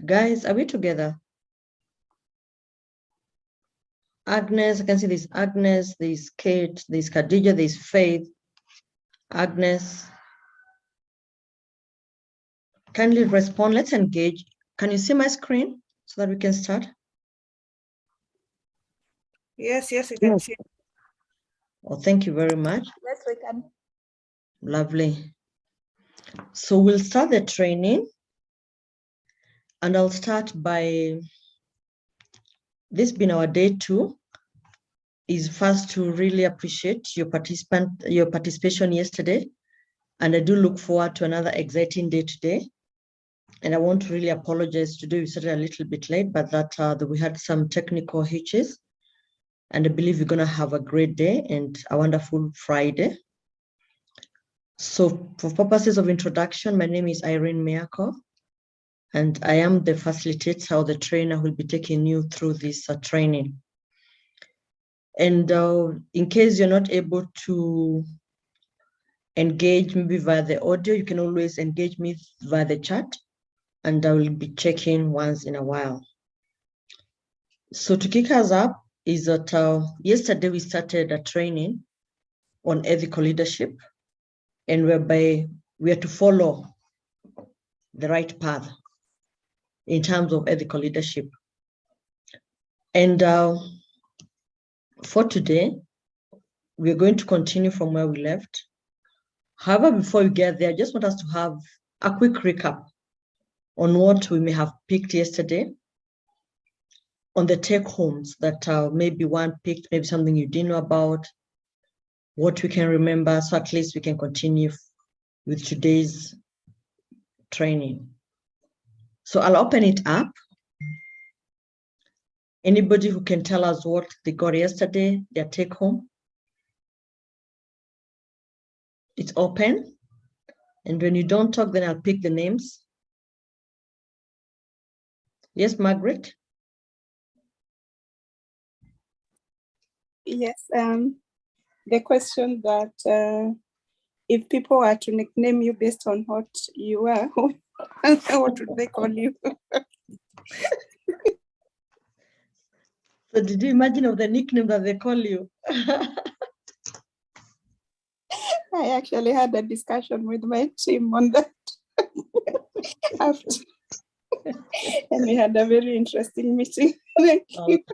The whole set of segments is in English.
Guys, are we together? Agnes, I can see there's Agnes, there's Kate, there's Khadija, there's Faith. Agnes, kindly respond. Let's engage. Can you see my screen so that we can start? Yes, we can see. Oh, thank you very much. Yes, we can. Lovely. So we'll start the training, and I'll start by this being our day 2. Is first to really appreciate your participation yesterday, and I do look forward to another exciting day today. And I want to really apologize today. We started a little bit late, but that we had some technical hitches, and I believe you're going to have a great day and a wonderful Friday. So for purposes of introduction, my name is Irene Miyako, and I am the facilitator or the trainer who will be taking you through this training. And in case you're not able to engage maybe via the audio, you can always engage me via the chat, and I will be checking once in a while. So to kick us up is that yesterday we started a training on ethical leadership, and whereby we are to follow the right path in terms of ethical leadership. And for today, we're going to continue from where we left. However, before we get there, I just want us to have a quick recap on what we may have picked yesterday, on the take-homes that maybe one picked, maybe something you didn't know about, what we can remember, so at least we can continue with today's training. So I'll open it up. Anybody who can tell us what they got yesterday, their take-home? It's open. And when you don't talk, then I'll pick the names. Yes, Margaret? Yes, the question that if people were to nickname you based on what you are, what would they call you? So did you imagine of the nickname that they call you? I actually had a discussion with my team on that after, and we had a very interesting meeting. Thank you.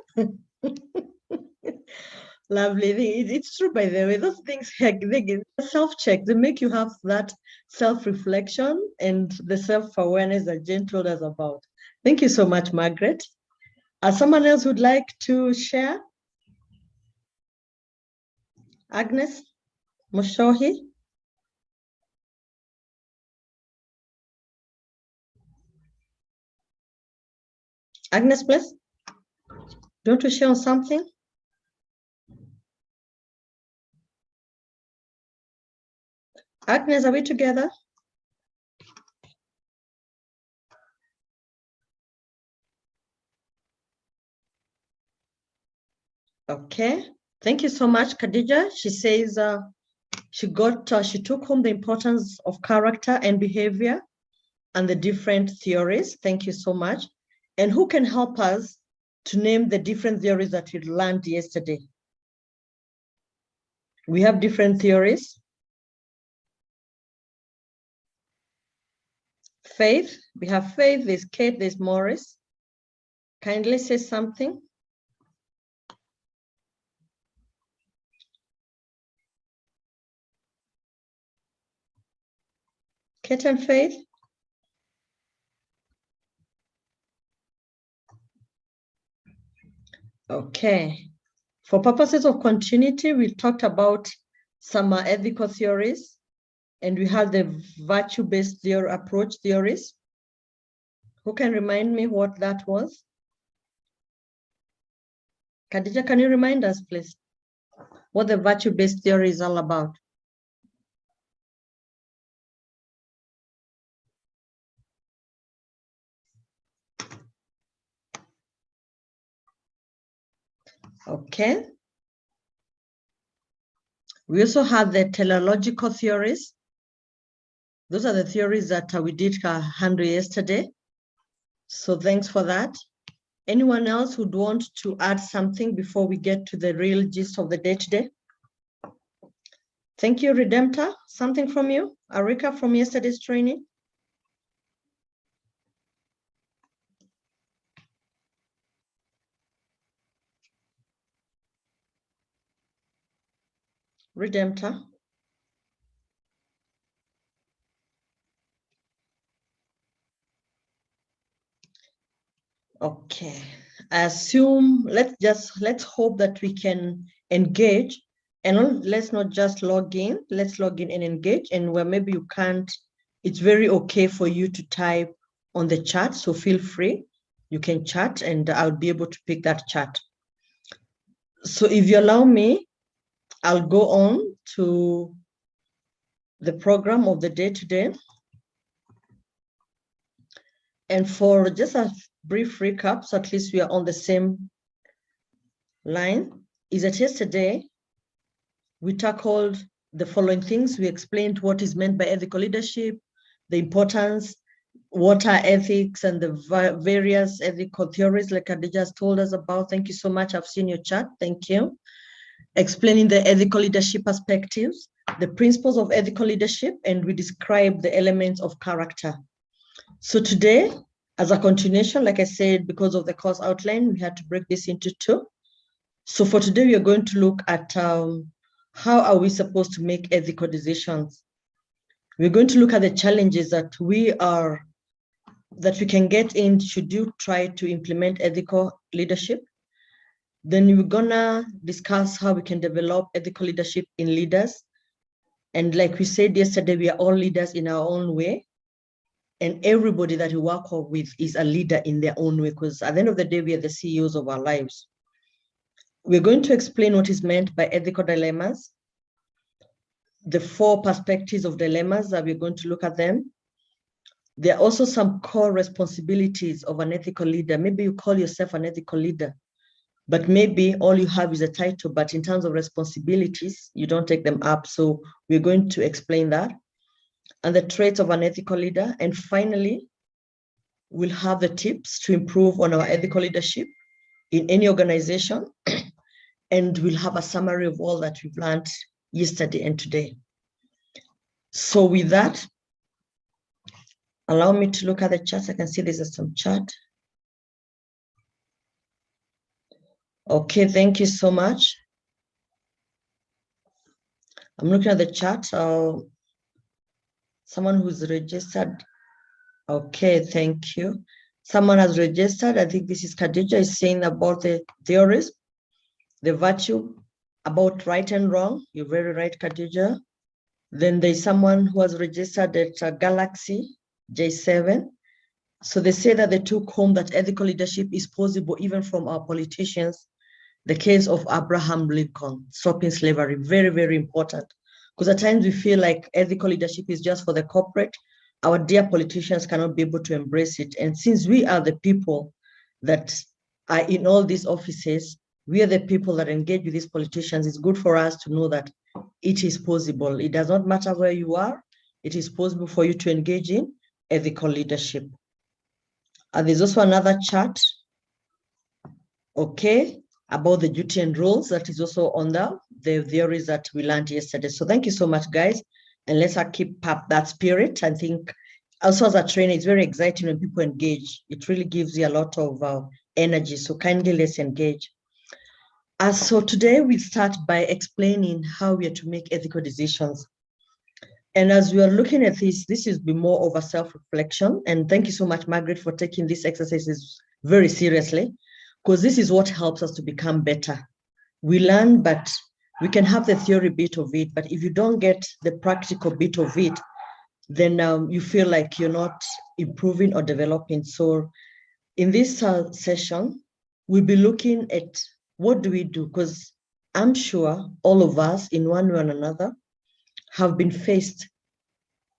Lovely. It's true, by the way. Those things, they self-check. They make you have that self-reflection and the self-awareness that Jane told us about. Thank you so much, Margaret. Someone else would like to share? Agnes Moshohi? Agnes, please. Do you want to share on something? Agnes, are we together? Okay, thank you so much, Khadija. She says she took home the importance of character and behavior and the different theories. Thank you so much. And who can help us to name the different theories that we learned yesterday? We have different theories. Faith, we have Faith, there's Kate, there's Morris. Kindly say something. Kate and Faith? Okay. For purposes of continuity, we talked about some ethical theories, and we have the virtue-based approach theories. Who can remind me what that was? Khadija, can you remind us, please, what the virtue-based theory is all about? Okay. We also have the teleological theories. Those are the theories that we did handle yesterday. So thanks for that. Anyone else who'd want to add something before we get to the real gist of the day today? Thank you, Redemptor. Something from you? Arika from yesterday's training? Redemptor. Okay, I assume let's hope that we can engage, and let's not just log in, let's log in and engage. And where maybe you can't, it's very okay for you to type on the chat, so feel free, you can chat and I'll be able to pick that chat. So if you allow me, I'll go on to the program of the day today. And for just a brief recap, so at least we are on the same line, is that yesterday we tackled the following things. We explained what is meant by ethical leadership, the importance, what are ethics, and the various ethical theories like Khadija has told us about. Thank you so much. I've seen your chat. Thank you. Explaining the ethical leadership perspectives, the principles of ethical leadership, and we describe the elements of character. So today, as a continuation, like I said, because of the course outline, we had to break this into two. So for today, we are going to look at how are we supposed to make ethical decisions. We're going to look at the challenges that we can get in should you try to implement ethical leadership. Then we're gonna discuss how we can develop ethical leadership in leaders. And like we said yesterday, we are all leaders in our own way. And everybody that we work with is a leader in their own way, because at the end of the day, we are the CEOs of our lives. We're going to explain what is meant by ethical dilemmas, the 4 perspectives of dilemmas that we're going to look at them. There are also some core responsibilities of an ethical leader. Maybe you call yourself an ethical leader, but maybe all you have is a title, but in terms of responsibilities, you don't take them up. So we're going to explain that and the traits of an ethical leader. And finally, we'll have the tips to improve on our ethical leadership in any organization. And we'll have a summary of all that we've learned yesterday and today. So with that, allow me to look at the chat. I can see there's some chat. Okay, thank you so much. I'm looking at the chat. Someone who's registered. Okay, thank you. Someone has registered. I think this is Khadija, is saying about the theories, the virtue about right and wrong. You're very right, Khadija. Then there's someone who has registered at Galaxy J7. So they say that they took home that ethical leadership is possible even from our politicians. The case of Abraham Lincoln, stopping slavery, very, very important. Because at times we feel like ethical leadership is just for the corporate. Our dear politicians cannot be able to embrace it. And since we are the people that are in all these offices, we are the people that engage with these politicians. It's good for us to know that it is possible. It does not matter where you are. It is possible for you to engage in ethical leadership. And there's also another chart, okay, about the duty and rules that is also on the theories that we learned yesterday. So thank you so much, guys. And let's keep up that spirit. I think also as a trainer, it's very exciting when people engage. It really gives you a lot of energy. So kindly let's engage. So today we start by explaining how we are to make ethical decisions. And as we are looking at this is be more of a self-reflection. And thank you so much, Margaret, for taking these exercises very seriously, because this is what helps us to become better. We learn, but we can have the theory bit of it, but if you don't get the practical bit of it, then you feel like you're not improving or developing. So in this session, we'll be looking at what do we do, because I'm sure all of us in one way or another have been faced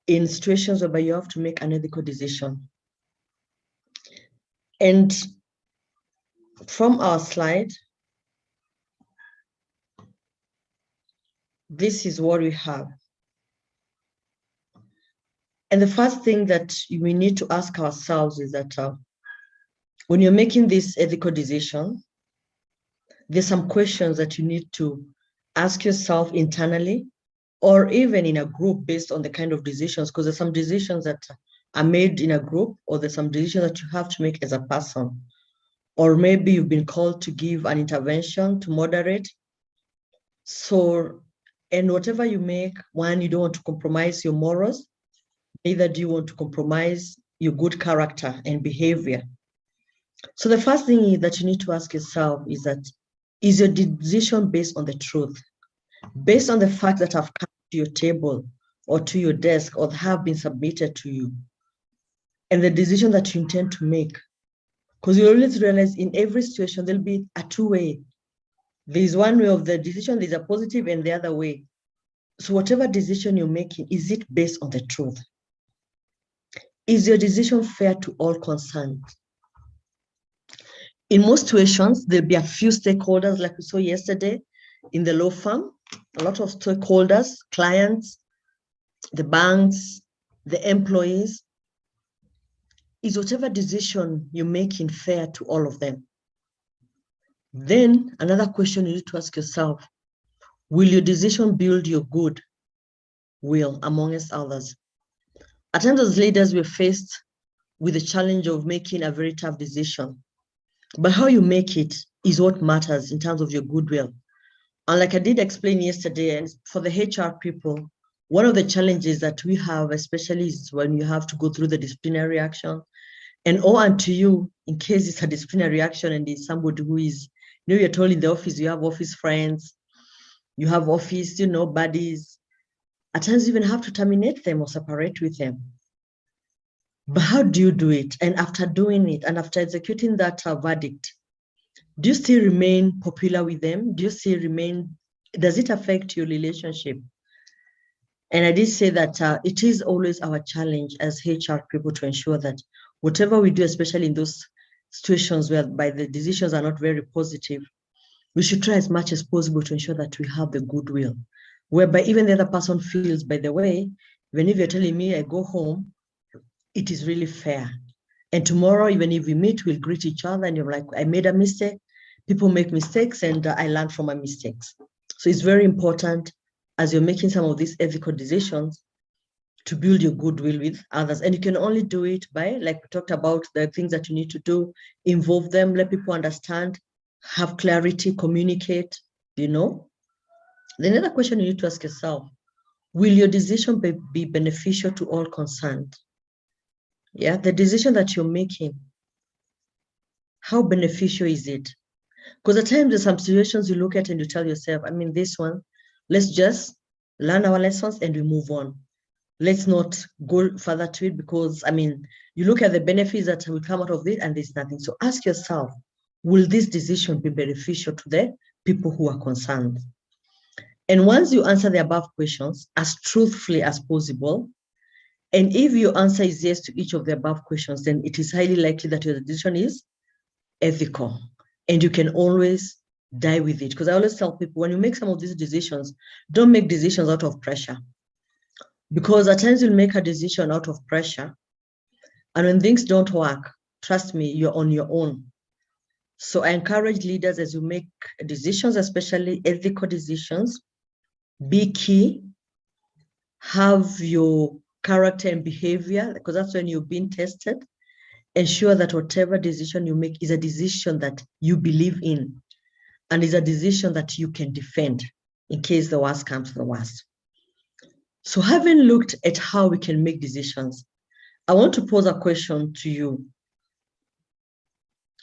in situations where you have to make an ethical decision. And from our slide, this is what we have. And the first thing that we need to ask ourselves is that when you're making this ethical decision, there's some questions that you need to ask yourself internally, or even in a group based on the kind of decisions, because there's some decisions that are made in a group, or there's some decisions that you have to make as a person. Or maybe you've been called to give an intervention to moderate. So, and whatever you make, one, you don't want to compromise your morals, neither do you want to compromise your good character and behavior. So the first thing that you need to ask yourself is that, is your decision based on the truth? Based on the fact that have come to your table or to your desk or have been submitted to you, and the decision that you intend to make? Because you always realize in every situation, there'll be a two-way. There's one way of the decision, there's a positive and the other way. So whatever decision you're making, is it based on the truth? Is your decision fair to all concerned? In most situations, there'll be a few stakeholders, like we saw yesterday in the law firm, a lot of stakeholders, clients, the banks, the employees. Is whatever decision you're making fair to all of them? Then another question you need to ask yourself, will your decision build your good will amongst others? At times as leaders, we're faced with the challenge of making a very tough decision. But how you make it is what matters in terms of your goodwill. And like I did explain yesterday, and for the HR people, one of the challenges that we have, especially is when you have to go through the disciplinary action, and unto you, in case it's a disciplinary action and it's somebody who is, you're told in the office, you have office friends, you have office, buddies. At times you even have to terminate them or separate with them. But how do you do it? And after doing it, and after executing that verdict, do you still remain popular with them? Do you still remain, does it affect your relationship? And I did say that it is always our challenge as HR people to ensure that whatever we do, especially in those situations whereby the decisions are not very positive, we should try as much as possible to ensure that we have the goodwill, whereby even the other person feels, by the way, even if you're telling me I go home, it is really fair. And tomorrow, even if we meet, we'll greet each other and you're like, I made a mistake. People make mistakes and I learn from my mistakes. So it's very important as you're making some of these ethical decisions to build your goodwill with others. And you can only do it by, like we talked about, the things that you need to do, involve them, let people understand, have clarity, communicate, The other question you need to ask yourself, will your decision be beneficial to all concerned? Yeah, the decision that you're making, how beneficial is it? Because at times there's some situations you look at and you tell yourself, this one, let's just learn our lessons and we move on. Let's not go further to it because, you look at the benefits that will come out of it and there's nothing. So ask yourself, will this decision be beneficial to the people who are concerned? And once you answer the above questions as truthfully as possible, and if your answer is yes to each of the above questions, then it is highly likely that your decision is ethical and you can always die with it. Because I always tell people, when you make some of these decisions, don't make decisions out of pressure. Because at times you'll make a decision out of pressure. And when things don't work, trust me, you're on your own. So I encourage leaders as you make decisions, especially ethical decisions, be key, have your character and behavior, because that's when you're being tested. Ensure that whatever decision you make is a decision that you believe in and is a decision that you can defend in case the worst comes to the worst. So having looked at how we can make decisions, I want to pose a question to you.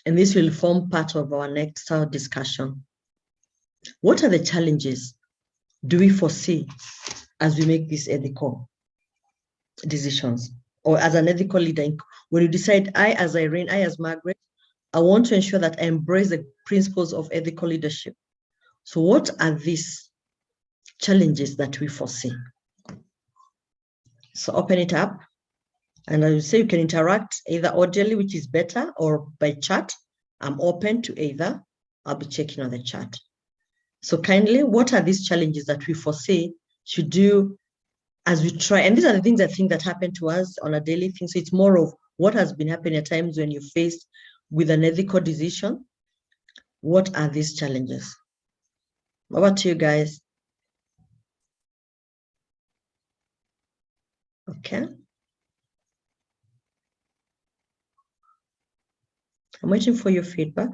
And this will form part of our next discussion. What are the challenges do we foresee as we make these ethical decisions? Or as an ethical leader, when you decide, I as Irene, I as Margaret, I want to ensure that I embrace the principles of ethical leadership. So what are these challenges that we foresee? So open it up. And I will say you can interact either audibly, which is better, or by chat. I'm open to either. I'll be checking on the chat. So kindly, what are these challenges that we foresee should do as we try? And these are the things I think that happen to us on a daily thing. So it's more of what has been happening at times when you're faced with an ethical decision. What are these challenges? Over to you guys. Okay. I'm waiting for your feedback.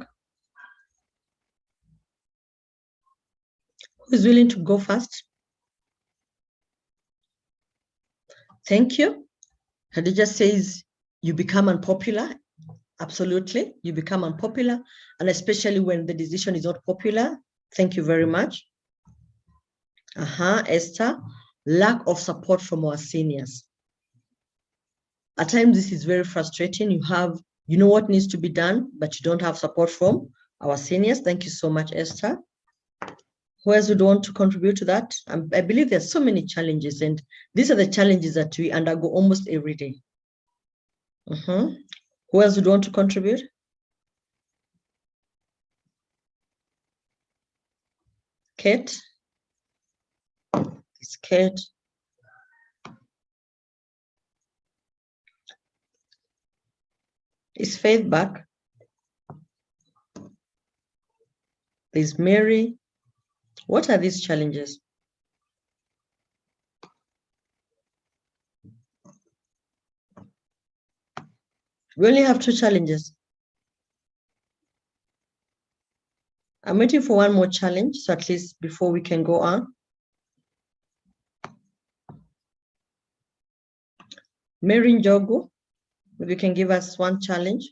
Who is willing to go first? Thank you. Khadija says you become unpopular. Absolutely, you become unpopular, and especially when the decision is not popular. Thank you very much. Esther, lack of support from our seniors. At times, this is very frustrating. You know what needs to be done, but you don't have support from our seniors. Thank you so much, Esther. Who else would want to contribute to that? I believe there's so many challenges, and these are the challenges that we undergo almost every day. Who else would want to contribute? Kate? It's Kate. Is Faith back? There's Mary. What are these challenges? We only have 2 challenges. I'm waiting for one more challenge, so at least before we can go on. Mary Njogu, maybe you can give us one challenge.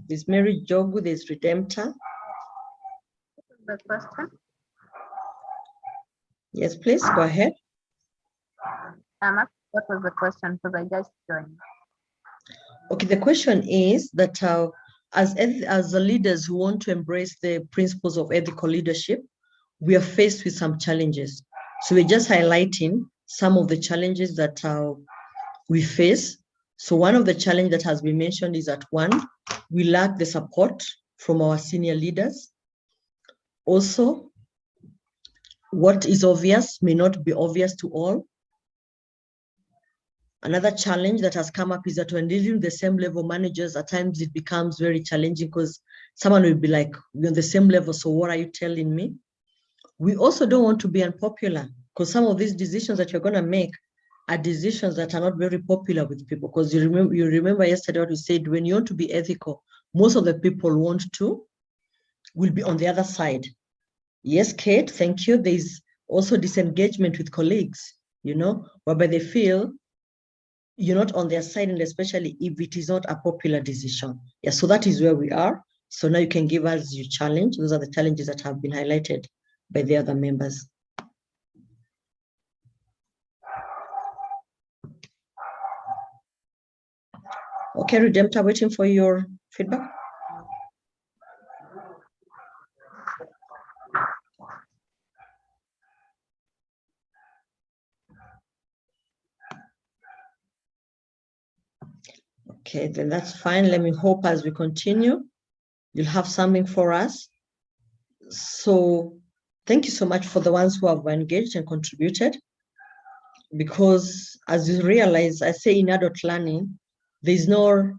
There's Mary Njogu, there's Redemptor. The question? Yes, please, go ahead. What was the question? Because I just joined. Okay, the question is that as the leaders who want to embrace the principles of ethical leadership, we are faced with some challenges. So we're just highlighting some of the challenges that we face. So one of the challenges that has been mentioned is that 1, we lack the support from our senior leaders. Also, what is obvious may not be obvious to all. Another challenge that has come up is that when dealing with the same level managers, at times it becomes very challenging because someone will be like, we're on the same level, so what are you telling me? We also don't want to be unpopular because some of these decisions that you're going to make are decisions that are not very popular with people. Because you remember yesterday what we said, when you want to be ethical, most of the people will be on the other side. Yes, Kate, thank you. There's also disengagement with colleagues, whereby they feel you're not on their side, and especially if it is not a popular decision. Yeah, so that is where we are. So now you can give us your challenge. Those are the challenges that have been highlighted by the other members. Okay, Redemptor, waiting for your feedback. Okay, then that's fine. Let me hope as we continue, you'll have something for us. So thank you so much for the ones who have engaged and contributed, because as you realize, I say in adult learning, there's no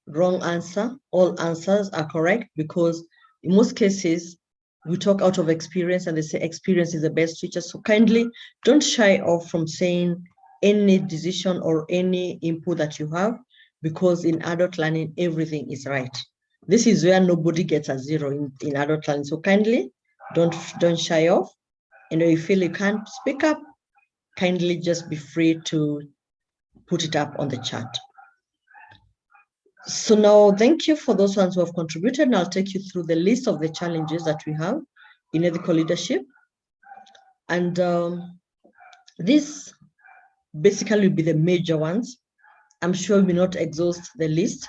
wrong answer. All answers are correct, because in most cases, we talk out of experience, and they say experience is the best teacher. So kindly don't shy off from saying any decision or any input that you have, because in adult learning, everything is right. This is where nobody gets a 0 in adult learning. So kindly don't shy off. And if you feel you can't speak up, kindly just be free to put it up on the chat. So now, thank you for those ones who have contributed, and I'll take you through the list of the challenges that we have in ethical leadership. And this basically will be the major ones. I'm sure we will not exhaust the list.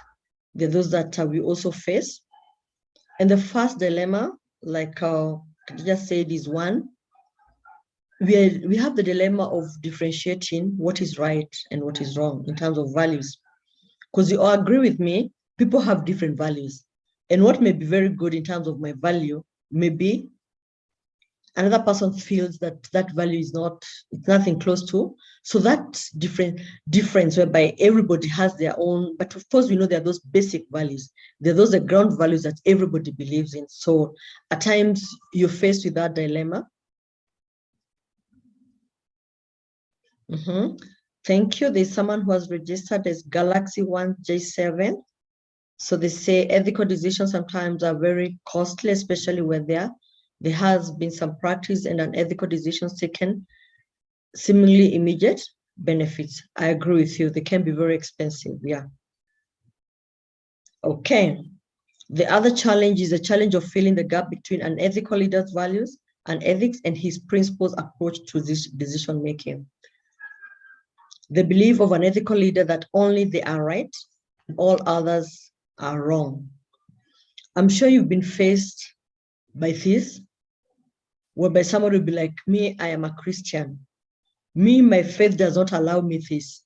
There are those that we also face. And the first dilemma, like I just said, is 1. We have the dilemma of differentiating what is right and what is wrong in terms of values. Because you all agree with me, people have different values. And what may be very good in terms of my value may be another person feels that that value is not, it's nothing close to. So that difference whereby everybody has their own, but of course we know there are those basic values. There are those the ground values that everybody believes in. So at times you're faced with that dilemma. Thank you. There's someone who has registered as Galaxy 1J7. So they say ethical decisions sometimes are very costly, especially when there has been some practice and unethical decisions taken, seemingly immediate benefits. I agree with you. They can be very expensive. Yeah. Okay. The other challenge is the challenge of filling the gap between an ethical leader's values and ethics and his principles approach to this decision making. The belief of an ethical leader that only they are right and all others are wrong. I'm sure you've been faced by this, whereby somebody will be like, me, I am a Christian. Me, my faith does not allow me this.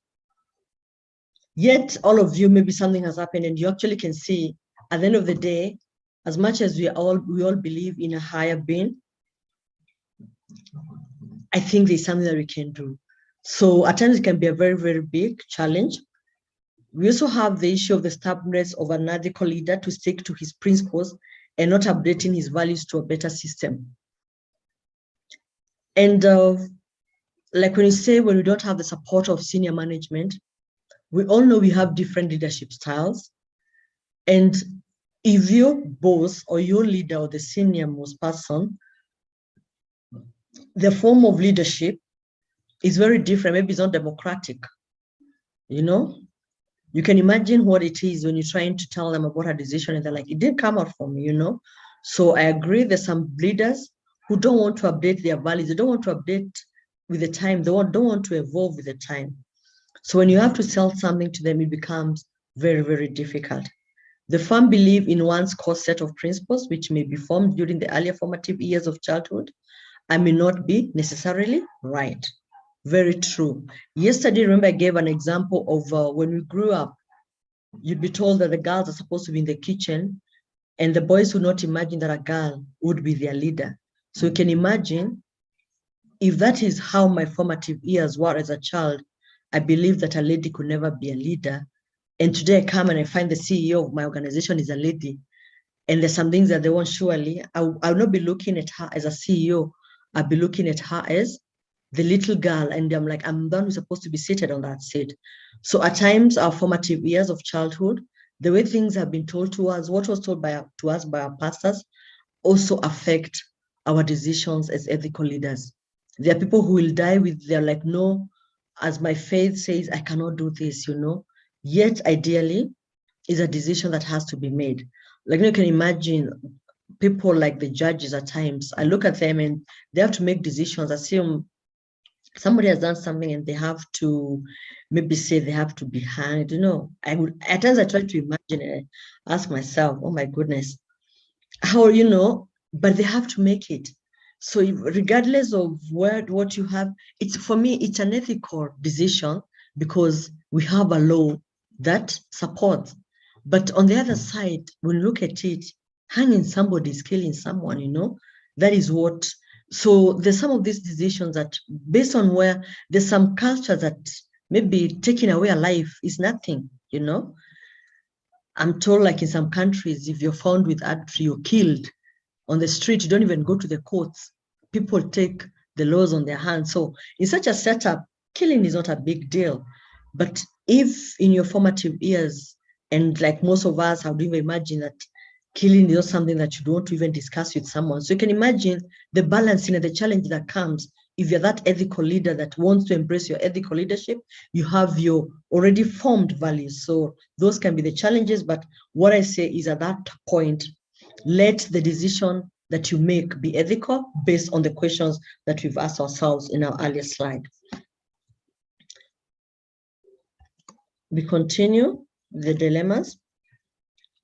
Yet all of you, maybe something has happened and you actually can see at the end of the day, as much as we all believe in a higher being, I think there's something that we can do. So at times it can be a very, very big challenge. We also have the issue of the stubbornness of an ethical leader to stick to his principles and not updating his values to a better system. And like when you say when we don't have the support of senior management, we all know we have different leadership styles. And if your boss or your leader or the senior most person, the form of leadership is very different. Maybe it's not democratic, you know? You can imagine what it is when you're trying to tell them about a decision and they're like, it didn't come out from me, you know? So I agree there's some leaders who don't want to update their values. They don't want to update with the time. They don't want to evolve with the time. So when you have to sell something to them, it becomes very, very difficult. The firm believe in one's core set of principles, which may be formed during the earlier formative years of childhood and may not be necessarily right. Very true. Yesterday, remember I gave an example of when we grew up, you'd be told that the girls are supposed to be in the kitchen and the boys would not imagine that a girl would be their leader. So you can imagine if that is how my formative years were as a child, I believe that a lady could never be a leader. And today I come and I find the CEO of my organization is a lady. And there's some things that they want, surely. I'll not be looking at her as a CEO. I'll be looking at her as the little girl. And I'm like, I'm the one who's supposed to be seated on that seat. So at times, our formative years of childhood, the way things have been told to us, what was told to us by our pastors, also affect our decisions as ethical leaders. There are people who will die with, they're like, no, as my faith says, I cannot do this, you know. Yet, ideally, is a decision that has to be made. Like you can imagine people like the judges at times, I look at them and they have to make decisions. Assume somebody has done something and they have to maybe say they have to be hanged. You know, at times I try to imagine it, ask myself, oh my goodness, how, you know, but they have to make it. So regardless of what you have, it's, for me, it's an ethical decision because we have a law that supports. But on the other side, when you look at it, hanging somebody is killing someone, you know, that is what. So there's some of these decisions that based on where there's some culture that maybe taking away a life is nothing, you know. I'm told like in some countries, if you're found with adultery, you're killed on the street, you don't even go to the courts. People take the laws on their hands. So in such a setup, killing is not a big deal. But if in your formative years, and like most of us, how do you imagine that killing is not something that you don't even discuss with someone. So you can imagine the balancing and the challenge that comes if you're that ethical leader that wants to embrace your ethical leadership, you have your already formed values. So those can be the challenges. But what I say is at that point, let the decision that you make be ethical based on the questions that we've asked ourselves in our earlier slide. We continue the dilemmas.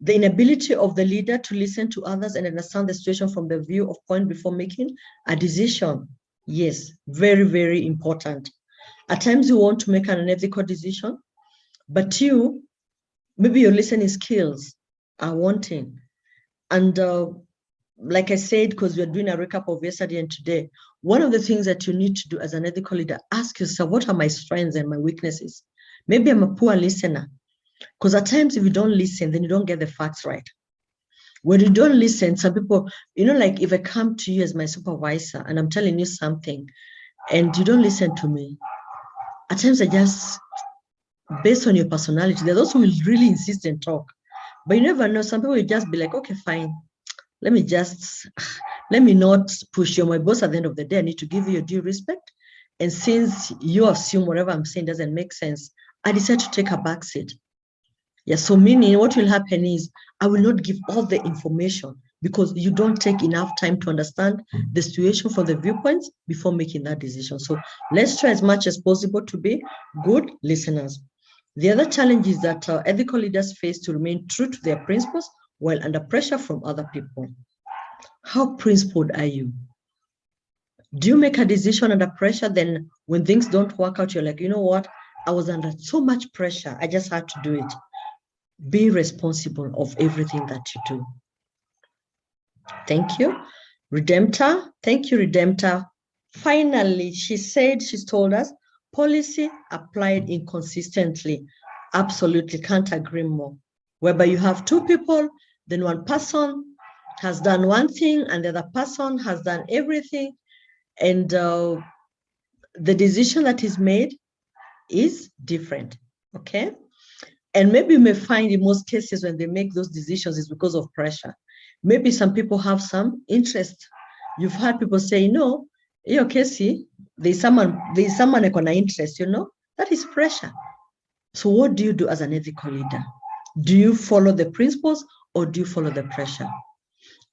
The inability of the leader to listen to others and understand the situation from the view of point before making a decision. Yes, very, very important. At times you want to make an unethical decision, but maybe your listening skills are wanting. And like I said, because we're doing a recap of yesterday and today, one of the things that you need to do as an ethical leader, ask yourself, what are my strengths and my weaknesses? Maybe I'm a poor listener, because at times if you don't listen, then you don't get the facts right. When you don't listen, some people, like if I come to you as my supervisor and I'm telling you something and you don't listen to me, at times I just, based on your personality, there are those who will really insist and talk. But you never know, some people will just be like, okay, fine. Let me not push you. My boss at the end of the day, I need to give you your due respect. And since you assume whatever I'm saying doesn't make sense, I decide to take a back seat. Yeah, so meaning what will happen is I will not give all the information because you don't take enough time to understand the situation from the viewpoints before making that decision. So let's try as much as possible to be good listeners. The other challenge is that ethical leaders face to remain true to their principles while under pressure from other people. How principled are you? Do you make a decision under pressure? Then when things don't work out, you're like, you know what? I was under so much pressure. I just had to do it. Be responsible of everything that you do. Thank you. Redemptor. Thank you, Redemptor. Finally, she's told us, policy applied inconsistently. Absolutely, can't agree more. Whereby you have two people, then one person has done one thing and the other person has done everything. And the decision that is made is different, okay? And maybe you may find in most cases when they make those decisions is because of pressure. Maybe some people have some interest. You've heard people say, no, Casey, there's someone economic interest, that is pressure. So what do you do as an ethical leader? Do you follow the principles or do you follow the pressure?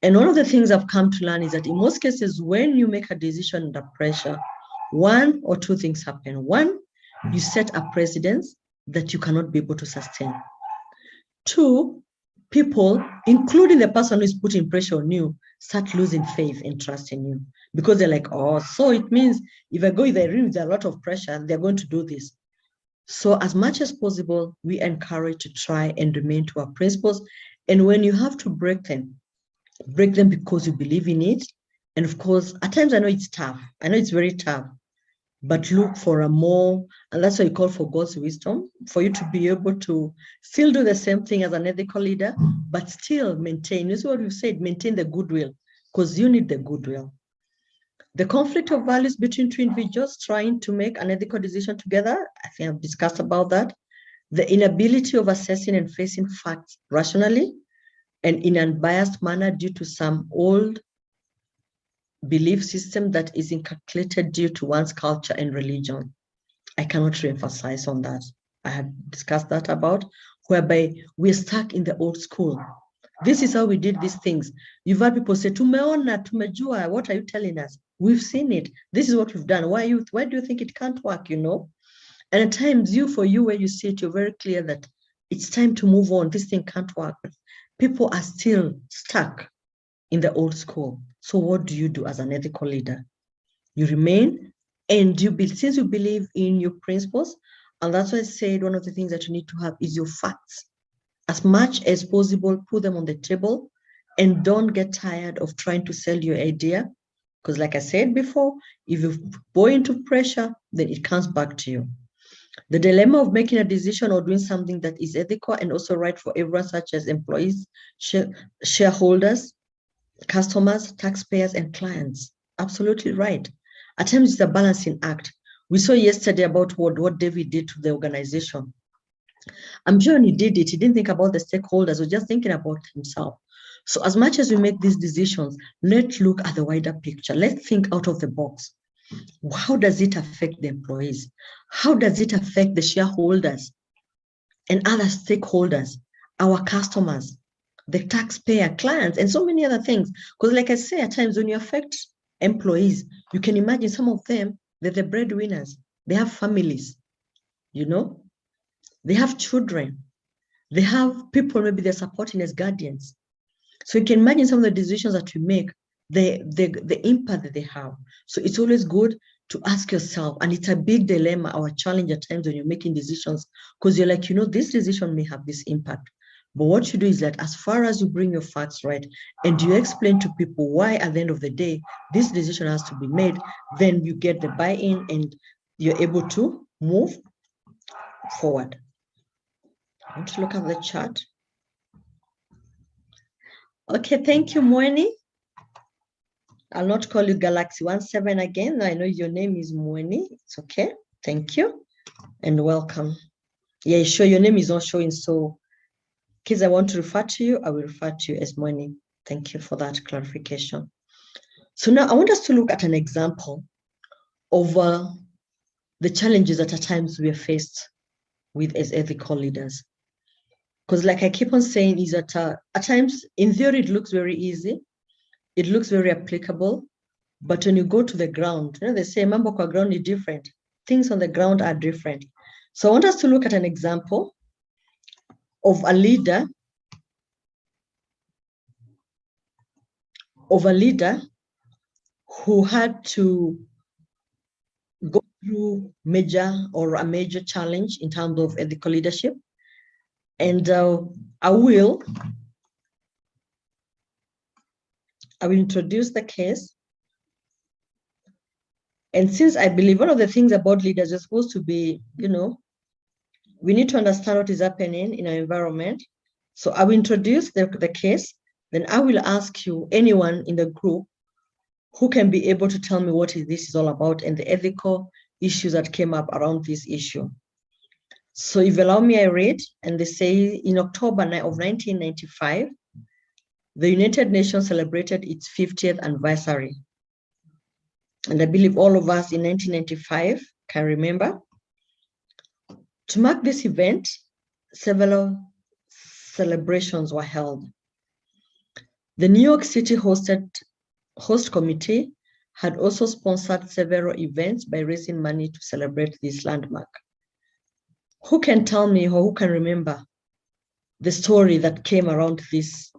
And one of the things I've come to learn is that in most cases, when you make a decision under pressure, one or two things happen. One, you set a precedence that you cannot be able to sustain. Two, people, including the person who is putting pressure on you, start losing faith and trust in you because they're like, oh, so it means if I go in the room with a lot of pressure, they're going to do this. So as much as possible, we encourage to try and remain to our principles. And when you have to break them because you believe in it. And of course, at times I know it's tough. I know it's very tough, but look for a more, and that's why you call for God's wisdom, for you to be able to still do the same thing as an ethical leader, but still maintain, this is what we've said, maintain the goodwill, because you need the goodwill. The conflict of values between two individuals trying to make an ethical decision together, I think I've discussed about that. The inability of assessing and facing facts rationally and in an unbiased manner due to some old belief system that is inculcated due to one's culture and religion. I cannot reemphasize on that. I had discussed that about, whereby we're stuck in the old school. This is how we did these things. You've heard people say, tumeona, tumejua, what are you telling us? We've seen it. This is what we've done. Why do you think it can't work, And at times, where you see it, you're very clear that it's time to move on. This thing can't work. But people are still stuck in the old school. So what do you do as an ethical leader? You remain, and since you believe in your principles, and that's why I said one of the things that you need to have is your facts. As much as possible, put them on the table and don't get tired of trying to sell your idea. Because like I said before, if you go into pressure, then it comes back to you. The dilemma of making a decision or doing something that is ethical and also right for everyone, such as employees, shareholders, customers, taxpayers, and clients. Absolutely right. At times, it's a balancing act. We saw yesterday about what David did to the organization. I'm sure when he did it, he didn't think about the stakeholders, he was just thinking about himself. So as much as we make these decisions, let's look at the wider picture. Let's think out of the box. How does it affect the employees? How does it affect the shareholders and other stakeholders, our customers, the taxpayer, clients, and so many other things? Because like I say, at times when you affect employees, you can imagine some of them, they're the breadwinners. They have families, They have children. They have people, maybe they're supporting as guardians. So you can imagine some of the decisions that you make, the impact that they have. So it's always good to ask yourself, and it's a big dilemma or a challenge at times when you're making decisions, because you're like, this decision may have this impact. But what you do is that as far as you bring your facts right, and you explain to people why at the end of the day, this decision has to be made, then you get the buy-in and you're able to move forward. I want to look at the chart. Okay, thank you, Mweni. I'll not call you Galaxy 17 again. I know your name is Mweni. It's okay. Thank you and welcome. Yeah, sure, your name is not showing, so kids, I want to refer to you, I will refer to you as Mweni. Thank you for that clarification. So now I want us to look at an example of the challenges that at times we are faced with as ethical leaders. Because like I keep on saying is that at times in theory, it looks very easy. It looks very applicable. But when you go to the ground, they say mambo kwa ground is different. Things on the ground are different. So I want us to look at an example of a leader who had to go through a major challenge in terms of ethical leadership. And I will introduce the case. And since I believe one of the things about leaders is supposed to be, we need to understand what is happening in our environment. So I will introduce the case, then I will ask you, anyone in the group, who can be able to tell me what this is all about and the ethical issues that came up around this issue. So if you allow me, I read, and they say in October of 1995, the United Nations celebrated its 50th anniversary. And I believe all of us in 1995 can remember. To mark this event, several celebrations were held. The New York City host committee had also sponsored several events by raising money to celebrate this landmark. Who can tell me, or who can remember the story that came around this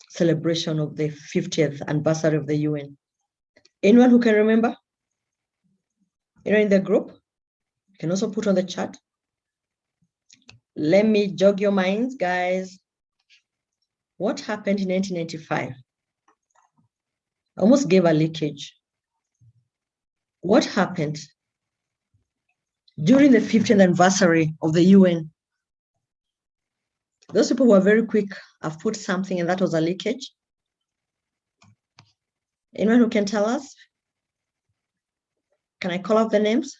celebration of the 50th anniversary of the UN? Anyone who can remember? Anyone in the group? You can also put on the chat. Let me jog your minds, guys. What happened in 1995? I almost gave a leakage. What happened during the 50th anniversary of the UN? Those people were very quick. I've put something and that was a leakage. Anyone who can tell us? Can I call out the names?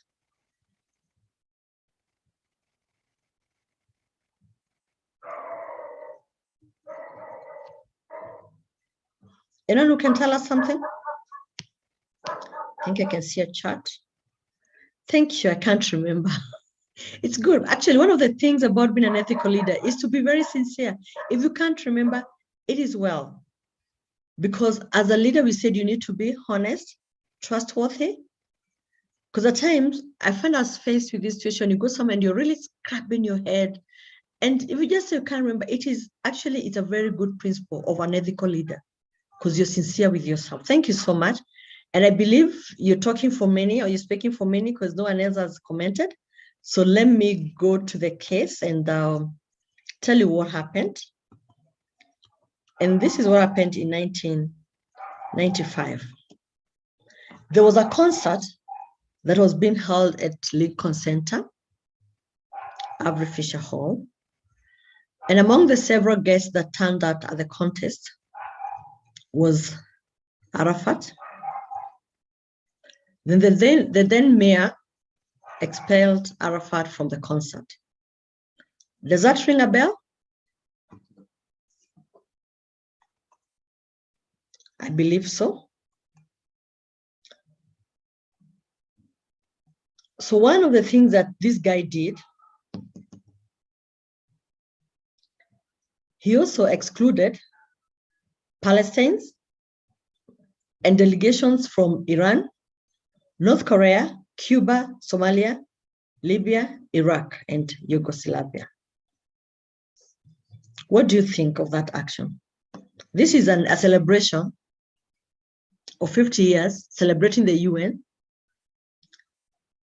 Anyone who can tell us something? I think I can see a chart. Thank you, I can't remember. It's good. Actually, one of the things about being an ethical leader is to be very sincere. If you can't remember, it is well. Because as a leader, we said you need to be honest, trustworthy. Because at times, I find us faced with this situation, you go somewhere and you're really scrapping your head. And if you just say you can't remember, it's a very good principle of an ethical leader, because you're sincere with yourself. Thank you so much. And I believe you're talking for many, or you're speaking for many, because no one else has commented. So let me go to the case and tell you what happened. And this is what happened in 1995. There was a concert that was being held at Lincoln Center, Avery Fisher Hall. And among the several guests that turned out at the contest was Arafat. Then the then mayor expelled Arafat from the concert. Does that ring a bell? I believe so. So one of the things that this guy did, he also excluded Palestinians and delegations from Iran, North Korea, Cuba, Somalia, Libya, Iraq, and Yugoslavia. What do you think of that action? This is a celebration of 50 years, celebrating the UN.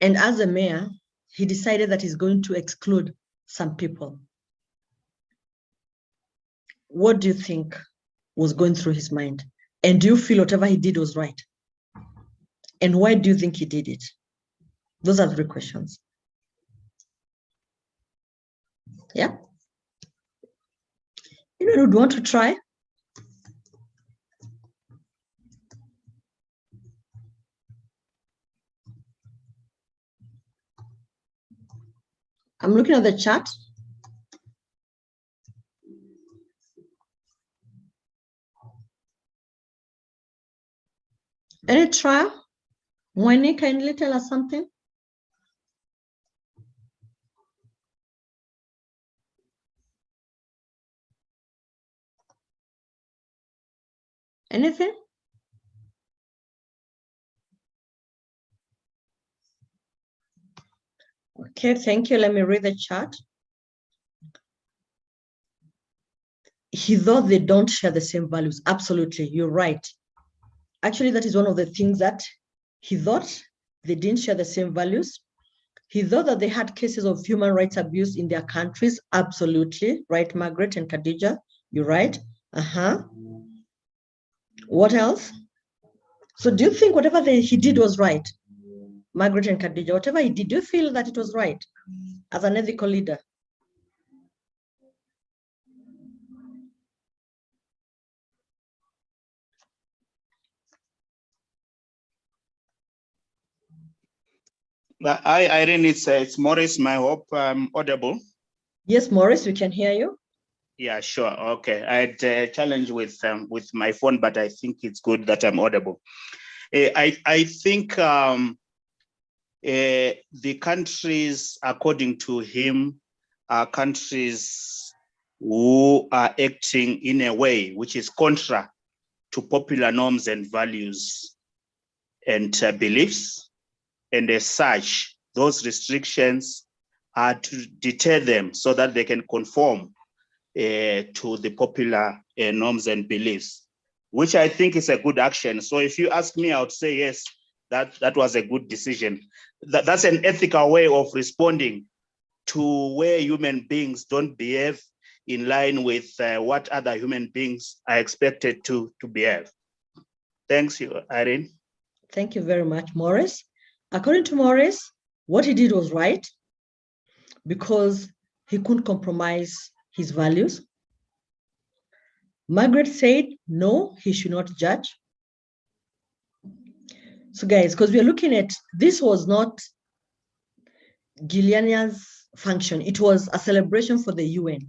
And as a mayor, he decided that he's going to exclude some people. what do you think was going through his mind? And do you feel whatever he did was right? And why do you think he did it? Those are 3 questions. Yeah. Anyone would want to try? I'm looking at the chat. Any try? Moini, kindly tell us something. Anything? Okay, thank you. Let me read the chat. He thought they don't share the same values. Absolutely, you're right. Actually, that is one of the things that he thought they didn't share the same values. He thought that they had cases of human rights abuse in their countries. Absolutely, right, Margaret and Khadija? You're right. What else? So do you think whatever he did was right? Margaret and Khadija, whatever he did, do you feel that it was right as an ethical leader? Hi, Irene, it's Maurice. I hope I'm audible. Yes, Maurice, we can hear you. Yeah, sure. Okay. I had a challenge with my phone, but I think it's good that I'm audible. I think the countries, according to him, are countries who are acting in a way which is contra to popular norms and values and beliefs. And as such, those restrictions are to deter them so that they can conform to the popular norms and beliefs, which I think is a good action. So if you ask me, I would say, yes, that was a good decision. That's an ethical way of responding to where human beings don't behave in line with what other human beings are expected to behave. Thanks, you, Irene. Thank you very much, Maurice. According to Maurice, what he did was right because he couldn't compromise his values. Margaret said, no, he should not judge. So guys, because we are looking at, this was not Gilania's function. It was a celebration for the UN.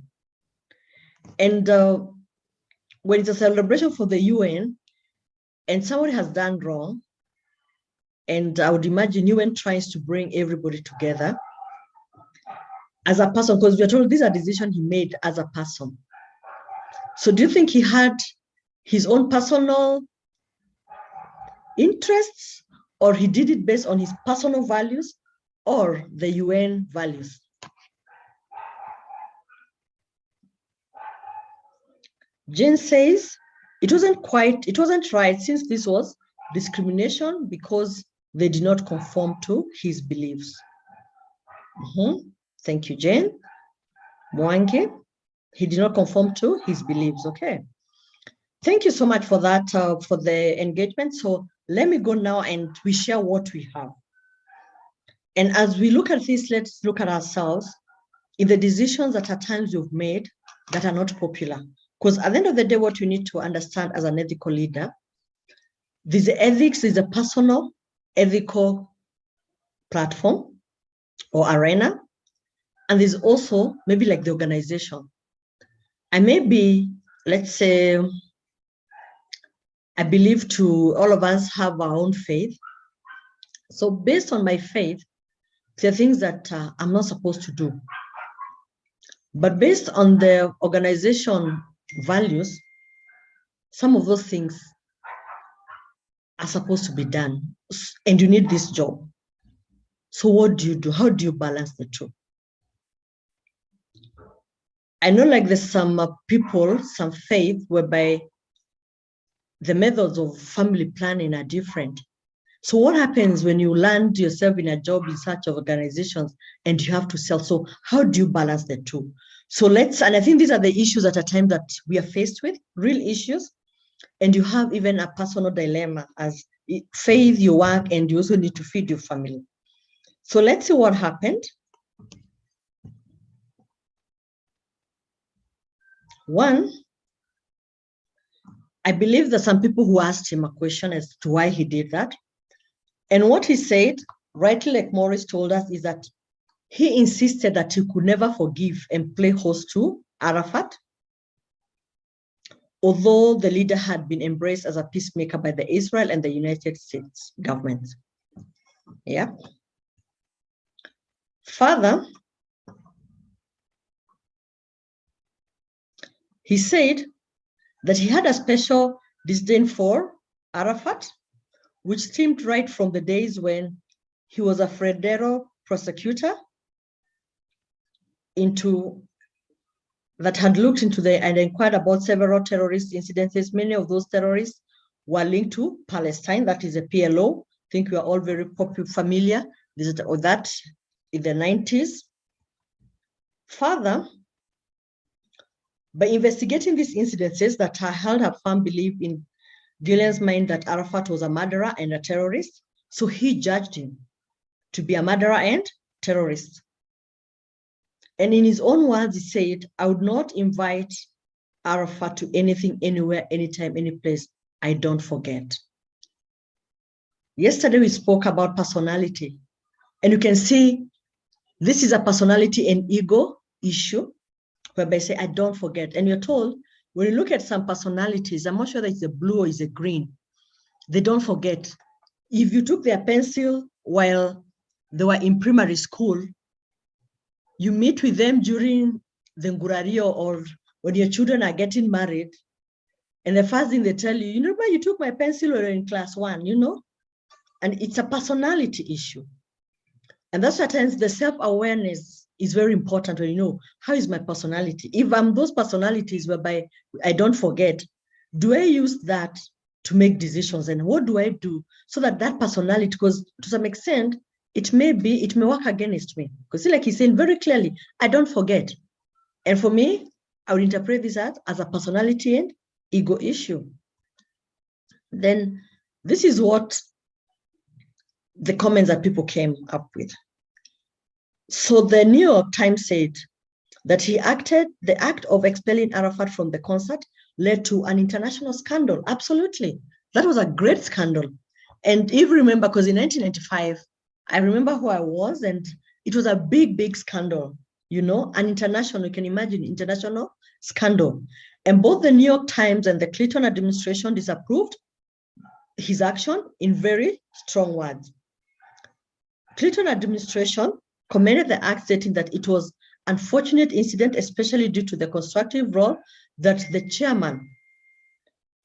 And when it's a celebration for the UN and somebody has done wrong, and I would imagine UN tries to bring everybody together as a person, because we are told these are decisions he made as a person. So do you think he had his own personal interests, or he did it based on his personal values or the UN values? Jane says it wasn't right since this was discrimination because they did not conform to his beliefs. Thank you, Jane. Mwangi, he did not conform to his beliefs. Okay. Thank you so much for that, for the engagement. So let me go now and we share what we have. And as we look at this, let's look at ourselves in the decisions that at times you've made that are not popular. Because at the end of the day, what you need to understand as an ethical leader, there's ethics, is a personal ethical platform or arena. And there's also maybe like the organization. And maybe, let's say, I believe all of us have our own faith. So based on my faith, there are things that I'm not supposed to do. But based on the organization values, some of those things are supposed to be done. And you need this job. So what do you do? How do you balance the two? I know like there's some people, some faith whereby the methods of family planning are different. So what happens when you land yourself in a job in such organizations and you have to sell? So how do you balance the two? So and I think these are the issues at a time that we are faced with, real issues. And you have even a personal dilemma as faith, your work, and you also need to feed your family. So let's see what happened. One, I believe that some people who asked him a question as to why he did that. And what he said, rightly like Maurice told us, is that he insisted that he could never forgive and play host to Arafat, although the leader had been embraced as a peacemaker by the Israel and the United States government. Yeah. Further, he said that he had a special disdain for Arafat, which stemmed right from the days when he was a federal prosecutor that had looked into and inquired about several terrorist incidences. Many of those terrorists were linked to Palestine, that is a PLO. I think we are all very familiar with that in the 90s. Further, by investigating these incidences that held a firm belief in Gulen's mind that Arafat was a murderer and a terrorist, so he judged him to be a murderer and terrorist. And in his own words, he said, I would not invite Arafat to anything, anywhere, anytime, any place. I don't forget. Yesterday, we spoke about personality. And you can see this is a personality and ego issue, whereby say, I don't forget. And you're told, when you look at some personalities, I'm not sure that it's a blue or it's a green, they don't forget. If you took their pencil while they were in primary school, you meet with them during the Ngurario or when your children are getting married, and the first thing they tell you, you know, you took my pencil when you were in class 1, you know? And it's a personality issue. And that's why times the self-awareness is very important when you know, how is my personality? If I'm those personalities whereby I don't forget, do I use that to make decisions? And what do I do so that that personality, because to some extent, it may work against me. Because like he's saying very clearly, I don't forget. And for me, I would interpret this as a personality and ego issue. Then this is what the comments that people came up with. So the New York Times said that the act of expelling Arafat from the concert led to an international scandal. Absolutely. That was a great scandal. And if you remember, because in 1995, I remember who I was, and it was a big, big scandal, you know, an international, you can imagine, international scandal. And both the New York Times and the Clinton administration disapproved his action in very strong words. Clinton administration commended the act, stating that it was an unfortunate incident, especially due to the constructive role that the chairman.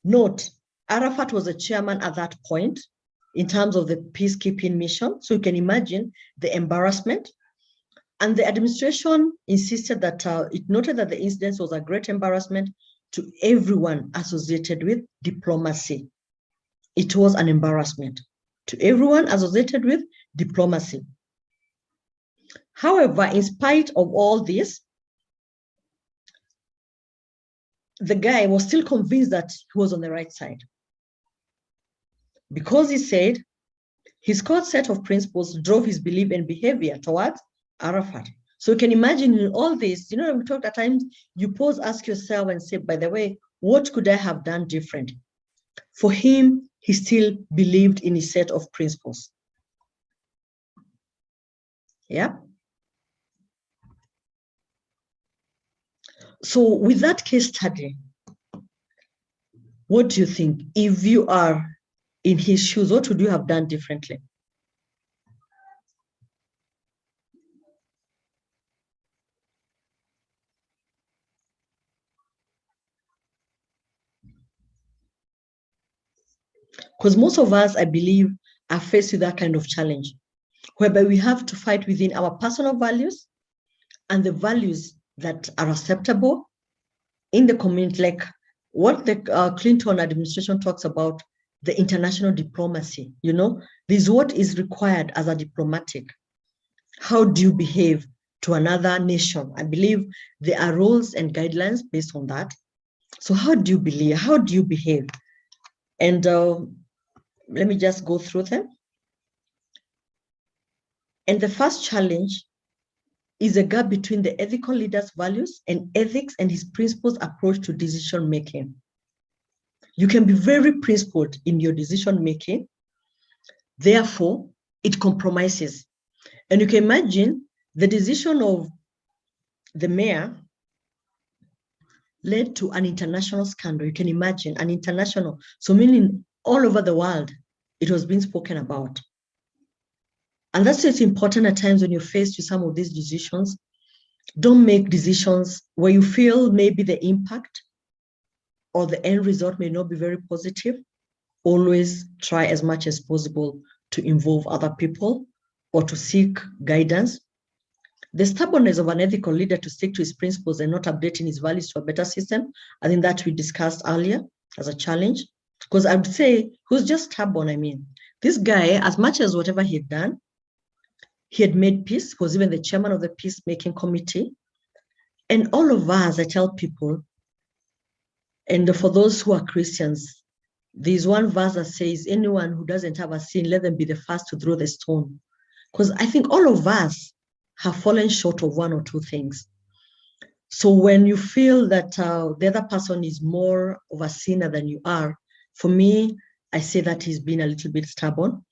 Note, Arafat was a chairman at that point in terms of the peacekeeping mission. So you can imagine the embarrassment. And the administration insisted that it noted that the incident was a great embarrassment to everyone associated with diplomacy. It was an embarrassment to everyone associated with diplomacy. However, in spite of all this, the guy was still convinced that he was on the right side, because he said his core set of principles drove his belief and behavior towards Arafat. So you can imagine in all this, you know, we talked at times, you pause, ask yourself and say, by the way, what could I have done different? For him, he still believed in his set of principles. Yeah. So with that case study, what do you think? If you are in his shoes, what would you have done differently? Because most of us, I believe, are faced with that kind of challenge, whereby we have to fight within our personal values and the values that are acceptable in the community, like what the Clinton administration talks about, the international diplomacy. You know, this is what is required as a diplomatic. How do you behave to another nation. I believe there are rules and guidelines based on that. So how do you believe, how do you behave? And let me just go through them. And the first challenge is a gap between the ethical leader's values and ethics and his principles approach to decision making. You can be very principled in your decision making, therefore it compromises. And you can imagine the decision of the mayor led to an international scandal. You can imagine an international, so meaning all over the world, it was being spoken about. And that's why it's important at times when you're faced with some of these decisions, don't make decisions where you feel maybe the impact or the end result may not be very positive. Always try as much as possible to involve other people or to seek guidance. The stubbornness of an ethical leader to stick to his principles and not updating his values to a better system, I think that we discussed earlier as a challenge. Because I would say, who's just stubborn, I mean, this guy, as much as whatever he had done, he had made peace, was even the chairman of the peacemaking committee. And all of us, I tell people, and for those who are Christians, there's one verse that says, anyone who doesn't have a sin, let them be the first to throw the stone. Because I think all of us have fallen short of one or two things. So when you feel that the other person is more of a sinner than you are, for me, I say that he's been a little bit stubborn.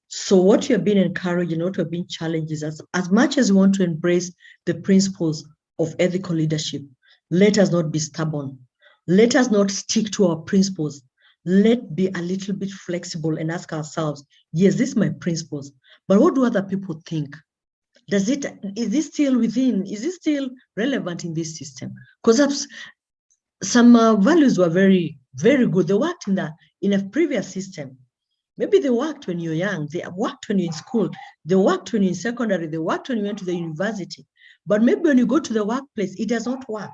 So what you're being encouraged and what you're being challenged is as much as you want to embrace the principles of ethical leadership, let us not be stubborn. Let us not stick to our principles. Let's be a little bit flexible and ask ourselves, yes, these are my principles, but what do other people think? Is this still within, is this still relevant in this system? Because some values were very, very good. They worked in a previous system. Maybe they worked when you're young, they worked when you're in school, they worked when you're in secondary, they worked when you went to the university. But maybe when you go to the workplace, it does not work.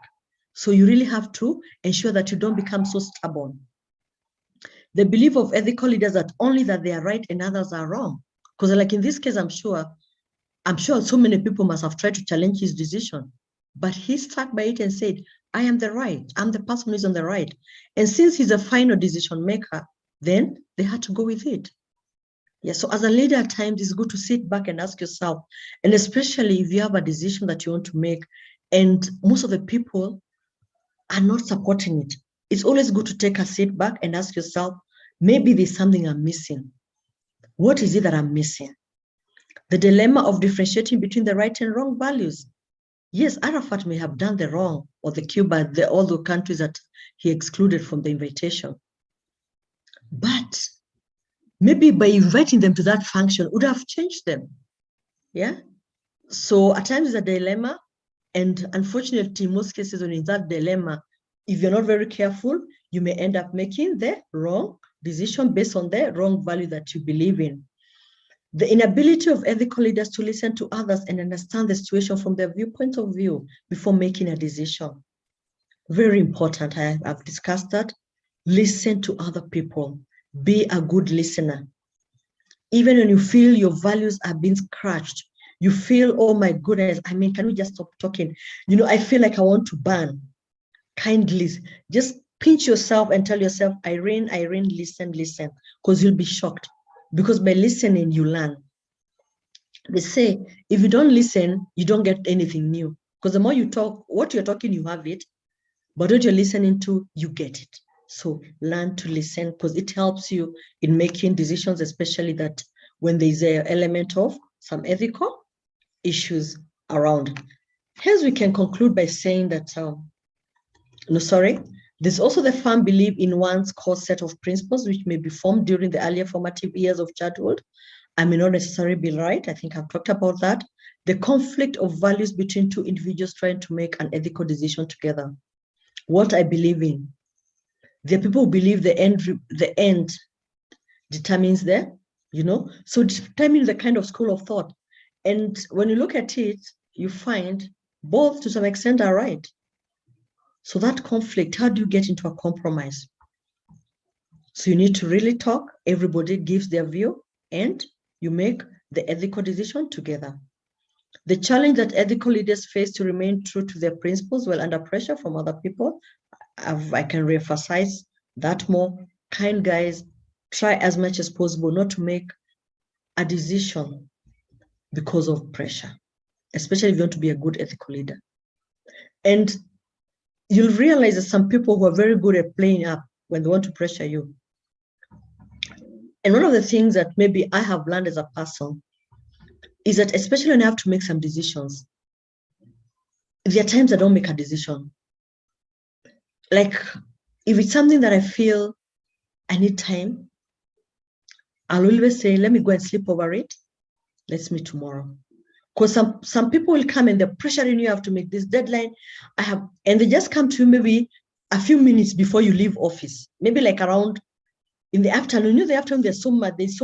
So you really have to ensure that you don't become so stubborn. The belief of ethical leaders that only that they are right and others are wrong. Because like in this case, I'm sure so many people must have tried to challenge his decision, but he stuck by it and said, I am the right, I'm the person who's on the right. And since he's a final decision maker, then they had to go with it. Yeah, so as a leader at times, it's good to sit back and ask yourself, and especially if you have a decision that you want to make, and most of the people are not supporting it, it's always good to take a sit back and ask yourself, maybe there's something I'm missing. What is it that I'm missing? The dilemma of differentiating between the right and wrong values. Yes, Arafat may have done the wrong, or the Cuba, all the countries that he excluded from the invitation. But maybe by inviting them to that function would have changed them. Yeah. So at times it's a dilemma. And unfortunately, in most cases, when in that dilemma, if you're not very careful, you may end up making the wrong decision based on the wrong value that you believe in. The inability of ethical leaders to listen to others and understand the situation from their viewpoint of view before making a decision. Very important. I've discussed that. Listen to other people. Be a good listener. Even when you feel your values are being scratched, you feel, oh my goodness, I mean, can we just stop talking? You know, I feel like I want to burn. Kindly, just pinch yourself and tell yourself, Irene, listen, because you'll be shocked. Because by listening, you learn. They say, if you don't listen, you don't get anything new. Because the more you talk, what you're talking, you have it. But what you're listening to, you get it. So learn to listen, because it helps you in making decisions, especially that when there's an element of some ethical issues around. Hence, we can conclude by saying that, there's also the firm belief in one's core set of principles, which may be formed during the earlier formative years of childhood. I may not necessarily be right. I think I've talked about that. The conflict of values between two individuals trying to make an ethical decision together. What I believe in. There are people who believe the end determines so determine the kind of school of thought. And when you look at it, you find both to some extent are right. So that conflict, how do you get into a compromise? So you need to really talk, everybody gives their view, and you make the ethical decision together. The challenge that ethical leaders face to remain true to their principles while under pressure from other people. I can reemphasize that more. Kind guys, try as much as possible not to make a decision because of pressure, especially if you want to be a good ethical leader. And you'll realize that some people who are very good at playing up when they want to pressure you. And one of the things that maybe I have learned as a person is that especially when I have to make some decisions, there are times I don't make a decision. Like if it's something that I feel I need time, I'll always say, let me go and sleep over it. Let's meet tomorrow. Because some people will come and they're pressuring you have to make this deadline. And they just come to you maybe a few minutes before you leave office, maybe like around in the afternoon. In the afternoon, there's so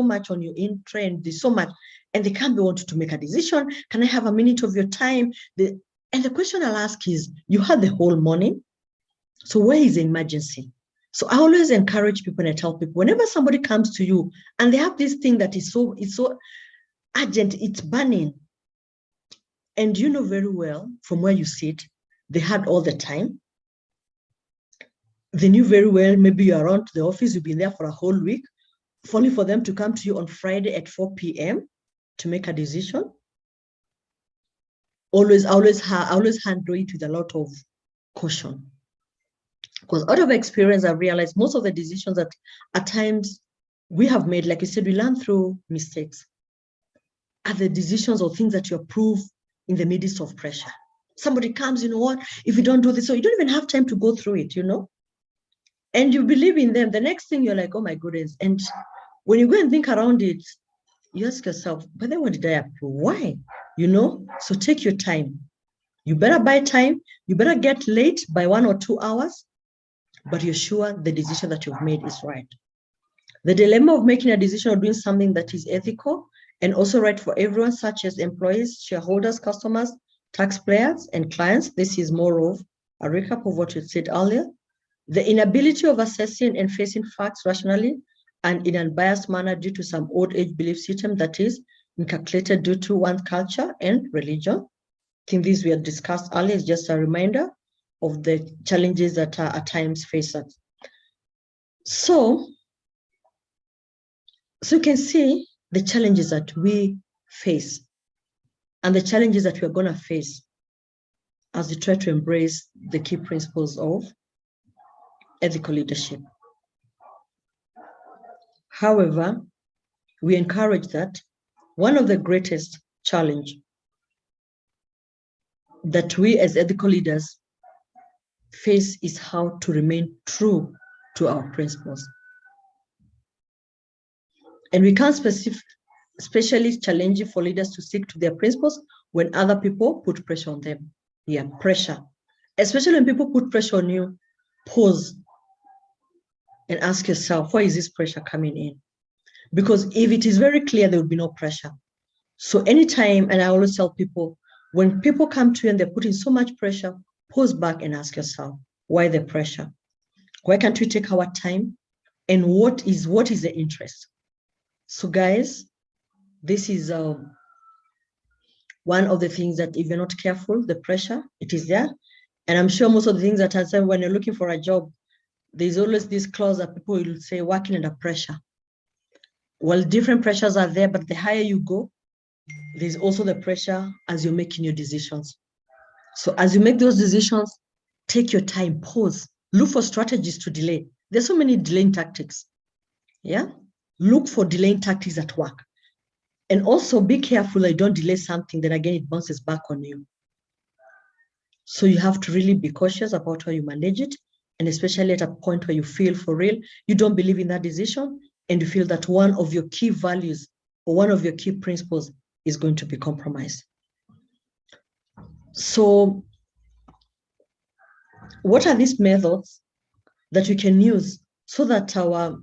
much on your in train, there's so much, and they can't be wanting to make a decision. Can I have a minute of your time? And the question I'll ask is, you had the whole morning, so where is the emergency? So I always encourage people and I tell people, whenever somebody comes to you and they have this thing that is so urgent, it's burning, and you know very well from where you sit, they had all the time. They knew very well, maybe you're around the office, you've been there for a whole week, only for them to come to you on Friday at 4 p.m. to make a decision. Always handle it with a lot of caution. Because out of experience, I've realized most of the decisions that at times we have made, like you said, we learn through mistakes, are the decisions or things that you approve in the midst of pressure. Somebody comes, you know what, if you don't do this, so you don't even have time to go through it, you know? And you believe in them. The next thing you're like, oh my goodness. And when you go and think around it, you ask yourself, but then what did I approve? Why? You know? So take your time. You better buy time. You better get late by 1 or 2 hours, but you're sure the decision that you've made is right. The dilemma of making a decision or doing something that is ethical and also right for everyone, such as employees, shareholders, customers, taxpayers, and clients. This is more of a recap of what you said earlier. The inability of assessing and facing facts rationally and in an unbiased manner due to some old age belief system that is inculcated due to one's culture and religion. I think these we had discussed earlier is just a reminder of the challenges that are at times face us. So you can see the challenges that we face and the challenges that we're going to face as we try to embrace the key principles of ethical leadership. However, we encourage that one of the greatest challenge that we as ethical leaders face is how to remain true to our principles. And we can't especially challenging for leaders to stick to their principles when other people put pressure on them. Yeah, pressure. Especially when people put pressure on you, pause and ask yourself, why is this pressure coming in? Because if it is very clear, there will be no pressure. So anytime, and I always tell people, when people come to you and they're putting so much pressure, pause back and ask yourself, why the pressure? Why can't we take our time? And what is the interest? So guys, this is one of the things that if you're not careful, the pressure, it is there. And I'm sure most of the things that I said when you're looking for a job, there's always this clause that people will say, working under pressure. Well, different pressures are there, but the higher you go, there's also the pressure as you're making your decisions. So as you make those decisions, take your time, pause, look for strategies to delay. There's so many delaying tactics. Yeah. Look for delaying tactics at work. And also be careful that you don't delay something, then again, it bounces back on you. So you have to really be cautious about how you manage it. And especially at a point where you feel for real, you don't believe in that decision and you feel that one of your key values or one of your key principles is going to be compromised. So what are these methods that we can use so that our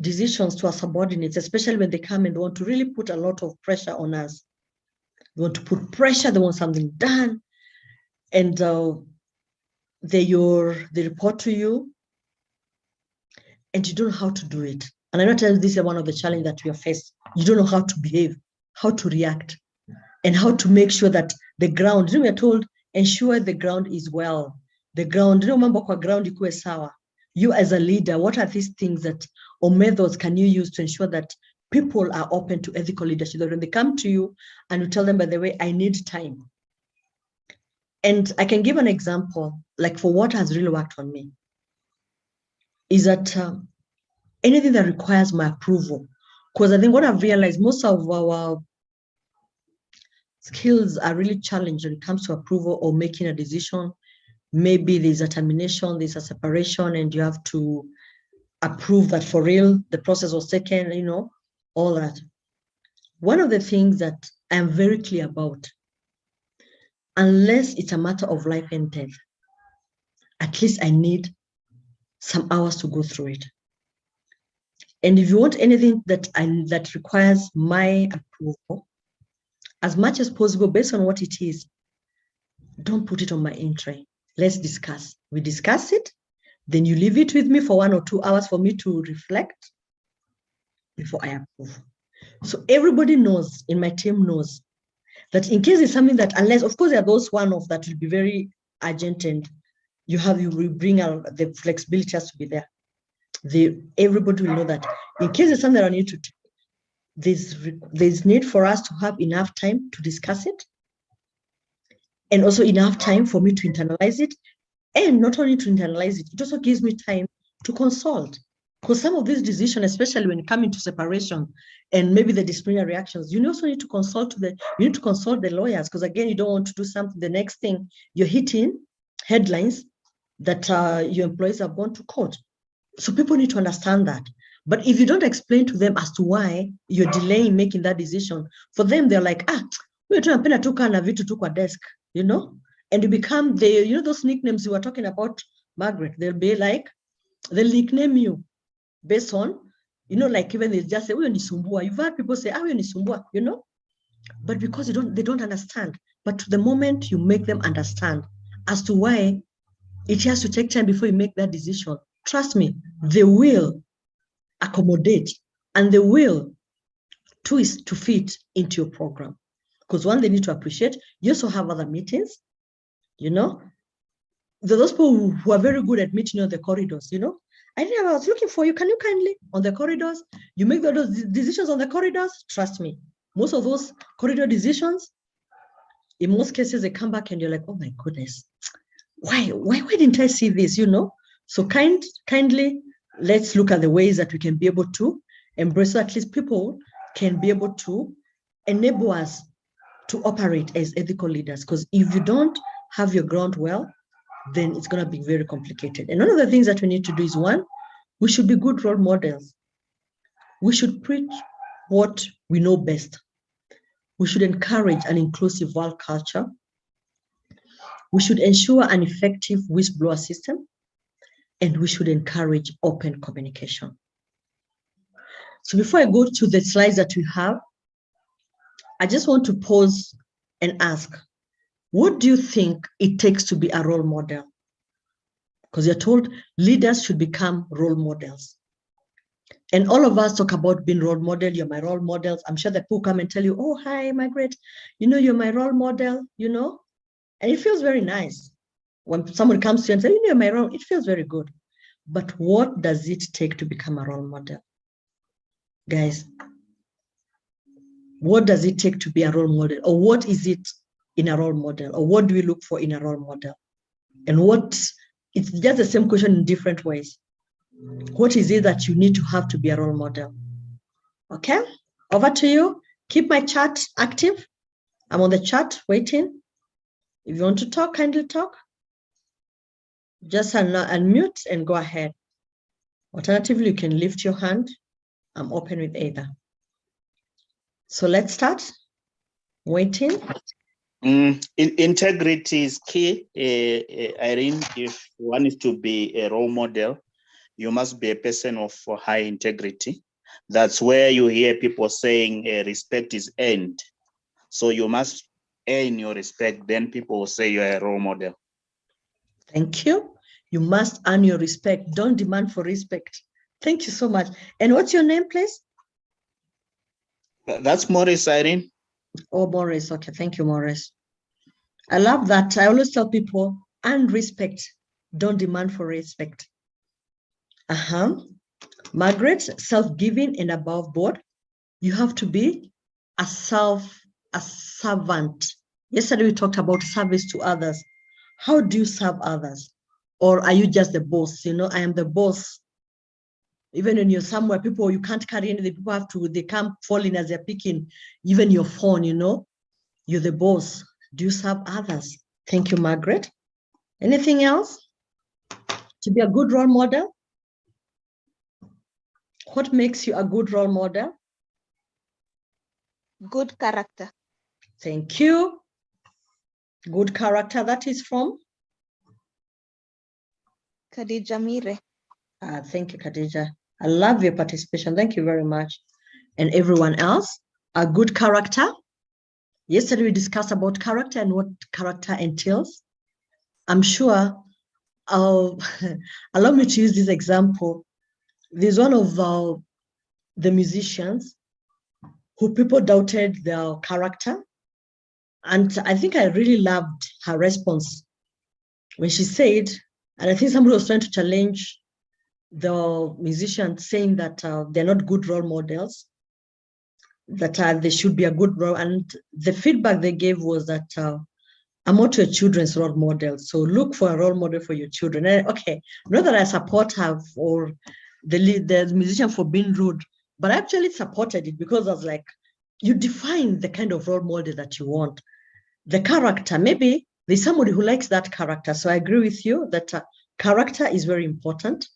decisions to our subordinates, especially when they come and want to really put a lot of pressure on us, they want to put pressure, they want something done, and they report to you, and you don't know how to do it. And I know this is one of the challenges that we are faced. You don't know how to behave, how to react. and how to make sure that the ground, you know, we're told, ensure the ground is well. The ground, you know, mambo kwa ground ikuwe sawa. You as a leader, what are these things that or methods can you use to ensure that people are open to ethical leadership? That when they come to you and you tell them, by the way, I need time. And I can give an example, like for what has really worked on me, is that anything that requires my approval. Because I think what I've realized, most of our skills are really challenged when it comes to approval or making a decision. Maybe there's a termination, there's a separation, and you have to approve that for real, the process was taken, you know, all that. One of the things that I'm very clear about, unless it's a matter of life and death, at least I need some hours to go through it. And if you want anything that requires my approval, as much as possible, based on what it is, don't put it on my entry. Let's discuss. We discuss it, then you leave it with me for 1 or 2 hours for me to reflect before I approve. So everybody knows, in my team knows, that in case it's something that, unless, of course, there are those one-off that will be very urgent and you will bring out the flexibility has to be there. Everybody will know that in case it's something that I need to take, there's need for us to have enough time to discuss it, and also enough time for me to internalize it. And not only to internalize it, it also gives me time to consult. Because some of these decisions, especially when it comes into separation and maybe the disciplinary actions, you also need to consult the lawyers, because again, you don't want to do something, the next thing you're hitting headlines that your employees have gone to court. So people need to understand that. But if you don't explain to them as to why you're delaying making that decision, for them, they're like, we're trying to vitu tu kwa desk, you know? And you become those nicknames you were talking about, Margaret, they'll be like, they'll nickname you based on, like even they just say, "Wewe ni sumbua." You've heard people say, "Wewe ni sumbua," you know? But because they don't understand. But the moment you make them understand as to why it has to take time before you make that decision, trust me, they will accommodate and they will twist to fit into your program. Because one, they need to appreciate, you also have other meetings, you know? Those people who are very good at meeting on the corridors, you know? I was looking for you. Can you kindly, on the corridors, you make those decisions on the corridors? Trust me, most of those corridor decisions, in most cases, they come back and you're like, oh my goodness, why didn't I see this, you know? So kindly, let's look at the ways that we can be able to embrace, so at least people can be able to enable us to operate as ethical leaders. Because if you don't have your ground well, then it's going to be very complicated. And one of the things that we need to do is, one, we should be good role models. We should preach what we know best. We should encourage an inclusive work culture. We should ensure an effective whistleblower system, and we should encourage open communication. So before I go to the slides that we have, I just want to pause and ask, what do you think it takes to be a role model? Because you're told leaders should become role models. And all of us talk about being role model. You're my role models. I'm sure that people come and tell you, oh, hi, Margaret, you're my role model, and it feels very nice. When someone comes to you and says, you're my role, it feels very good. But what does it take to become a role model? Guys, what does it take to be a role model? Or what is it in a role model? Or what do we look for in a role model? And it's just the same question in different ways. What is it that you need to have to be a role model? Okay, over to you. Keep my chat active. I'm on the chat waiting. If you want to talk, kindly talk. Just unmute and go ahead. Alternatively, you can lift your hand. I'm open with either. So let's start. Waiting. Integrity is key, Irene. If one is to be a role model, you must be a person of high integrity. That's where you hear people saying respect is earned. So you must earn your respect, then people will say you're a role model. Thank you. You must earn your respect. Don't demand for respect. Thank you so much. And what's your name, please? That's Maurice, Irene. Oh, Maurice. Okay, thank you, Maurice. I love that. I always tell people, and respect, don't demand for respect. Margaret, self-giving and above board. You have to be a servant. Yesterday we talked about service to others. How do you serve others? Or are you just the boss? You know, I am the boss. Even when you're somewhere, people, you can't carry anything. People have to, they come falling as they're picking even your phone, you know. You're the boss. Do you serve others? Thank you, Margaret. Anything else? To be a good role model? What makes you a good role model? Good character. Thank you. Good character, that is from? Khadija Mire. Thank you, Khadija. I love your participation. Thank you very much. And everyone else, a good character. Yesterday we discussed about character and what character entails. I'm sure allow me to use this example. There's one of the musicians who people doubted their character. And I think I really loved her response when she said, and I think somebody was trying to challenge the musician saying that they're not good role models, that they should be a good role. And the feedback they gave was that I'm not your children's role model. So look for a role model for your children. And, okay, not that I support her or the musician for being rude, but I actually supported it because I was like, you define the kind of role model that you want. The character, maybe there's somebody who likes that character. So I agree with you that character is very important.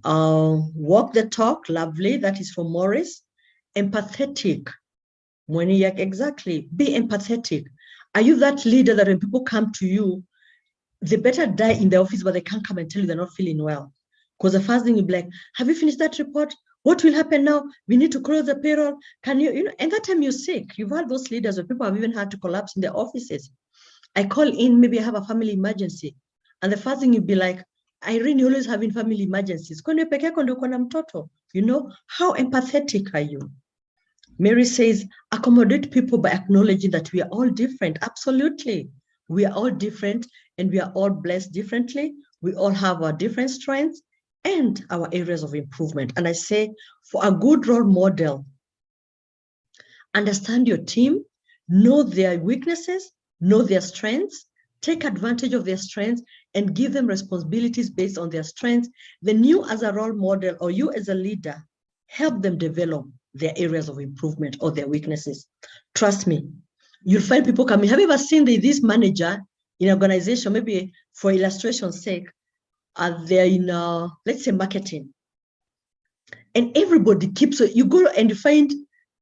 Walk the talk, lovely. That is from Morris. Empathetic. Exactly. Be empathetic. Are you that leader that when people come to you, they better die in the office, but they can't come and tell you they're not feeling well? Because the first thing you'll be like, have you finished that report? What will happen now? We need to close the payroll. Can you, and that time you're sick. You've had those leaders where people have even had to collapse in their offices. I call in, maybe I have a family emergency. And the first thing you'd be like, Irene, you're always having family emergencies. You know, how empathetic are you? Mary says, accommodate people by acknowledging that we are all different. Absolutely. We are all different and we are all blessed differently. We all have our different strengths and our areas of improvement. And I say, for a good role model, understand your team, know their weaknesses, know their strengths, take advantage of their strengths and give them responsibilities based on their strengths. Then you as a role model or you as a leader, help them develop their areas of improvement or their weaknesses. Trust me, you'll find people coming. Have you ever seen this manager in an organization, maybe for illustration's sake, they're in, let's say, marketing. And everybody keeps, you go and you find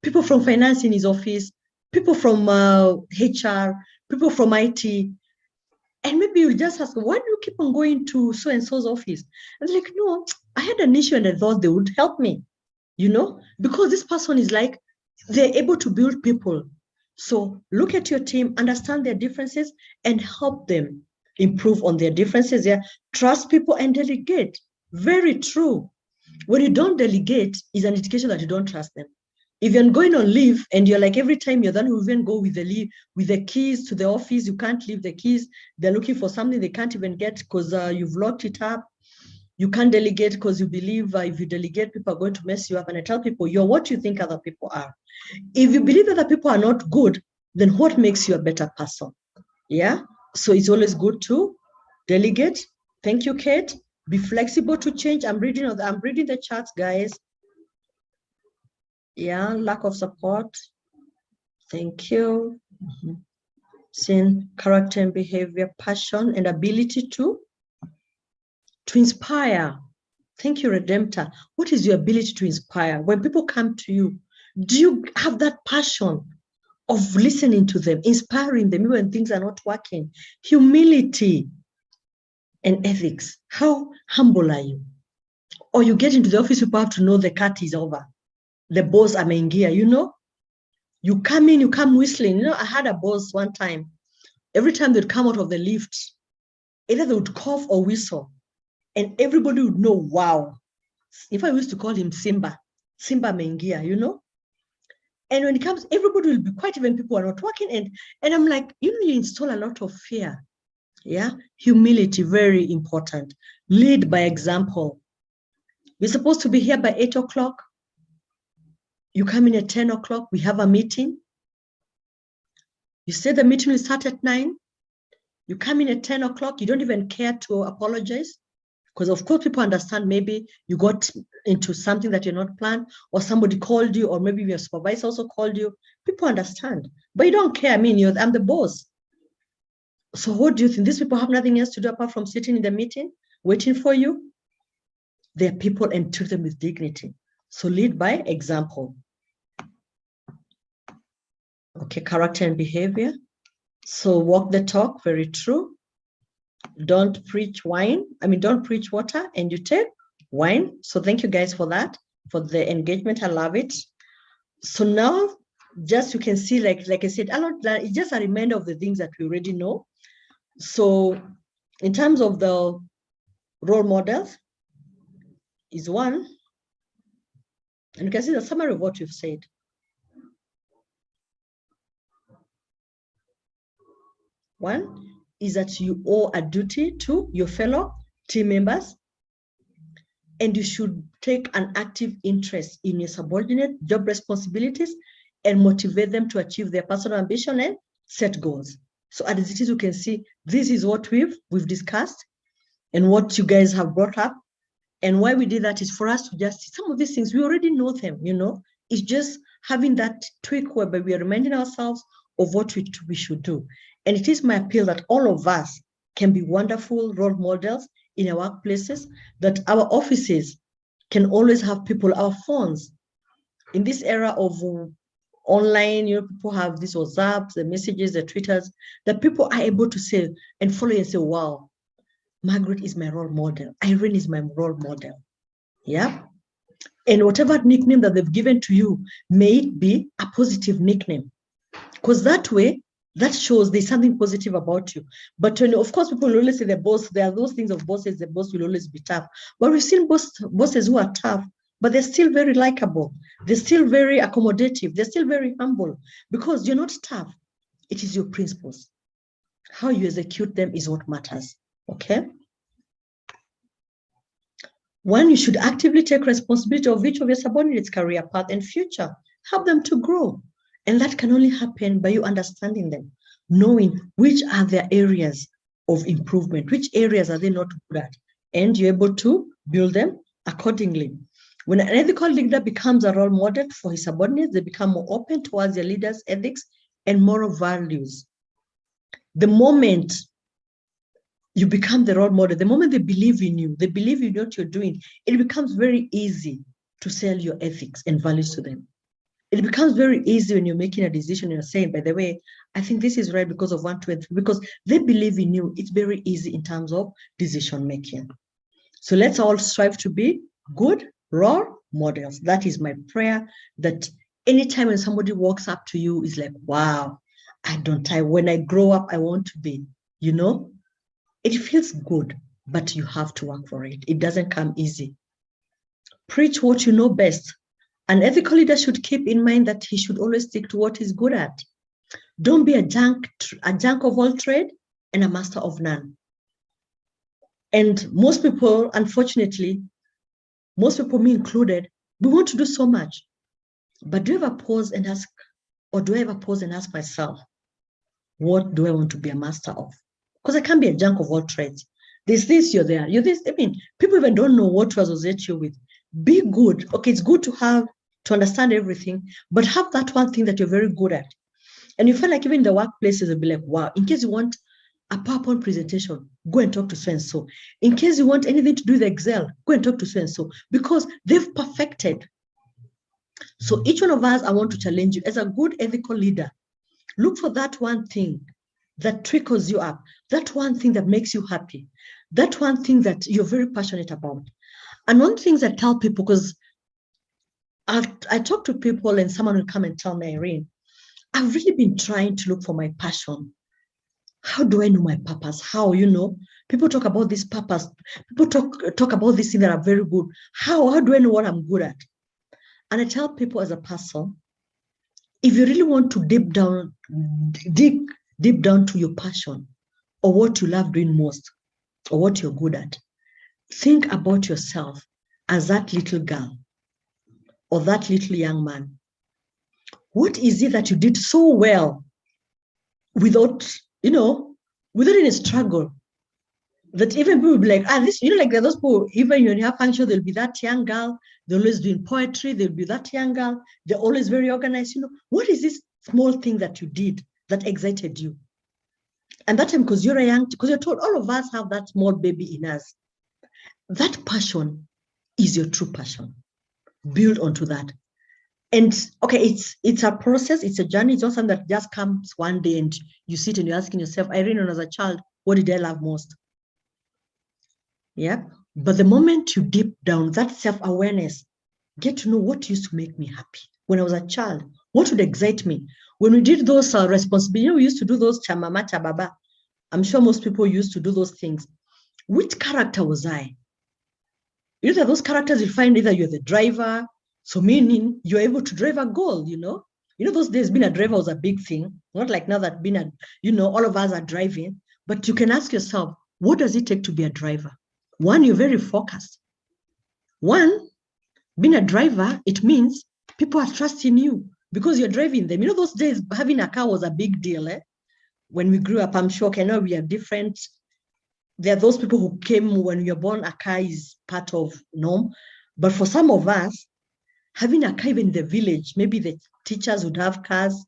people from finance in his office, people from HR, people from IT. And maybe you just ask, why do you keep on going to so-and-so's office? And they're like, no, I had an issue and I thought they would help me, you know, because this person is like, they're able to build people. So look at your team, understand their differences and help them improve on their differences. Yeah, trust people and delegate. Very true. When you don't delegate, is an indication that you don't trust them. If you're going on leave and you're like, every time you're done, you even go with the keys to the office, you can't leave the keys. They're looking for something they can't even get because you've locked it up. You can't delegate because you believe if you delegate, people are going to mess you up. And I tell people, you're what you think other people are. If you believe other people are not good, then what makes you a better person? Yeah. So it's always good to delegate. Thank you, Kate. Be flexible to change. I'm reading the charts, guys. Yeah, lack of support. Thank you. Seeing character and behavior, passion and ability to inspire. Thank you, Redemptor. What is your ability to inspire? When people come to you, do you have that passion of listening to them, inspiring them when things are not working? Humility and ethics. How humble are you? Or you get into the office, people have to know the cut is over. The boss ameingia, you know? You come in, you come whistling. You know, I had a boss one time. Every time they'd come out of the lift, either they would cough or whistle. And everybody would know, wow. If I used to call him Simba ameingia, you know? And when it comes, everybody will be quiet, even people who are not working. And I'm like, you install a lot of fear. Yeah, humility, very important. Lead by example. We're supposed to be here by 8 o'clock. You come in at 10 o'clock, we have a meeting. You say the meeting will start at 9. You come in at 10 o'clock, you don't even care to apologize. Because of course, people understand maybe you got into something that you're not planned, or somebody called you, or maybe your supervisor also called you. People understand, but you don't care. I mean, I'm the boss. So what do you think? These people have nothing else to do apart from sitting in the meeting, waiting for you? They're people, and treat them with dignity. So lead by example. Okay, character and behavior. So walk the talk, very true. Don't preach wine. Don't preach water and you take wine. So thank you guys for that, for the engagement. I love it. So now, just you can see, like I said, it's just a reminder of the things that we already know. So in terms of the role models is one, and you can see the summary of what you've said. One is that you owe a duty to your fellow team members, and you should take an active interest in your subordinate job responsibilities and motivate them to achieve their personal ambition and set goals. So as it is, you can see, this is what we've discussed and what you guys have brought up. And why we did that is for us to just, some of these things, we already know them, it's just having that tweak whereby we are reminding ourselves of what we should do. And it is my appeal that all of us can be wonderful role models in our workplaces, that our offices can always have people, our phones. In this era of online, people have these WhatsApps, the messages, the Twitters, that people are able to say and follow and say, wow, Margaret is my role model. Irene is my role model. Yeah. And whatever nickname that they've given to you, may it be a positive nickname. Because that way, that shows there's something positive about you. But of course, people will always say the boss, there are those things of bosses, the boss will always be tough. But we've seen bosses who are tough, but they're still very likable. They're still very accommodative. They're still very humble, because you're not tough. It is your principles. How you execute them is what matters, okay? One, you should actively take responsibility of each of your subordinates' career path and future. Help them to grow. And that can only happen by you understanding them, knowing which are their areas of improvement, which areas are they not good at, and you're able to build them accordingly. When an ethical leader becomes a role model for his subordinates, they become more open towards their leaders' ethics and moral values. The moment you become the role model, the moment they believe in you, they believe in what you're doing, it becomes very easy to sell your ethics and values to them. It becomes very easy when you're making a decision and you're saying, by the way, I think this is right because of 1, 2, and 3, because they believe in you. It's very easy in terms of decision making. So let's all strive to be good role models. That is my prayer, that anytime when somebody walks up to you, is like, wow, when I grow up, I want to be, it feels good, but you have to work for it. It doesn't come easy. Preach what you know best. An ethical leader should keep in mind that he should always stick to what he's good at. Don't be a junk of all trade and a master of none. And most people, unfortunately, most people, me included, we want to do so much. But do I ever pause and ask, or do I ever pause and ask myself, what do I want to be a master of? Because I can't be a junk of all trades. There's this, you're there. You're this. People even don't know what to associate you with. Be good. Okay, it's good to understand everything, but have that one thing that you're very good at. And you feel like even in the workplaces, they'll be like, wow, in case you want a PowerPoint presentation, go and talk to so-and-so. In case you want anything to do with Excel, go and talk to so-and-so, because they've perfected. So each one of us, I want to challenge you as a good ethical leader. Look for that one thing that trickles you up, that one thing that makes you happy, that one thing that you're very passionate about. And one of the things I tell people, because I talk to people and someone will come and tell me, Irene, I've really been trying to look for my passion. How do I know my purpose? How, people talk about this purpose. People talk about these things that are very good. How do I know what I'm good at? And I tell people as a person, if you really want to dig deep down to your passion or what you love doing most or what you're good at, think about yourself as that little girl or that little young man. What is it that you did so well without any struggle, that even people will be like, this, like there are those people, even when you have function, there'll be that young girl, they're always doing poetry, there'll be that young girl, they're always very organized. What is this small thing that you did that excited you? And that time, because you're told, all of us have that small baby in us. That passion is your true passion. Build onto that. And okay, it's a process, it's a journey. It's not something that just comes one day and you sit and you're asking yourself, Irene, as a child, what did I love most? Yeah. But the moment you deep down, that self-awareness, get to know what used to make me happy when I was a child, what would excite me. When we did those responsibilities, we used to do those chamama chababa. I'm sure most people used to do those things. Which character was I? Either those characters you find, either you're the driver, so meaning you're able to drive a goal, those days being a driver was a big thing. Not like now that being all of us are driving, but you can ask yourself, what does it take to be a driver? One, you're very focused. One, being a driver, it means people are trusting you because you're driving them. Those days having a car was a big deal. When we grew up, I'm sure, okay, now we are different. There are those people who came when you're born, a car is part of norm. But for some of us, having a car even in the village, maybe the teachers would have cars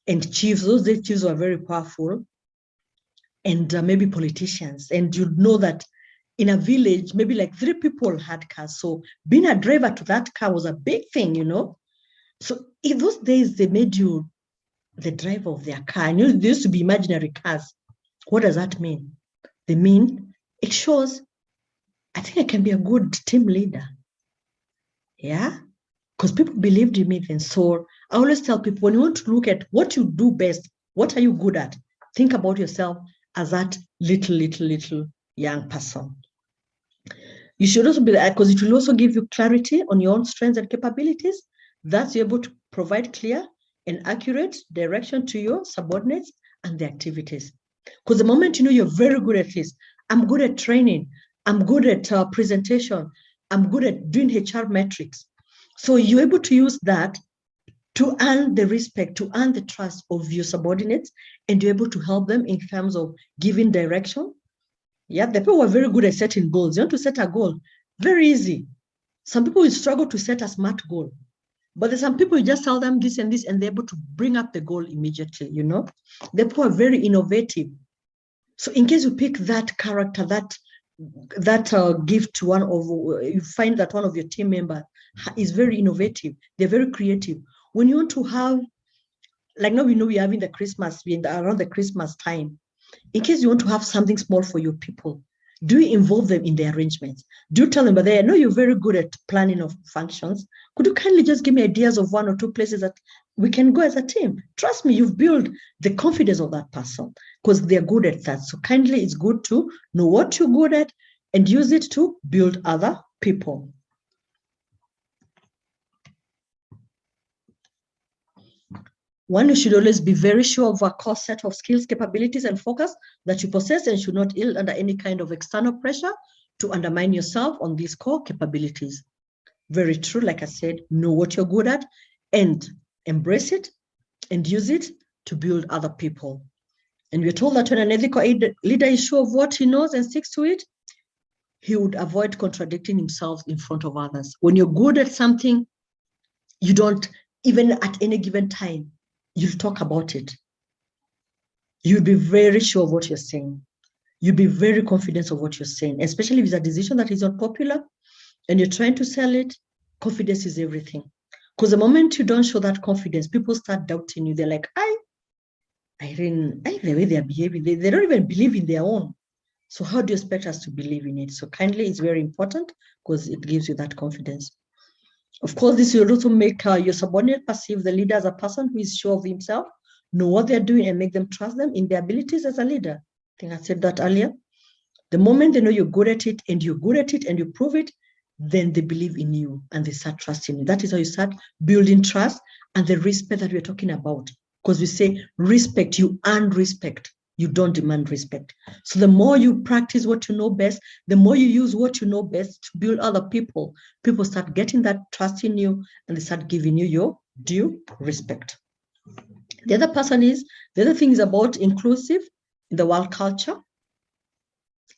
and chiefs. Those days chiefs were very powerful, and maybe politicians. And you'd know that in a village, maybe like 3 people had cars. So being a driver to that car was a big thing, So in those days, they made you the driver of their car. And there used to be imaginary cars. What does that mean? They mean it shows, I think I can be a good team leader. Yeah, because people believed in me then. So I always tell people, when you want to look at what you do best, what are you good at? Think about yourself as that little young person. You should also be there because it will also give you clarity on your own strengths and capabilities. That's you're able to provide clear and accurate direction to your subordinates and the activities. Because the moment you're very good at this, I'm good at training, I'm good at presentation, I'm good at doing HR metrics. So you're able to use that to earn the respect, to earn the trust of your subordinates, and you're able to help them in terms of giving direction. Yeah, the people who are very good at setting goals. You want to set a goal, very easy. Some people will struggle to set a SMART goal, but there's some people you just tell them this and this, and they're able to bring up the goal immediately, The people are very innovative. So in case you pick that character, that gift to you find that one of your team members is very innovative, they're very creative. When you want to have, like now we know we're having around the Christmas time, in case you want to have something small for your people, do you involve them in the arrangements? Do you tell them, but I know you're very good at planning of functions. Could you kindly just give me ideas of 1 or 2 places that we can go as a team? Trust me, you've built the confidence of that person because they're good at that. So kindly, it's good to know what you're good at and use it to build other people. One, you should always be very sure of a core set of skills, capabilities, and focus that you possess and should not yield under any kind of external pressure to undermine yourself on these core capabilities. Very true, like I said, know what you're good at and embrace it and use it to build other people. And we're told that when an ethical leader is sure of what he knows and sticks to it, he would avoid contradicting himself in front of others. When you're good at something, you don't, even at any given time, you'll talk about it. You'll be very sure of what you're saying. You'll be very confident of what you're saying, especially if it's a decision that is unpopular and you're trying to sell it. Confidence is everything. Because the moment you don't show that confidence, people start doubting you. They're like, the way they're behaving, they don't even believe in their own. So how do you expect us to believe in it? So kindly, it's very important because it gives you that confidence. Of course, this will also make your subordinate perceive the leader as a person who is sure of himself, know what they're doing, and make them trust them in their abilities as a leader. I think I said that earlier. The moment they know you're good at it and you prove it, then they believe in you and they start trusting you. That is how you start building trust and the respect that we're talking about. Because we say respect, you earn respect. You don't demand respect. So the more you practice what you know best, the more you use what you know best to build other people, people start getting that trust in you and they start giving you your due respect. The other thing is about inclusive in the work culture.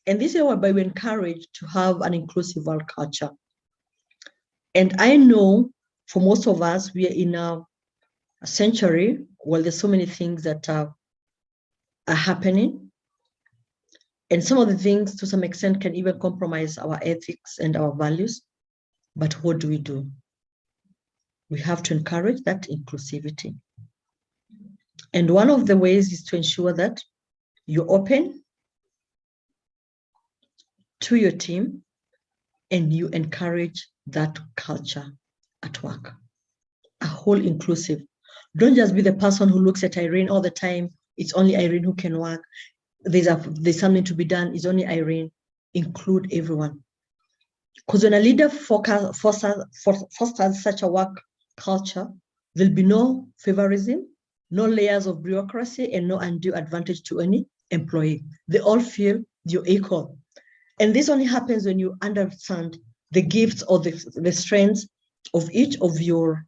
And this is whereby we encourage to have an inclusive work culture. And I know for most of us, we are in a century where there's so many things that are happening. And some of the things to some extent can even compromise our ethics and our values. But what do? We have to encourage that inclusivity. And one of the ways is to ensure that you're open to your team and you encourage that culture at work. A whole inclusive. Don't just be the person who looks at Irene all the time. It's only Irene who can work. There's something to be done. It's only Irene. Include everyone. Because when a leader fosters such a work culture, there'll be no favorism, no layers of bureaucracy, and no undue advantage to any employee. They all feel you're equal. And this only happens when you understand the gifts or the strengths of each of your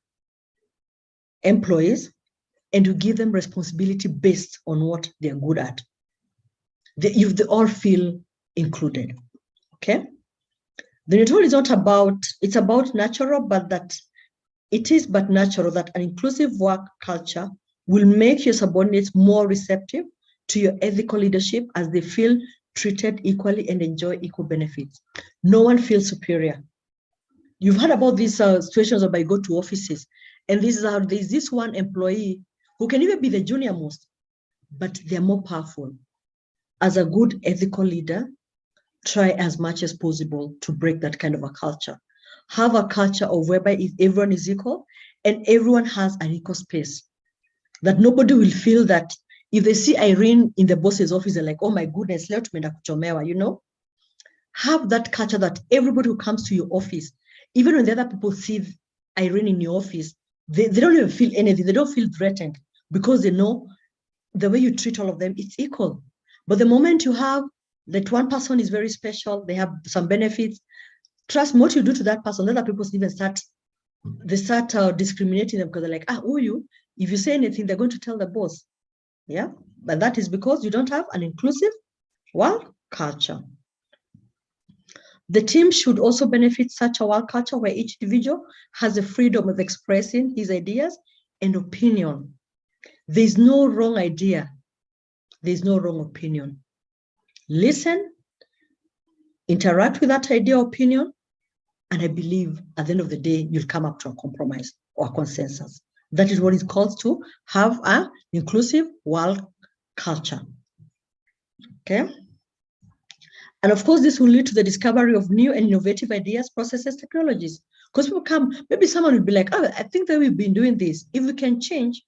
employees and you give them responsibility based on what they're good at. They all feel included, okay? The neutrality is not about, it's about natural, but that it is but natural that an inclusive work culture will make your subordinates more receptive to your ethical leadership as they feel treated equally and enjoy equal benefits. No one feels superior. You've heard about these situations where I go to offices, and this is how there's this one employee who can even be the junior most, but they're more powerful. As a good ethical leader, try as much as possible to break that kind of a culture. Have a culture of whereby everyone is equal and everyone has an equal space. That nobody will feel that if they see Irene in the boss's office, they're like, oh my goodness, leo tumeenda kuchomewa, you know? Have that culture that everybody who comes to your office, even when the other people see Irene in your office, they don't even feel anything. They don't feel threatened because they know the way you treat all of them, it's equal. But the moment you have that one person is very special, they have some benefits, trust me, what you do to that person, other people even start discriminating them because they're like, who are you? If you say anything, they're going to tell the boss. Yeah, but that is because you don't have an inclusive work culture. The team should also benefit such a work culture where each individual has the freedom of expressing his ideas and opinion. There's no wrong idea. There's no wrong opinion. Listen, interact with that idea or opinion, and I believe at the end of the day, you'll come up to a compromise or a consensus. That is what it calls to have an inclusive work culture. Okay? And of course, this will lead to the discovery of new and innovative ideas, processes, technologies. Because people come, maybe someone will be like, I think that we've been doing this. If we can change,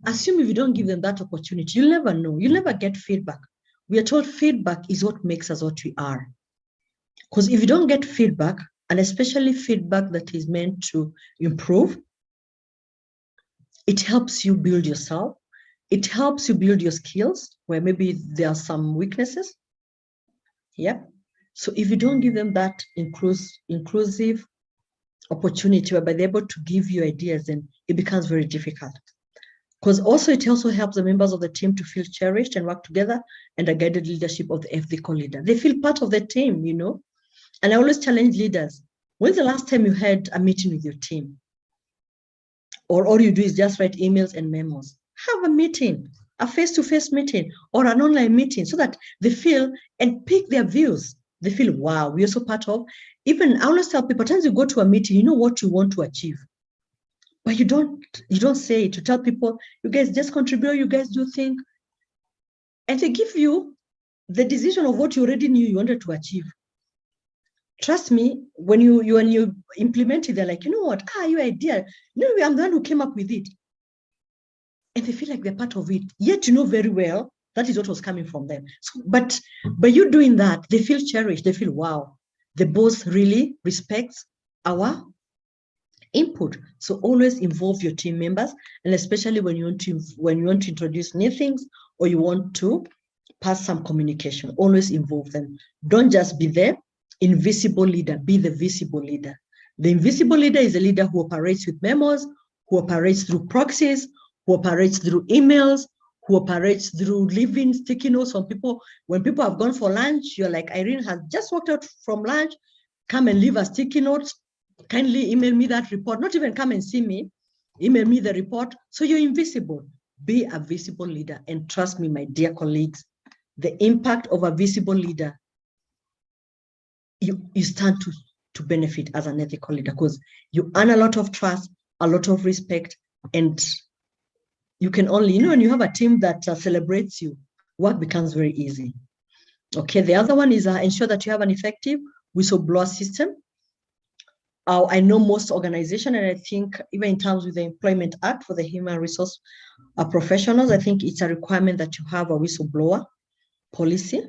assume if you don't give them that opportunity, you'll never know. You'll never get feedback. We are told feedback is what makes us what we are. Because if you don't get feedback, and especially feedback that is meant to improve, it helps you build yourself. It helps you build your skills where maybe there are some weaknesses. Yeah. So if you don't give them that inclusive opportunity whereby they're able to give you ideas, then it becomes very difficult. Because also it also helps the members of the team to feel cherished and work together under guided leadership of the ethical leader. They feel part of the team, you know. And I always challenge leaders. When's the last time you had a meeting with your team? Or all you do is just write emails and memos. Have a meeting, a face-to-face meeting or an online meeting so that they feel and pick their views. They feel, wow, we're so part of. Even I always tell people, sometimes you go to a meeting, you know what you want to achieve. But you don't say it. You tell people, you guys just contribute, you guys do think. And they give you the decision of what you already knew you wanted to achieve. Trust me, when you implement it, they're like, you know what? Your idea. No, I'm the one who came up with it. And they feel like they're part of it. Yet you know very well that is what was coming from them. So, but by you doing that, they feel cherished. They feel, wow, the boss really respects our input. So always involve your team members, and especially when you want to introduce new things or you want to pass some communication, always involve them. Don't just be the invisible leader, be the visible leader. The invisible leader is a leader who operates with memos, who operates through proxies, who operates through emails, who operates through leaving sticky notes on people. When people have gone for lunch, you're like, Irene has just walked out from lunch, come and leave a sticky note. Kindly email me that report, not even come and see me, email me the report. So you're invisible. Be a visible leader. And trust me, my dear colleagues, the impact of a visible leader, you stand to benefit as an ethical leader, because you earn a lot of trust, a lot of respect, and you can only, when you have a team that celebrates you, work becomes very easy. Okay, the other one is ensure that you have an effective whistleblower system. I know most organizations, and I think even in terms with the Employment Act for the human resource professionals, I think it's a requirement that you have a whistleblower policy.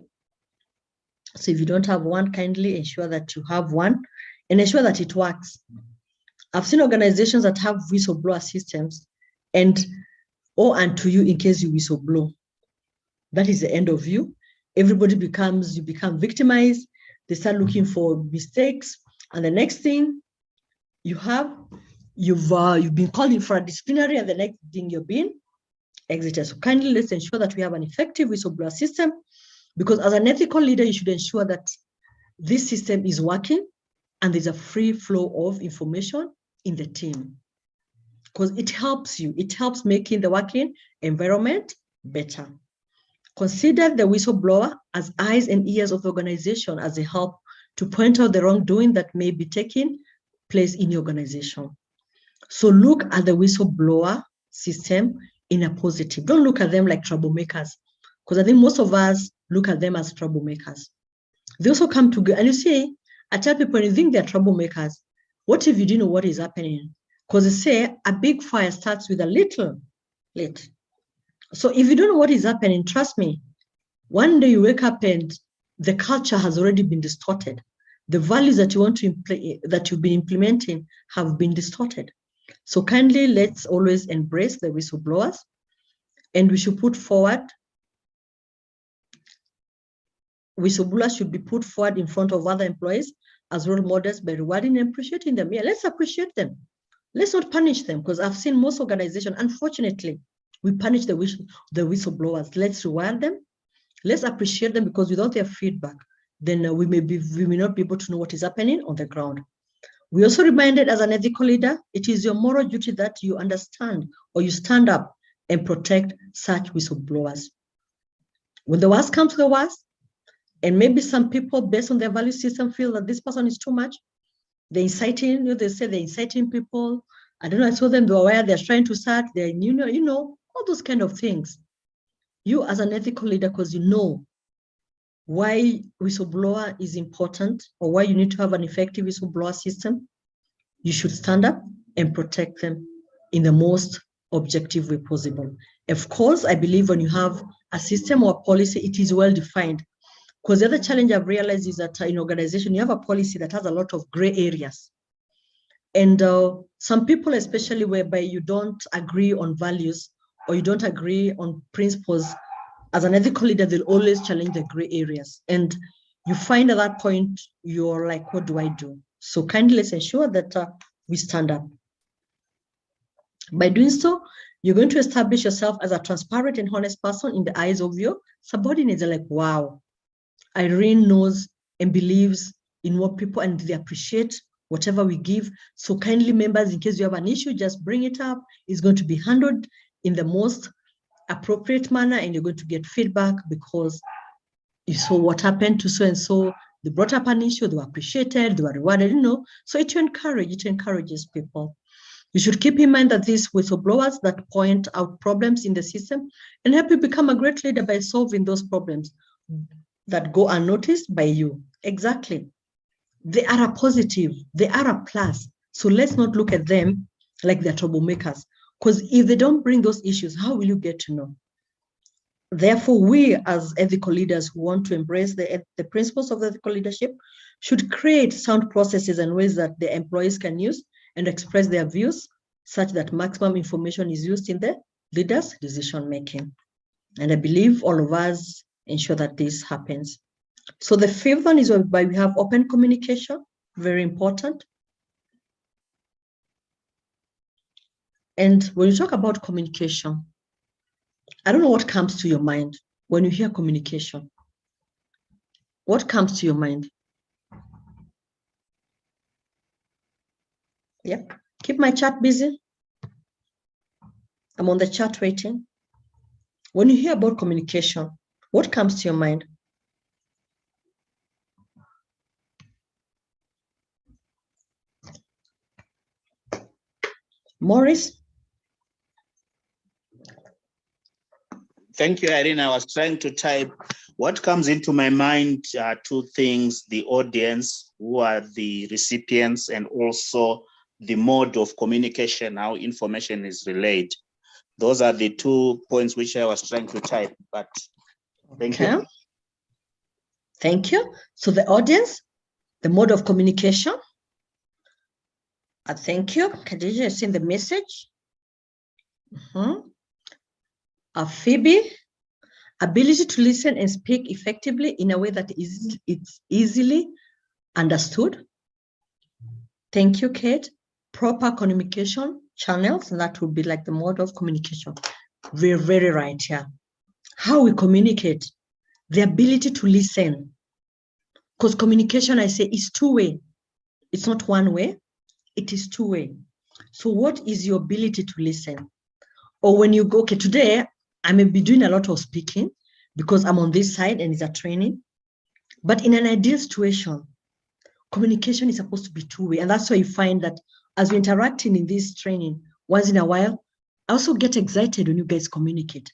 So if you don't have one, kindly ensure that you have one and ensure that it works. I've seen organizations that have whistleblower systems and to you in case you whistleblow. That is the end of you. Everybody you become victimized. They start looking for mistakes. And the next thing you've been called in for a disciplinary, and the next thing you're being exited. So kindly let's ensure that we have an effective whistleblower system, because as an ethical leader, you should ensure that this system is working and there's a free flow of information in the team, because it helps you. It helps making the working environment better. Consider the whistleblower as eyes and ears of the organization, as they help to point out the wrongdoing that may be taking place in your organization. So look at the whistleblower system in a positive. Don't look at them like troublemakers, because I think most of us look at them as troublemakers. They also come together, and you see, I tell people, when you think they're troublemakers, what if you didn't know what is happening? Because they say a big fire starts with a little lit. So if you don't know what is happening, trust me, one day you wake up and the culture has already been distorted. The values that you want to that you've been implementing have been distorted. So kindly, let's always embrace the whistleblowers, and we should put forward, whistleblowers should be put forward in front of other employees as role models by rewarding and appreciating them. Yeah, let's appreciate them. Let's not punish them, because I've seen most organizations, unfortunately, we punish the whistleblowers. Let's reward them. Let's appreciate them, because without their feedback, then we may not be able to know what is happening on the ground. We also reminded, as an ethical leader, it is your moral duty that you understand or you stand up and protect such whistleblowers. When the worst comes to the worst, and maybe some people, based on their value system, feel that this person is too much, they're inciting, they say they're inciting people. I don't know, I saw them, they were aware they're trying to start, they're, all those kind of things. You as an ethical leader, because you know why whistleblower is important, or why you need to have an effective whistleblower system, you should stand up and protect them in the most objective way possible. Of course, I believe when you have a system or a policy, it is well defined. Because the other challenge I've realized is that in organization, you have a policy that has a lot of gray areas. And some people, especially whereby you don't agree on values or you don't agree on principles, as an ethical leader, they'll always challenge the gray areas. And you find at that point, you're like, what do I do? So kindly let's ensure that we stand up. By doing so, you're going to establish yourself as a transparent and honest person in the eyes of your subordinates. They're like, wow, Irene knows and believes in what people, and they appreciate whatever we give. So kindly, members, in case you have an issue, just bring it up. It's going to be handled in the most appropriate manner, and you're going to get feedback, because you saw what happened to so and so. They brought up an issue, they were appreciated, they were rewarded, So it encourages people. You should keep in mind that these whistleblowers that point out problems in the system and help you become a great leader by solving those problems that go unnoticed by you. Exactly. They are a positive, they are a plus. So let's not look at them like they're troublemakers, because if they don't bring those issues, how will you get to know? Therefore, we as ethical leaders who want to embrace the principles of ethical leadership should create sound processes and ways that the employees can use and express their views such that maximum information is used in the leaders' decision making. And I believe all of us ensure that this happens. So the fifth one is why we have open communication, very important. And when you talk about communication, I don't know what comes to your mind when you hear communication. What comes to your mind? Yep, keep my chat busy. I'm on the chat waiting. When you hear about communication, what comes to your mind? Maurice? Thank you, Irene. I was trying to type. What comes into my mind are two things: the audience, who are the recipients, and also the mode of communication, how information is relayed. Those are the 2 points which I was trying to type, but thank you. Thank you. So the audience, the mode of communication. Thank you. Khadija has seen the message. Phoebe, ability to listen and speak effectively in a way that it's easily understood. Thank you, Kate. Proper communication channels, and that would be like the mode of communication. We're very right here. How we communicate, the ability to listen. Because communication, I say, is two-way. It's not one way, it is two-way. So what is your ability to listen? Or when you go, okay, today, I may be doing a lot of speaking because I'm on this side and it's a training. But in an ideal situation, communication is supposed to be two-way. And that's why you find that as we're interacting in this training, once in a while, I also get excited when you guys communicate.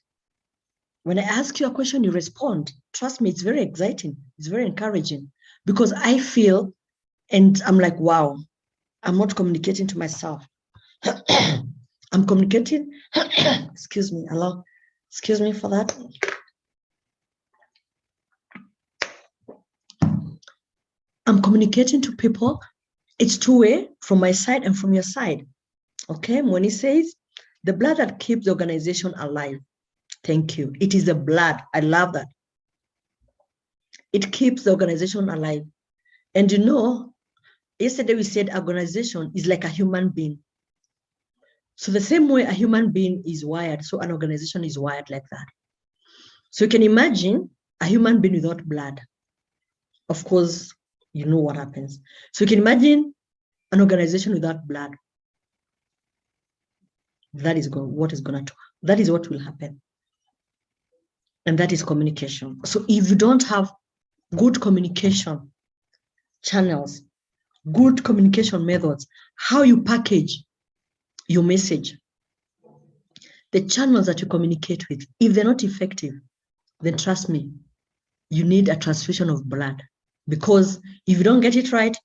When I ask you a question, you respond. Trust me, it's very exciting. It's very encouraging because I feel, and I'm like, wow, I'm not communicating to myself. I'm communicating, excuse me, hello. Excuse me for that. I'm communicating to people. It's two-way from my side and from your side. Okay, when he says, the blood that keeps the organization alive. Thank you. It is the blood. I love that. It keeps the organization alive. And you know, yesterday we said organization is like a human being. So the same way a human being is wired, so an organization is wired like that. So you can imagine a human being without blood. Of course, you know what happens. So you can imagine an organization without blood. That is what will happen. And that is communication. So if you don't have good communication channels, good communication methods, how you package your message, the channels that you communicate with, if they're not effective, then trust me, you need a transfusion of blood. Because if you don't get it right,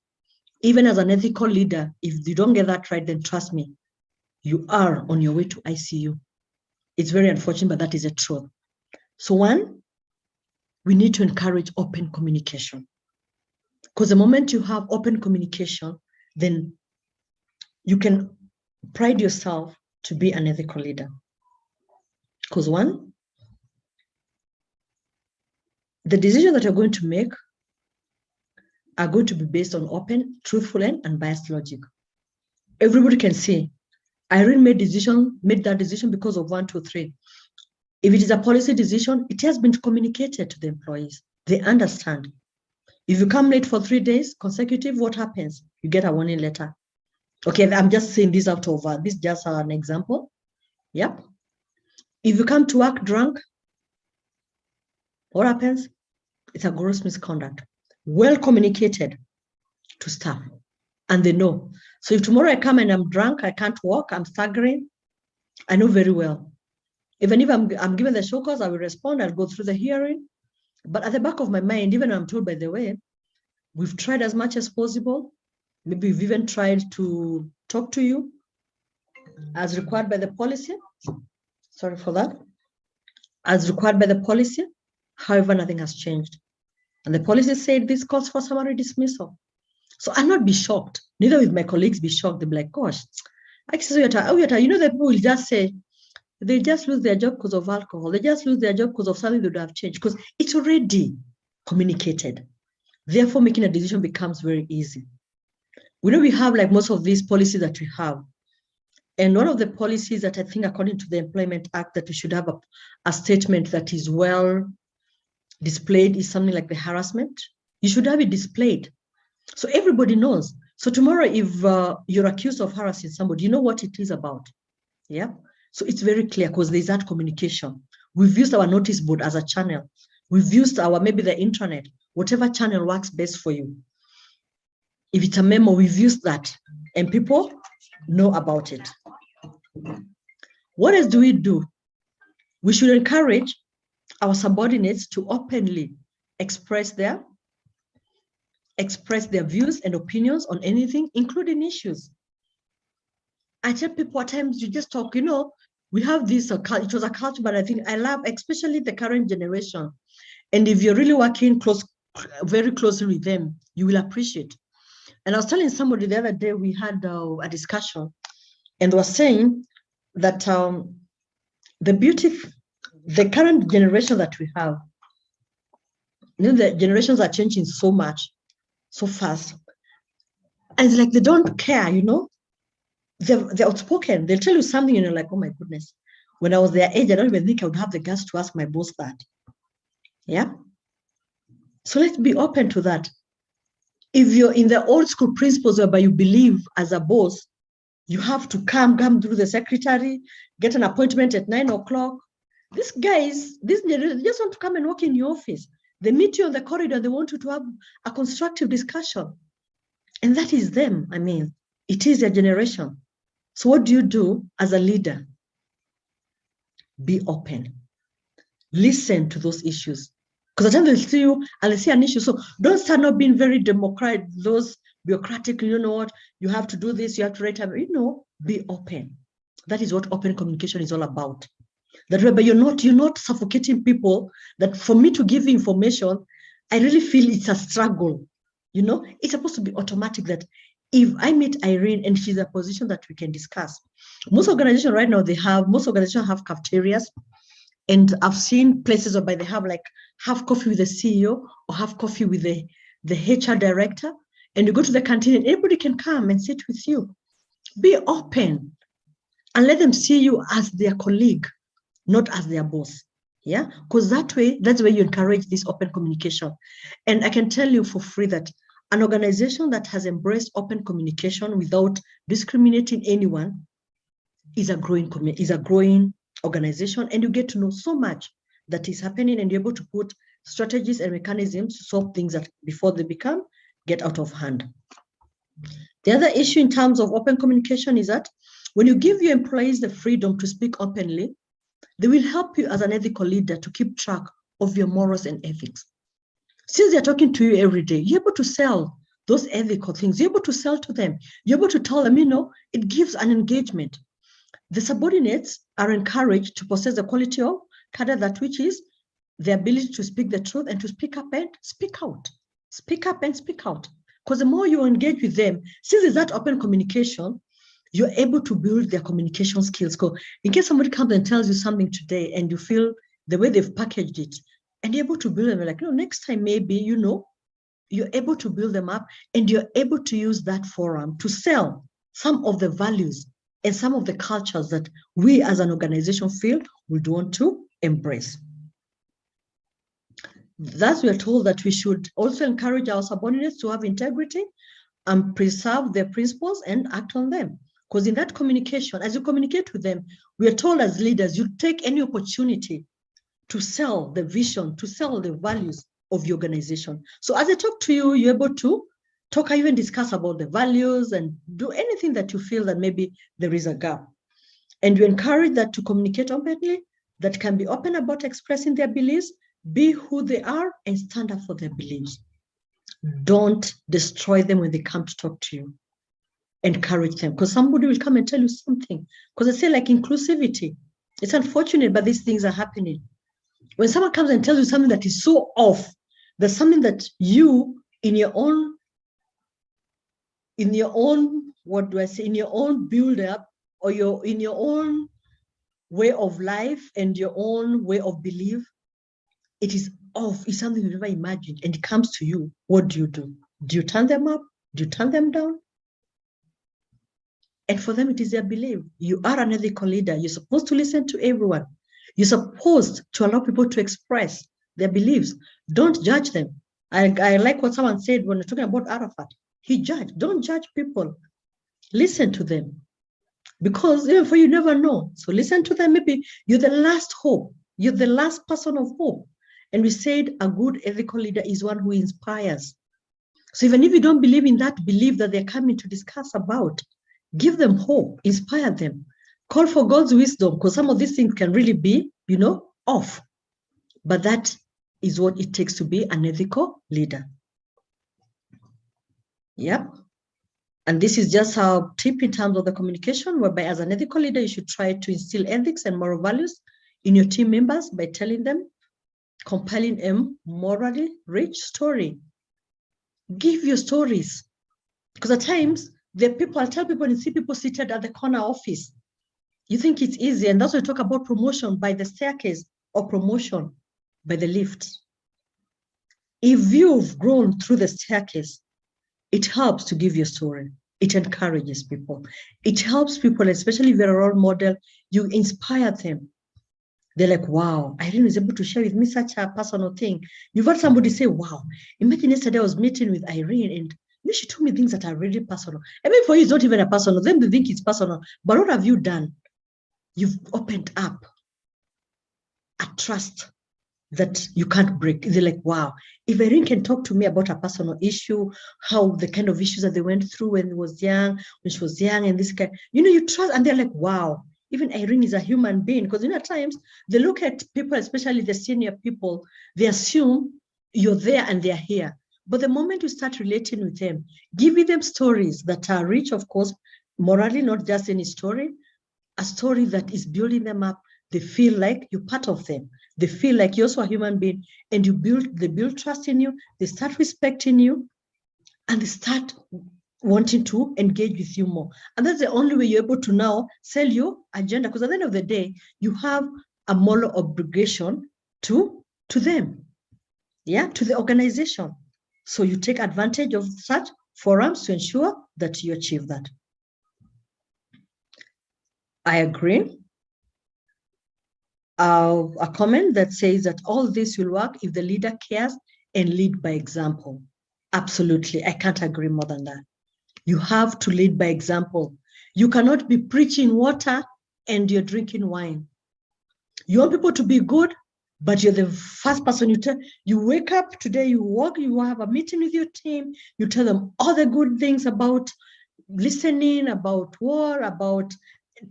even as an ethical leader, if you don't get that right, then trust me, you are on your way to ICU. It's very unfortunate, but that is the truth. So one, we need to encourage open communication. Because the moment you have open communication, then you can pride yourself to be an ethical leader. Because one, the decisions that you're going to make are going to be based on open, truthful, and unbiased logic. Everybody can see, Irene made that decision because of 1, 2, 3. If it is a policy decision, it has been communicated to the employees. They understand. If you come late for 3 days consecutive, what happens? You get a warning letter. Okay, I'm just saying this out of, this is just an example. Yep. If you come to work drunk, what happens? It's a gross misconduct. Well communicated to staff, and they know. So if tomorrow I come and I'm drunk, I can't walk, I'm staggering, I know very well. Even if I'm given the show cause, I will respond, I'll go through the hearing. But at the back of my mind, even I'm told, by the way, we've tried as much as possible. Maybe we've even tried to talk to you as required by the policy. Sorry for that. As required by the policy. However, nothing has changed. And the policy said this calls for summary dismissal. So I'll not be shocked. Neither will my colleagues be shocked. They'll be like, gosh, you know, the people will just say, they just lose their job because of alcohol. They just lose their job because of something that would have changed, because it's already communicated. Therefore, making a decision becomes very easy. We know we have like most of these policies that we have. And one of the policies that I think, according to the Employment Act, that we should have a statement that is well displayed is something like the harassment. You should have it displayed so everybody knows. So tomorrow, if you're accused of harassing somebody, you know what it is about. Yeah. So it's very clear because there's that communication. We've used our notice board as a channel. We've used maybe the internet, whatever channel works best for you. If it's a memo, we've used that and people know about it. What else do we do? We should encourage our subordinates to openly express their views and opinions on anything, including issues. I tell people at times, you just talk, you know, we have this, it was a culture, but I think I love, especially the current generation. And if you're really working very closely with them, you will appreciate. And I was telling somebody the other day, we had a discussion, and they were saying that the current generation that we have, you know, the generations are changing so much, so fast. And it's like they don't care, you know. They're outspoken. They'll tell you something and you're like, oh my goodness. When I was their age, I don't even think I would have the guts to ask my boss that. Yeah. So let's be open to that. If you're in the old school principles whereby you believe as a boss, you have to come through the secretary, get an appointment at 9 o'clock. These guys, they just want to come and work in your office. They meet you on the corridor. They want you to have a constructive discussion. And that is them. I mean, it is their generation. So what do you do as a leader? Be open. Listen to those issues. Because at times they'll see you and they see an issue. So don't start not being very democratic, those bureaucratic, you know what, you have to do this, you have to write, you know, be open. That is what open communication is all about. That whereby you're not suffocating people, that for me to give information, I really feel it's a struggle. You know, it's supposed to be automatic that if I meet Irene and she's in a position that we can discuss. Most organizations right now, most organizations have cafeterias. And I've seen places whereby they have like have coffee with the CEO or have coffee with the HR director. And you go to the canteen and everybody can come and sit with you. Be open and let them see you as their colleague, not as their boss. Yeah, because that's where you encourage this open communication. And I can tell you for free that an organization that has embraced open communication without discriminating anyone is a growing organization, and you get to know so much that is happening, and you're able to put strategies and mechanisms to solve things that before they get out of hand. The other issue in terms of open communication is that when you give your employees the freedom to speak openly, they will help you as an ethical leader to keep track of your morals and ethics. Since they're talking to you every day, you're able to sell those ethical things. You're able to sell to them. You're able to tell them, you know, it gives an engagement. The subordinates are encouraged to possess the quality of cadre, that which is the ability to speak the truth and to speak up and speak out. Speak up and speak out. Because the more you engage with them, since there's that open communication, you're able to build their communication skills. Because in case somebody comes and tells you something today and you feel the way they've packaged it, and you're able to build them, like, no, next time maybe, you know, you're able to build them up and you're able to use that forum to sell some of the values and some of the cultures that we as an organization feel would want to embrace. Thus, we are told that we should also encourage our subordinates to have integrity and preserve their principles and act on them. Because in that communication, as you communicate with them, we are told as leaders, you take any opportunity to sell the vision, to sell the values of your organization. So as I talk to you, you're able to talk or even discuss about the values and do anything that you feel that maybe there is a gap. And you encourage that to communicate openly, that can be open about expressing their beliefs, be who they are, and stand up for their beliefs. Don't destroy them when they come to talk to you. Encourage them, because somebody will come and tell you something. Because I say, like, inclusivity, it's unfortunate, but these things are happening. When someone comes and tells you something that is so off, There's something that you in your own, what do I say, in your own build up, or in your own way of life and your own way of belief, it is off, it's something you never imagined, and it comes to you. What do? Do you turn them up? Do you turn them down? And for them, it is their belief. You are an ethical leader. You're supposed to listen to everyone. You're supposed to allow people to express their beliefs. Don't judge them. I like what someone said when we're talking about Arafat. He judged. Don't judge people. Listen to them. Because even for you never know. So listen to them. Maybe you're the last hope. You're the last person of hope. And we said a good ethical leader is one who inspires. So even if you don't believe in that belief that they're coming to discuss about, give them hope, inspire them, call for God's wisdom, because some of these things can really be, off. But that is what it takes to be an ethical leader. Yep. And this is just our tip in terms of the communication, whereby as an ethical leader, you should try to instill ethics and moral values in your team members by telling them, compiling a morally rich story. Give your stories. Because at times, I'll tell people and see people seated at the corner office. You think it's easy, and that's why we talk about promotion by the staircase or promotion by the lift. If you've grown through the staircase, it helps to give your story. It encourages people. It helps people, especially if you're a role model, you inspire them. They're like, wow, Irene was able to share with me such a personal thing. You've heard somebody say, wow, imagine yesterday I was meeting with Irene and she told me things that are really personal. I mean, for you, it's not even a personal. Then they think it's personal. But what have you done? You've opened up a trust that you can't break. They're like, wow, if Irene can talk to me about a personal issue, how the kind of issues that they went through when she was young, and this guy, you trust, and they're like, wow, even Irene is a human being. Because at times they look at people, especially the senior people, they assume you're there and they're here. But the moment you start relating with them, giving them stories that are rich, of course, morally, not just any story, a story that is building them up, they feel like you're part of them. They feel like you're also a human being, and they build trust in you, they start respecting you, and they start wanting to engage with you more. And that's the only way you're able to now sell your agenda, because at the end of the day, you have a moral obligation to them, to the organization. So you take advantage of such forums to ensure that you achieve that. I agree. A comment that says that all this will work if the leader cares and lead by example. Absolutely, I can't agree more than that. You have to lead by example. You cannot be preaching water and you're drinking wine. You want people to be good, but you're the first person you wake up today, you have a meeting with your team, you tell them all the good things about listening, about war, about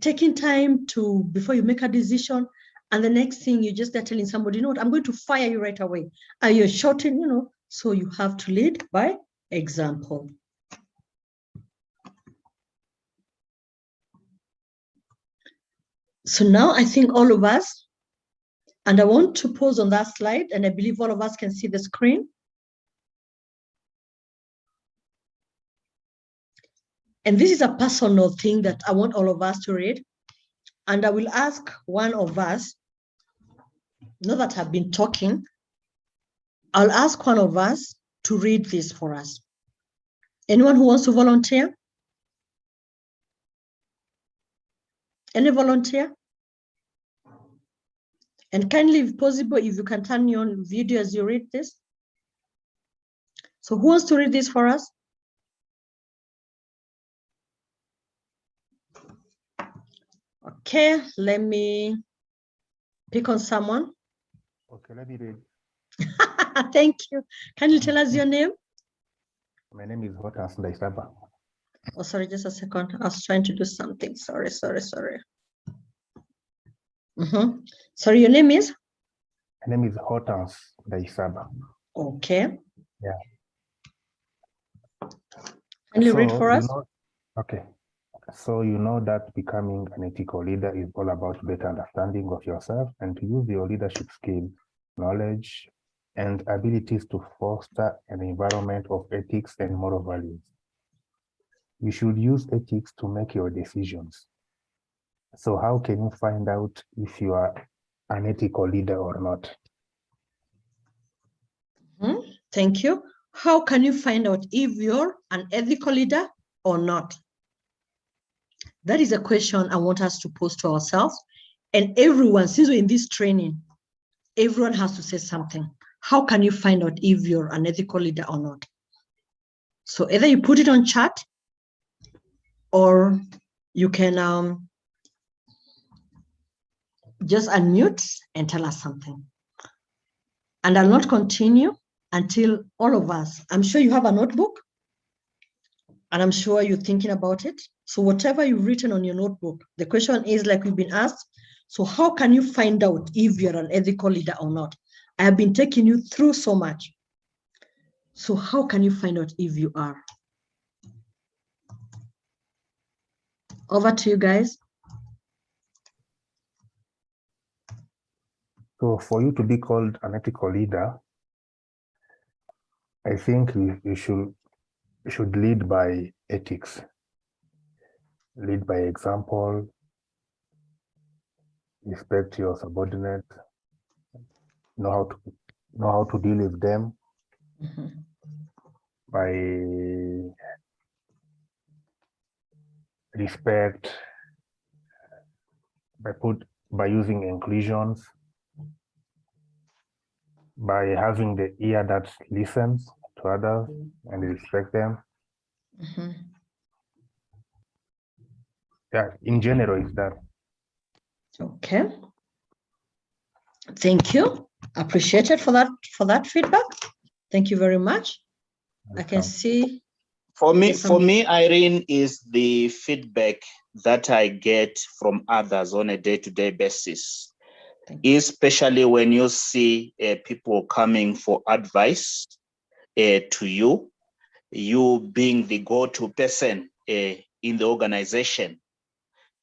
taking time before you make a decision. And the next thing you just are telling somebody, what, I'm going to fire you right away. And you're shouting, so you have to lead by example. So now I think all of us, and I want to pause on that slide, and I believe all of us can see the screen. And this is a personal thing that I want all of us to read. And I will ask one of us, now that I've been talking, I'll ask one of us to read this for us. Anyone who wants to volunteer? Any volunteer? And kindly, if possible, if you can turn your video as you read this. So who wants to read this for us? Okay, let me pick on someone. Okay, let me read. Thank you. Can you tell us your name? My name is Hortense Ndaisaba. Oh, sorry, just a second. I was trying to do something. Sorry. Sorry, your name is? My name is Hortense Ndaisaba. Okay. Yeah. Can you read for us? Okay. So you know that becoming an ethical leader is all about better understanding of yourself and to use your leadership skills, knowledge, and abilities to foster an environment of ethics and moral values. You should use ethics to make your decisions. So how can you find out if you are an ethical leader or not? Thank you. How can you find out if you're an ethical leader or not? That is a question I want us to pose to ourselves. And everyone, since we're in this training, everyone has to say something. How can you find out if you're an ethical leader or not? So either you put it on chat, or you can just unmute and tell us something. And I'll not continue until all of us, I'm sure you have a notebook, and I'm sure you're thinking about it. So whatever you've written on your notebook, the question is like we've been asked, so how can you find out if you're an ethical leader or not? I have been taking you through so much. So how can you find out if you are? Over to you guys. So for you to be called an ethical leader, I think you should lead by ethics. Lead by example, respect your subordinate, know how to deal with them by respect, by using inclusions, by having the ear that listens to others and respect them. Yeah, in general, it's that. Okay. Thank you. Appreciated for that feedback. Thank you very much. I can see. For me, Irene, is the feedback that I get from others on a day-to-day basis, especially when you see people coming for advice to you, you being the go-to person in the organization.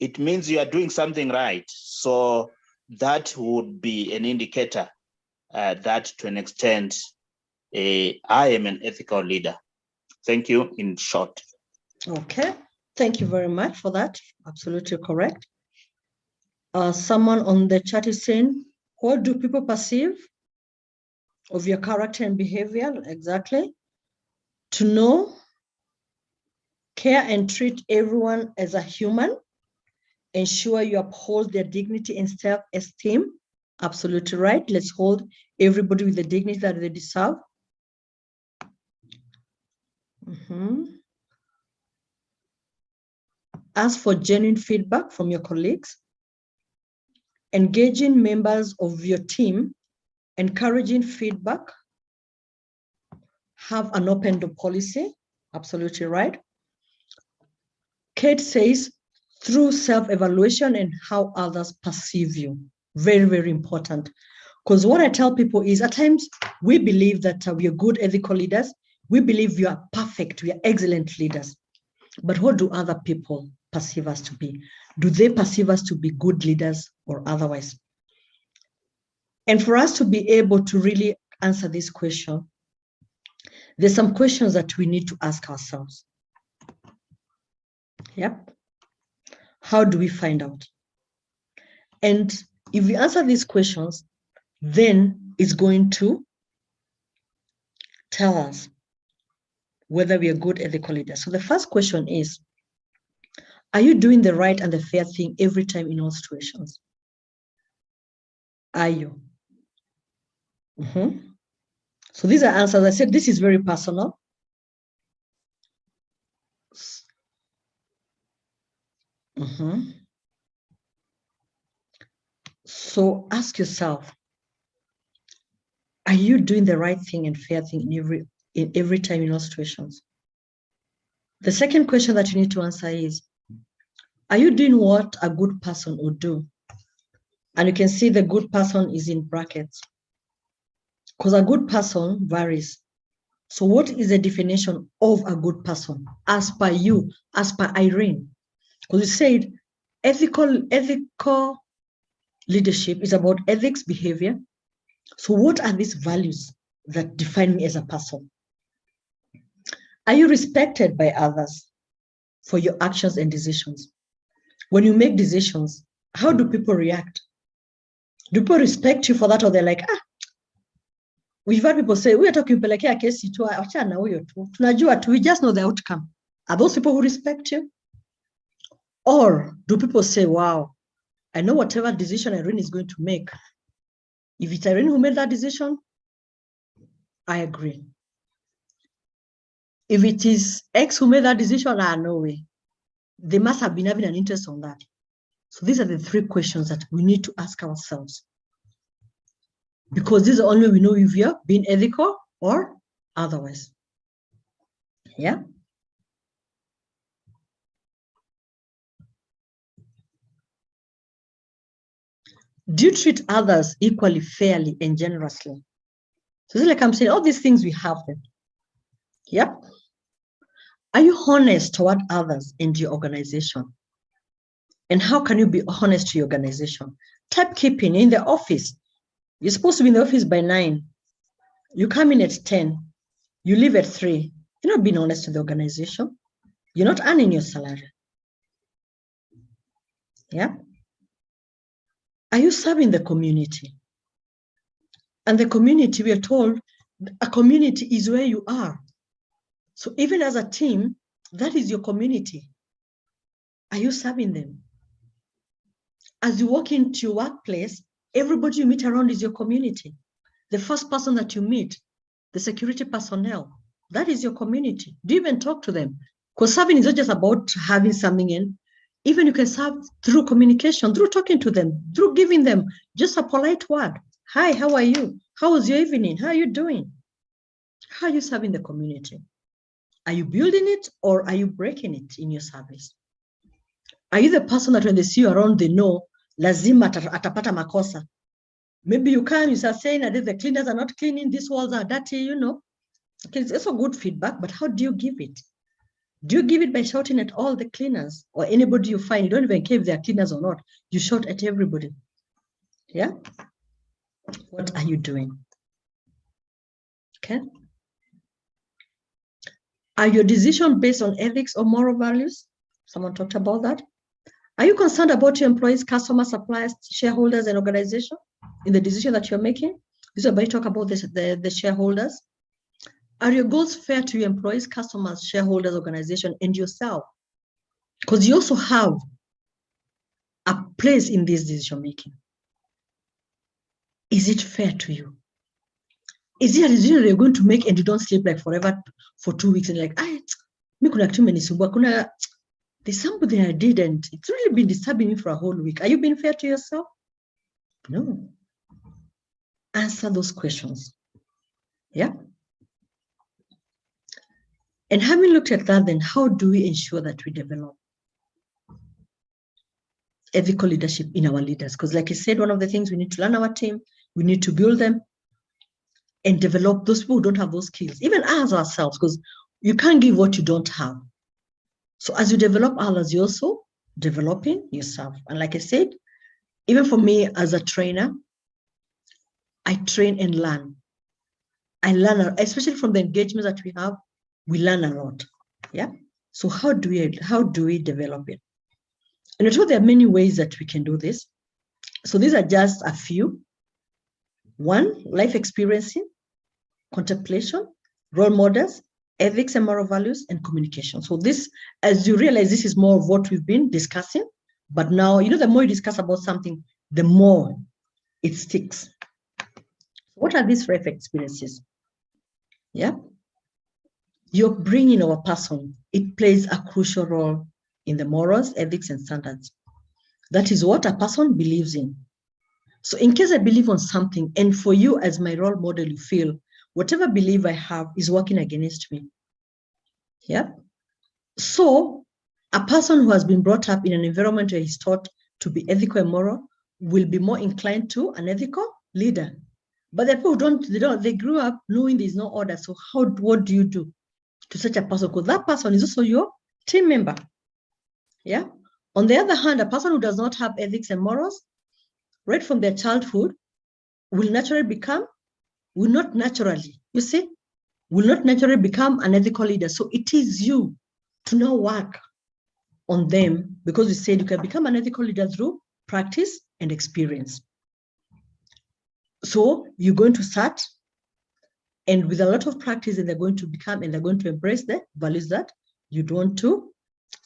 It means you are doing something right. So that would be an indicator that to an extent, I am an ethical leader. Thank you, in short. Okay, thank you very much for that. Absolutely correct. Someone on the chat is saying, what do people perceive of your character and behavior? Exactly. To know, care and treat everyone as a human. Ensure you uphold their dignity and self-esteem. Absolutely right. Let's hold everybody with the dignity that they deserve. Ask for genuine feedback from your colleagues. Engaging members of your team, encouraging feedback. Have an open door policy. Absolutely right. Kate says, through self-evaluation and how others perceive you. Very, very important. Because what I tell people is at times we believe that we are good ethical leaders. We believe we are perfect, we are excellent leaders. But what do other people perceive us to be? Do they perceive us to be good leaders or otherwise? And for us to be able to really answer this question, there's some questions that we need to ask ourselves. Yep. How do we find out? And if we answer these questions, then it's going to tell us whether we are good ethical leaders. So the first question is, are you doing the right and the fair thing every time in all situations? Are you? So these are answers. I said this is very personal. So ask yourself, are you doing the right thing and fair thing in every time in all situations? The second question that you need to answer is, are you doing what a good person would do? And you can see the good person is in brackets, because a good person varies. So what is the definition of a good person as per you, as per Irene? Because you said ethical leadership is about ethics, behavior. So what are these values that define me as a person? Are you respected by others for your actions and decisions? When you make decisions, how do people react? Do people respect you for that, or they're like, we've had people say, we are talking pelekea kesi tu, achana huyo tu. Tunajua tu, we just know the outcome. Are those people who respect you? Or do people say, wow, I know whatever decision Irene is going to make, if it's Irene who made that decision, I agree. If it is X who made that decision, no way. They must have been having an interest on that. So these are the 3 questions that we need to ask ourselves. Because this is the only way we know if you're being ethical or otherwise. Yeah. Do you treat others equally, fairly, and generously? So it's like I'm saying, all these things we have them. Yep. Are you honest toward others and your organization? And how can you be honest to your organization? Timekeeping in the office. You're supposed to be in the office by 9. You come in at 10. You leave at 3. You're not being honest to the organization. You're not earning your salary. Yeah. Are you serving the community? And the community, we are told, a community is where you are. So even as a team, that is your community. Are you serving them? As you walk into your workplace, everybody you meet around is your community. The first person that you meet, the security personnel, that is your community. Do you even talk to them? Because serving is not just about having something in. Even you can serve through communication, through talking to them, through giving them just a polite word. Hi, how are you? How was your evening? How are you doing? How are you serving the community? Are you building it or are you breaking it in your service? Are you the person that when they see you around, they know, lazima atapata makosa? Maybe you come, you start saying that the cleaners are not cleaning, these walls are dirty, you know. Okay, it's also good feedback, but how do you give it? Do you give it by shouting at all the cleaners or anybody you find? You don't even care if they're cleaners or not. You shout at everybody. Yeah? What are you doing? Okay. Are your decisions based on ethics or moral values? Someone talked about that. Are you concerned about your employees, customers, suppliers, shareholders, and organization in the decision that you're making? This is where I talk about the shareholders. Are your goals fair to your employees, customers, shareholders, organization, and yourself? Because you also have a place in this decision making. Is it fair to you? Is it a decision you're going to make and you don't sleep like forever for 2 weeks and like, there's something I did and it's really been disturbing me for a whole week. Are you being fair to yourself? No. Answer those questions. Yeah. And having looked at that, then how do we ensure that we develop ethical leadership in our leaders? Because like I said, one of the things we need to learn our team, we need to build them and develop those people who don't have those skills, even as ourselves, because you can't give what you don't have. So as you develop others, you're also developing yourself. And like I said, even for me as a trainer, I train and learn. I learn, especially from the engagements that we have, we learn a lot. Yeah. So how do we develop it? And I thought there are many ways that we can do this. So these are just a few. 1, life experiencing, contemplation, role models, ethics and moral values, and communication. So this, as you realize, this is more of what we've been discussing. But now, the more you discuss about something, the more it sticks. What are these life experiences? Yeah. Your bringing of a person, it plays a crucial role in the morals, ethics, and standards. That is what a person believes in. So in case I believe on something, and for you as my role model, you feel whatever belief I have is working against me. Yeah. So a person who has been brought up in an environment where he's taught to be ethical and moral will be more inclined to an ethical leader. But the people who they grew up knowing there's no order. So what do you do to such a person? Because that person is also your team member. Yeah. On the other hand, a person who does not have ethics and morals, right from their childhood, will naturally become will not naturally, you see, will not naturally become an ethical leader. So it is you to now work on them, because we said you can become an ethical leader through practice and experience. So you're going to start, and with a lot of practice, and they're going to become, and they're going to embrace the values that you'd want to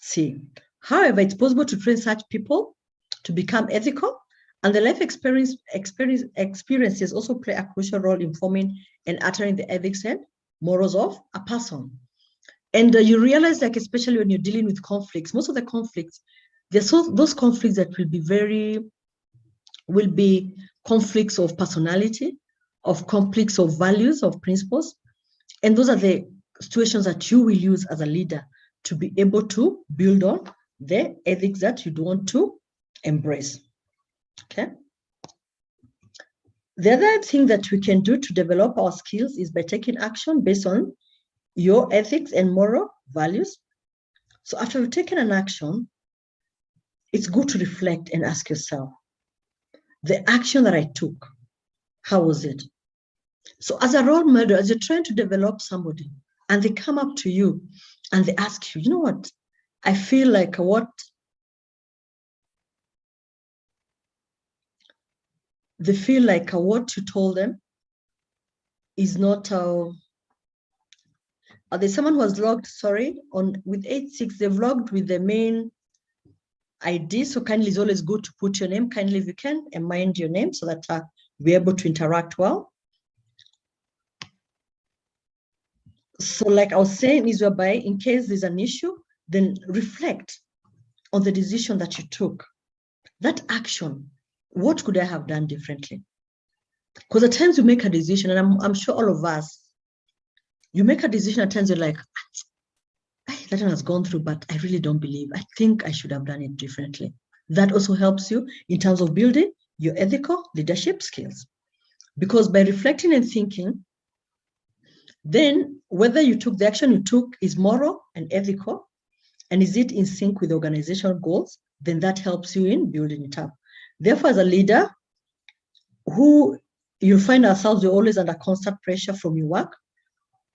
see. However, it's possible to train such people to become ethical, and the life experiences also play a crucial role in forming and uttering the ethics and morals of a person. And you realize, like, especially when you're dealing with conflicts, most of the conflicts, there's those conflicts that will be conflicts of personality, of conflicts of values, of principles. And those are the situations that you will use as a leader to be able to build on the ethics that you want to embrace. Okay. The other thing that we can do to develop our skills is by taking action based on your ethics and moral values. So after you've taken an action, it's good to reflect and ask yourself, the action that I took, how was it? So as a role model, as you're trying to develop somebody and they come up to you and they ask you, you know what, I feel like they feel like what you told them is not, there's someone who has logged, with 86, they've logged with the main ID. So kindly, it's always good to put your name, kindly if you can, and mind your name so that we're able to interact well. So like I was saying, is whereby in case there's an issue, then reflect on the decision that you took. That action, what could I have done differently? Because at times you make a decision, and I'm sure all of us, you make a decision at times you're like, that one has gone through, but I really don't believe, I think I should have done it differently. That also helps you in terms of building your ethical leadership skills. Because by reflecting and thinking, then whether you took the action you took is moral and ethical, and is it in sync with organizational goals, then that helps you in building it up. Therefore, as a leader, who you find ourselves, we're always under constant pressure from your work,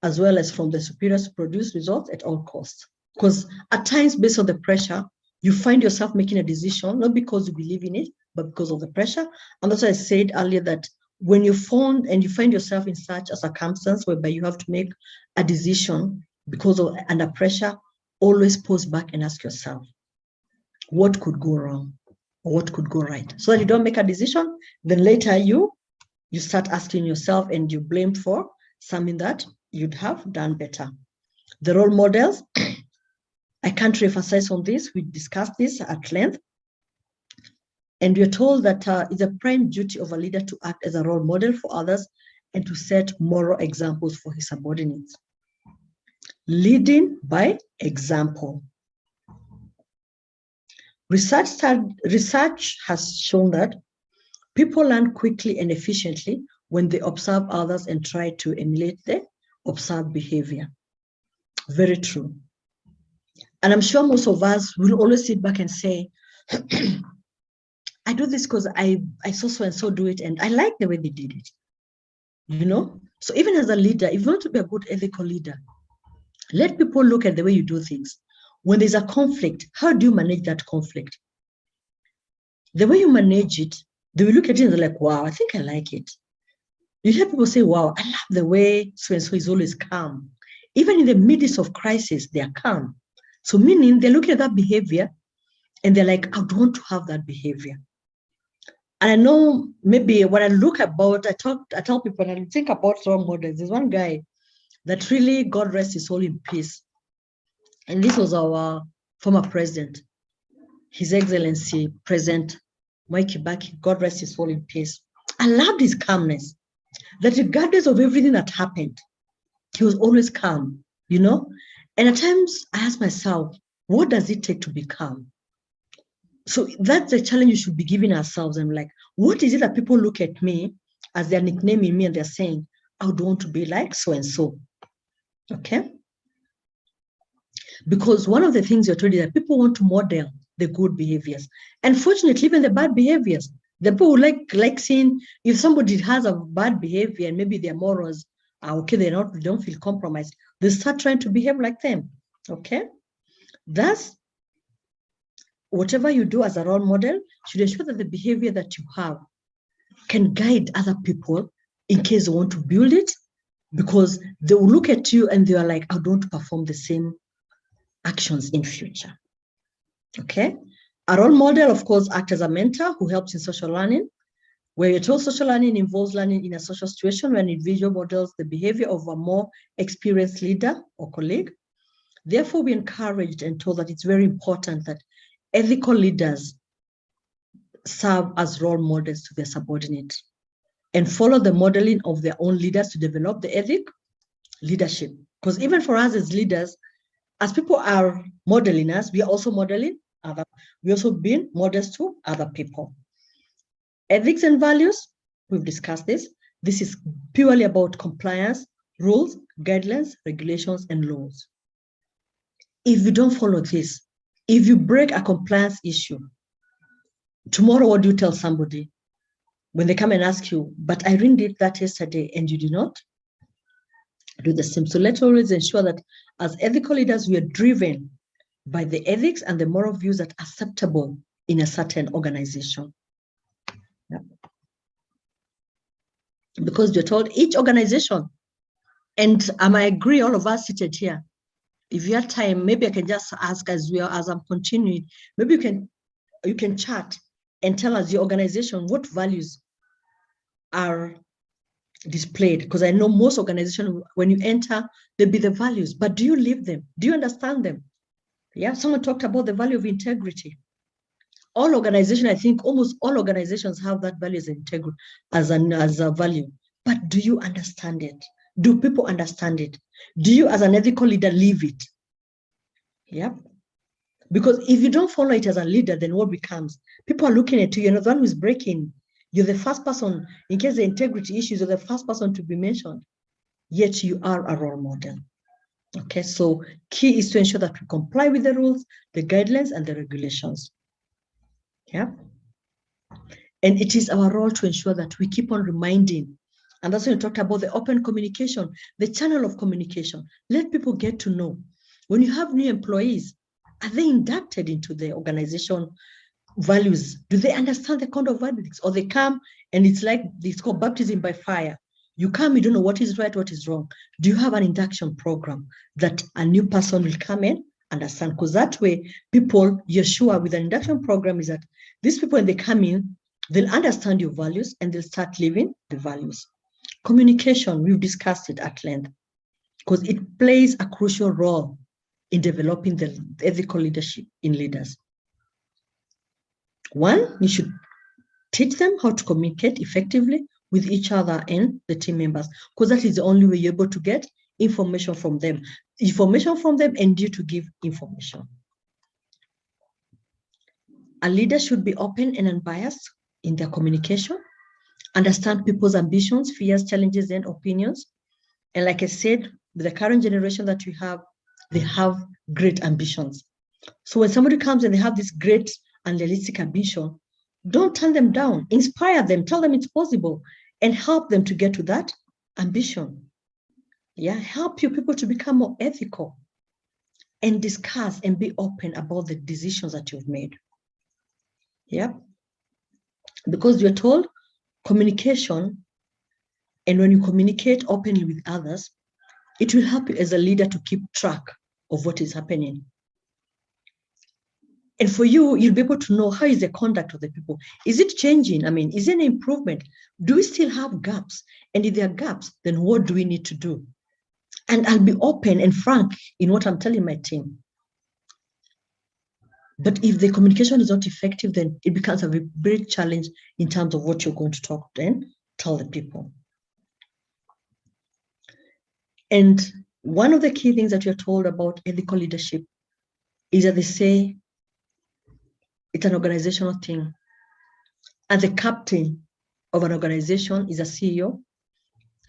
as well as from the superiors to produce results at all costs. Because at times, based on the pressure, you find yourself making a decision, not because you believe in it, but because of the pressure. And that's why I said earlier that when you find yourself in such a circumstance whereby you have to make a decision because of under pressure, always pause back and ask yourself, what could go wrong or what could go right? So that you don't make a decision, then later you start asking yourself and you blame for something that you'd have done better. The role models, I can't emphasize on this. We discussed this at length. And we're told that it's a prime duty of a leader to act as a role model for others and to set moral examples for his subordinates. Leading by example. Research has shown that people learn quickly and efficiently when they observe others and try to emulate the observed behavior. Very true. And I'm sure most of us will always sit back and say, I do this because I saw so and so do it, and I like the way they did it. You know? So even as a leader, if you want to be a good ethical leader, let people look at the way you do things. When there's a conflict, how do you manage that conflict? The way you manage it, they will look at it and they're like, wow, I think I like it. You hear people say, wow, I love the way so-and-so is always calm. Even in the midst of crisis, they are calm. So meaning they're looking at that behavior and they're like, I would want to have that behavior. And I know maybe when I look about, I tell people, and I think about role models, there's one guy that really, God rest his soul in peace. And this was our former president, His Excellency President Mwai Kibaki, God rest his soul in peace. I loved his calmness, that regardless of everything that happened, he was always calm, you know? And at times I ask myself, what does it take to be calm? So that's the challenge you should be giving ourselves. I'm like, what is it that people look at me as they're nicknaming me and they're saying, I would want to be like so-and-so, okay? Because one of the things you're told is that people want to model the good behaviors. And fortunately, even the bad behaviors, The people who like seeing if somebody has a bad behavior and maybe their morals are okay, they don't feel compromised, they start trying to behave like them. Okay. Thus, whatever you do as a role model should ensure that the behavior that you have can guide other people in case they want to build it, because they will look at you and they are like, I don't perform the same actions in future. Okay. A role model, of course, acts as a mentor who helps in social learning, where you're told social learning involves learning in a social situation where an individual models the behavior of a more experienced leader or colleague. Therefore, we encouraged and told that it's very important that ethical leaders serve as role models to their subordinates and follow the modeling of their own leaders to develop the ethic leadership. Because even for us as leaders, as people are modeling us, we are also modeling other. We also being models to other people. Ethics and values, we've discussed this. This is purely about compliance, rules, guidelines, regulations, and laws. If you don't follow this, if you break a compliance issue, tomorrow what do you tell somebody when they come and ask you, but Irene did that yesterday and you did not do the same? So let's always ensure that as ethical leaders, we are driven by the ethics and the moral views that are acceptable in a certain organization. Yeah. Because you're told each organization, and I agree, all of us seated here, if you have time, maybe I can just ask as I'm continuing, maybe you can chat and tell us your organization, what values are displayed, because I know most organizations, when you enter, there'll be the values, but do you live them? Do you understand them? Yeah, someone talked about the value of integrity. All organizations, I think almost all organizations have that value as integrity, as a value. But do you understand it? Do people understand it? Do you, as an ethical leader, live it? Yeah. Because if you don't follow it as a leader, then what becomes? People are looking at you, you're the one who's breaking. You're the first person, in case the integrity issues, you're the first person to be mentioned. Yet you are a role model. Okay, so key is to ensure that we comply with the rules, the guidelines, and the regulations. Yeah. And it is our role to ensure that we keep on reminding. And that's when we talked about the open communication, the channel of communication. Let people get to know. When you have new employees, are they inducted into the organization values? Do they understand the code of ethics? Or they come and it's called baptism by fire. You come, you don't know what is right, what is wrong. Do you have an induction program that a new person will come in, understand? Because that way, people, you're sure with an induction program is that these people, when they come in, they'll understand your values and they'll start living the values. Communication, we've discussed it at length, because it plays a crucial role in developing the ethical leadership in leaders. One, you should teach them how to communicate effectively with each other and the team members, because that is the only way you're able to get information from them. Information from them and you to give information. A leader should be open and unbiased in their communication, understand people's ambitions, fears, challenges, and opinions. And like I said, with the current generation that we have, they have great ambitions. So when somebody comes and they have this great and realistic ambition, don't turn them down, inspire them, tell them it's possible, and help them to get to that ambition. Yeah, help your people to become more ethical and discuss and be open about the decisions that you've made. Yeah, because you're told communication, and when you communicate openly with others, it will help you as a leader to keep track of what is happening. And for you, you'll be able to know how is the conduct of the people. Is it changing? I mean, is there an improvement? Do we still have gaps? And if there are gaps, then what do we need to do? And I'll be open and frank in what I'm telling my team. But if the communication is not effective, then it becomes a very big challenge in terms of what you're going to talk and tell the people. And one of the key things that you're told about ethical leadership is that they say it's an organizational thing. And the captain of an organization is a CEO.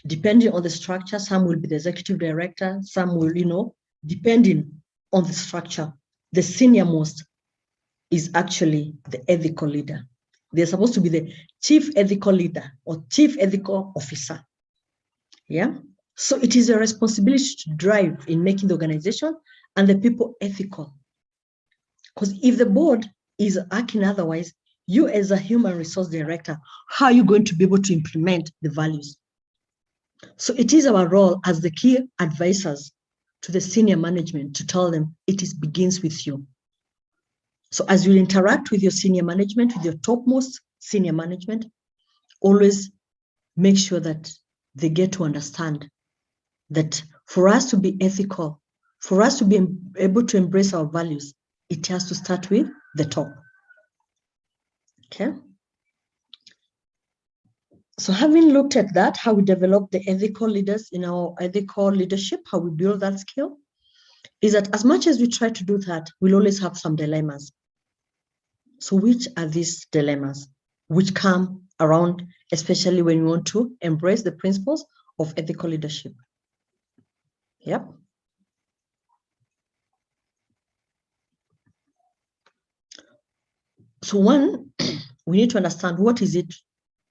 Depending on the structure, some will be the executive director, some will, depending on the structure, the senior most is actually the ethical leader. They're supposed to be the chief ethical leader or chief ethical officer. Yeah. So it is a responsibility to drive in making the organization and the people ethical. Because if the board is acting otherwise, you as a human resource director, how are you going to be able to implement the values? So it is our role as the key advisors to the senior management to tell them it begins with you. So as you interact with your senior management, with your topmost senior management, always make sure that they get to understand that for us to be ethical, for us to be able to embrace our values, it has to start with the top. Okay. So having looked at that, how we develop the ethical leaders in our ethical leadership, how we build that skill, is that as much as we try to do that, we'll always have some dilemmas. So which are these dilemmas which come around, especially when we want to embrace the principles of ethical leadership? Yep. So one, we need to understand what is it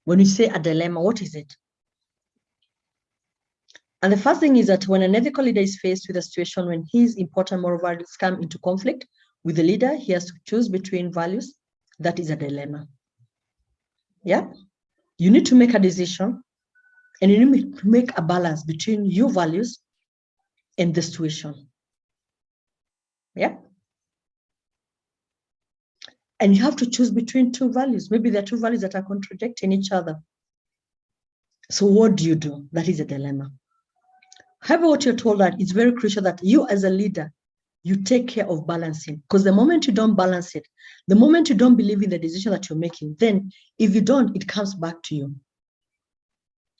when we say a dilemma, what is it? And the first thing is that when an ethical leader is faced with a situation when his important moral values come into conflict with the leader, he has to choose between values. That is a dilemma. Yeah. You need to make a decision and you need to make a balance between your values and the situation. Yeah. And you have to choose between two values. Maybe there are two values that are contradicting each other. So what do you do? That is a dilemma. However, what you're told that it's very crucial that you as a leader, you take care of balancing, because the moment you don't balance it, the moment you don't believe in the decision that you're making, then if you don't, it comes back to you.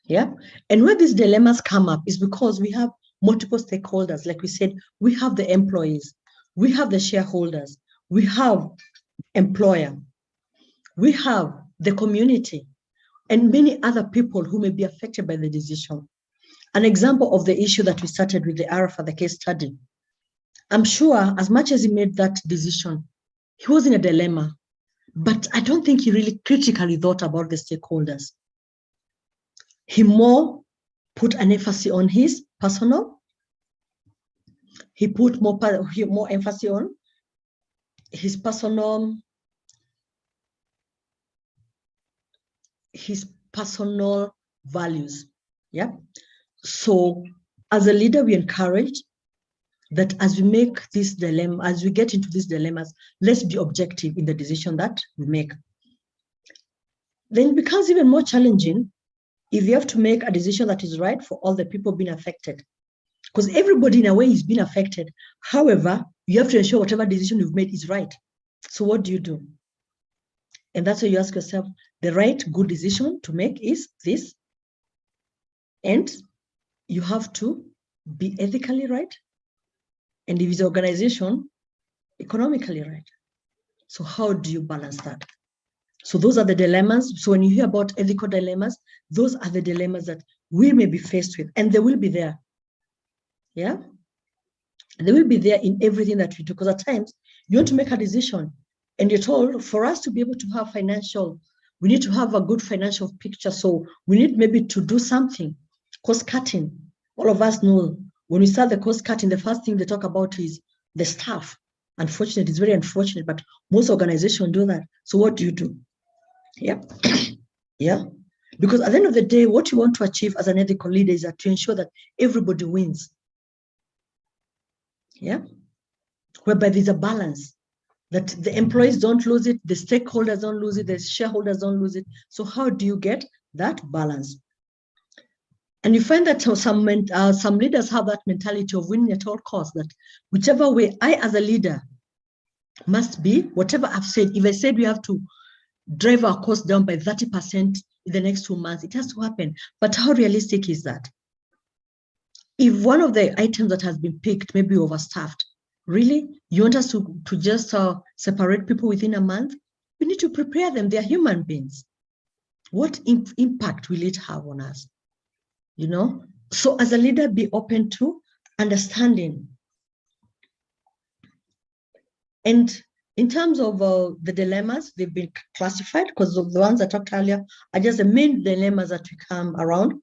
Yeah. And where these dilemmas come up is because we have multiple stakeholders. Like we said, we have the employees, we have the shareholders, we have employer, we have the community, and many other people who may be affected by the decision. An example of the issue that we started with the Arafat, the case study. I'm sure as much as he made that decision, he was in a dilemma, but I don't think he really critically thought about the stakeholders. He more put an emphasis on his personal. He put more emphasis on his personal values. Yeah. So as a leader, we encourage that as we make this dilemma, as we get into these dilemmas, let's be objective in the decision that we make. Then it becomes even more challenging if you have to make a decision that is right for all the people being affected. Because everybody in a way is being affected. However, you have to ensure whatever decision you've made is right. So what do you do? And that's why you ask yourself, the right good decision to make is this. And you have to be ethically right. And if it's an organization, economically right. So how do you balance that? So those are the dilemmas. So when you hear about ethical dilemmas, those are the dilemmas that we may be faced with, and they will be there. Yeah. They will be there in everything that we do, because at times you want to make a decision and you're told for us to be able to have financial, we need to have a good financial picture. So we need maybe to do something, cost cutting. All of us know when we start the cost cutting, the first thing they talk about is the staff. Unfortunately, it's very unfortunate, but most organizations do that. So what do you do? Yeah. Yeah. Because at the end of the day, what you want to achieve as an ethical leader is that to ensure that everybody wins. Yeah. Whereby there's a balance, that the employees don't lose it, the stakeholders don't lose it, the shareholders don't lose it. So how do you get that balance? And you find that some leaders have that mentality of winning at all costs, that whichever way I as a leader must be, whatever I've said, if I said we have to drive our costs down by 30% in the next 2 months, it has to happen. But how realistic is that? If one of the items that has been picked may be overstaffed, really, you want us to just separate people within a month? We need to prepare them. They are human beings. What impact will it have on us? You know, so as a leader, be open to understanding. And in terms of the dilemmas, they've been classified because of the ones I talked earlier are just the main dilemmas that we come around.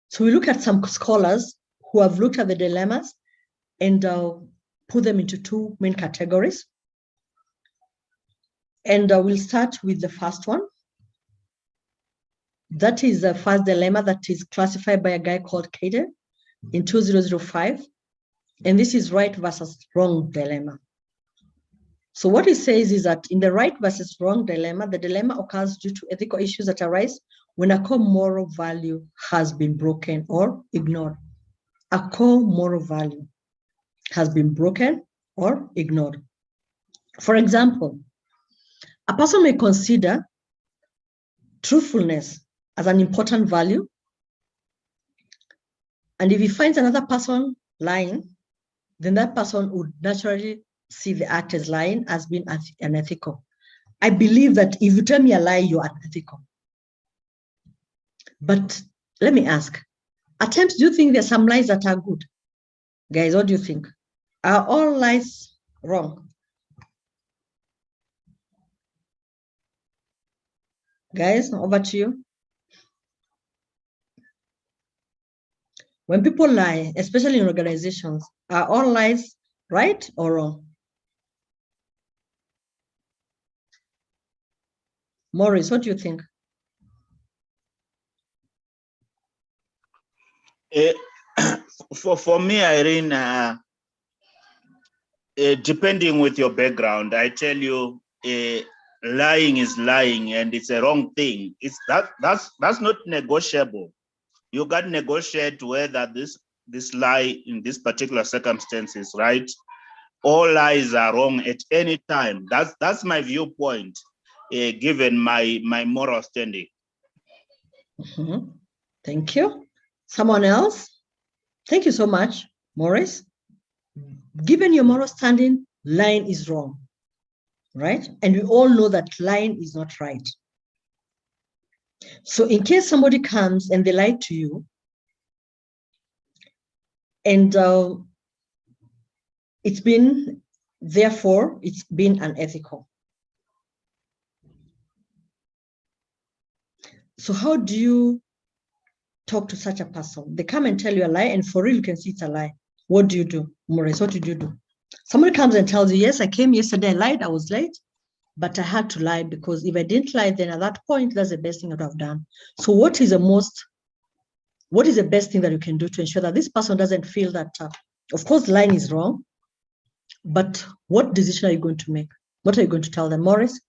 So we look at some scholars who have looked at the dilemmas and put them into two main categories. And we'll start with the first one. That is the first dilemma that is classified by a guy called Caden in 2005. And this is right versus wrong dilemma. So what it says is that in the right versus wrong dilemma, the dilemma occurs due to ethical issues that arise when a core moral value has been broken or ignored. A core moral value has been broken or ignored. For example, a person may consider truthfulness as an important value. And if he finds another person lying, then that person would naturally see the act as lying as being unethical. I believe that if you tell me a lie, you're unethical. But let me ask, at times, do you think there's some lies that are good? Guys, what do you think? Are all lies wrong? Guys, over to you. When people lie, especially in organizations, are all lies right or wrong? Maurice, what do you think? For me, Irene, depending with your background, I tell you, lying is lying and it's a wrong thing. That's not negotiable. You got to negotiate whether this lie in this particular circumstance is right. All lies are wrong at any time. That's my viewpoint, given my moral standing. Mm-hmm. Thank you. Someone else? Thank you so much, Maurice. Given your moral standing, lying is wrong, right? And we all know that lying is not right. So in case somebody comes and they lie to you, and it's been unethical. So how do you talk to such a person? They come and tell you a lie, and for real, you can see it's a lie. What do you do, Maurice? What did you do? Somebody comes and tells you, yes, I came yesterday, I lied, I was late, but I had to lie because if I didn't lie, then at that point, that's the best thing I would have done. So what is the best thing that you can do to ensure that this person doesn't feel that, of course, lying is wrong, but what decision are you going to make? What are you going to tell them, Maurice?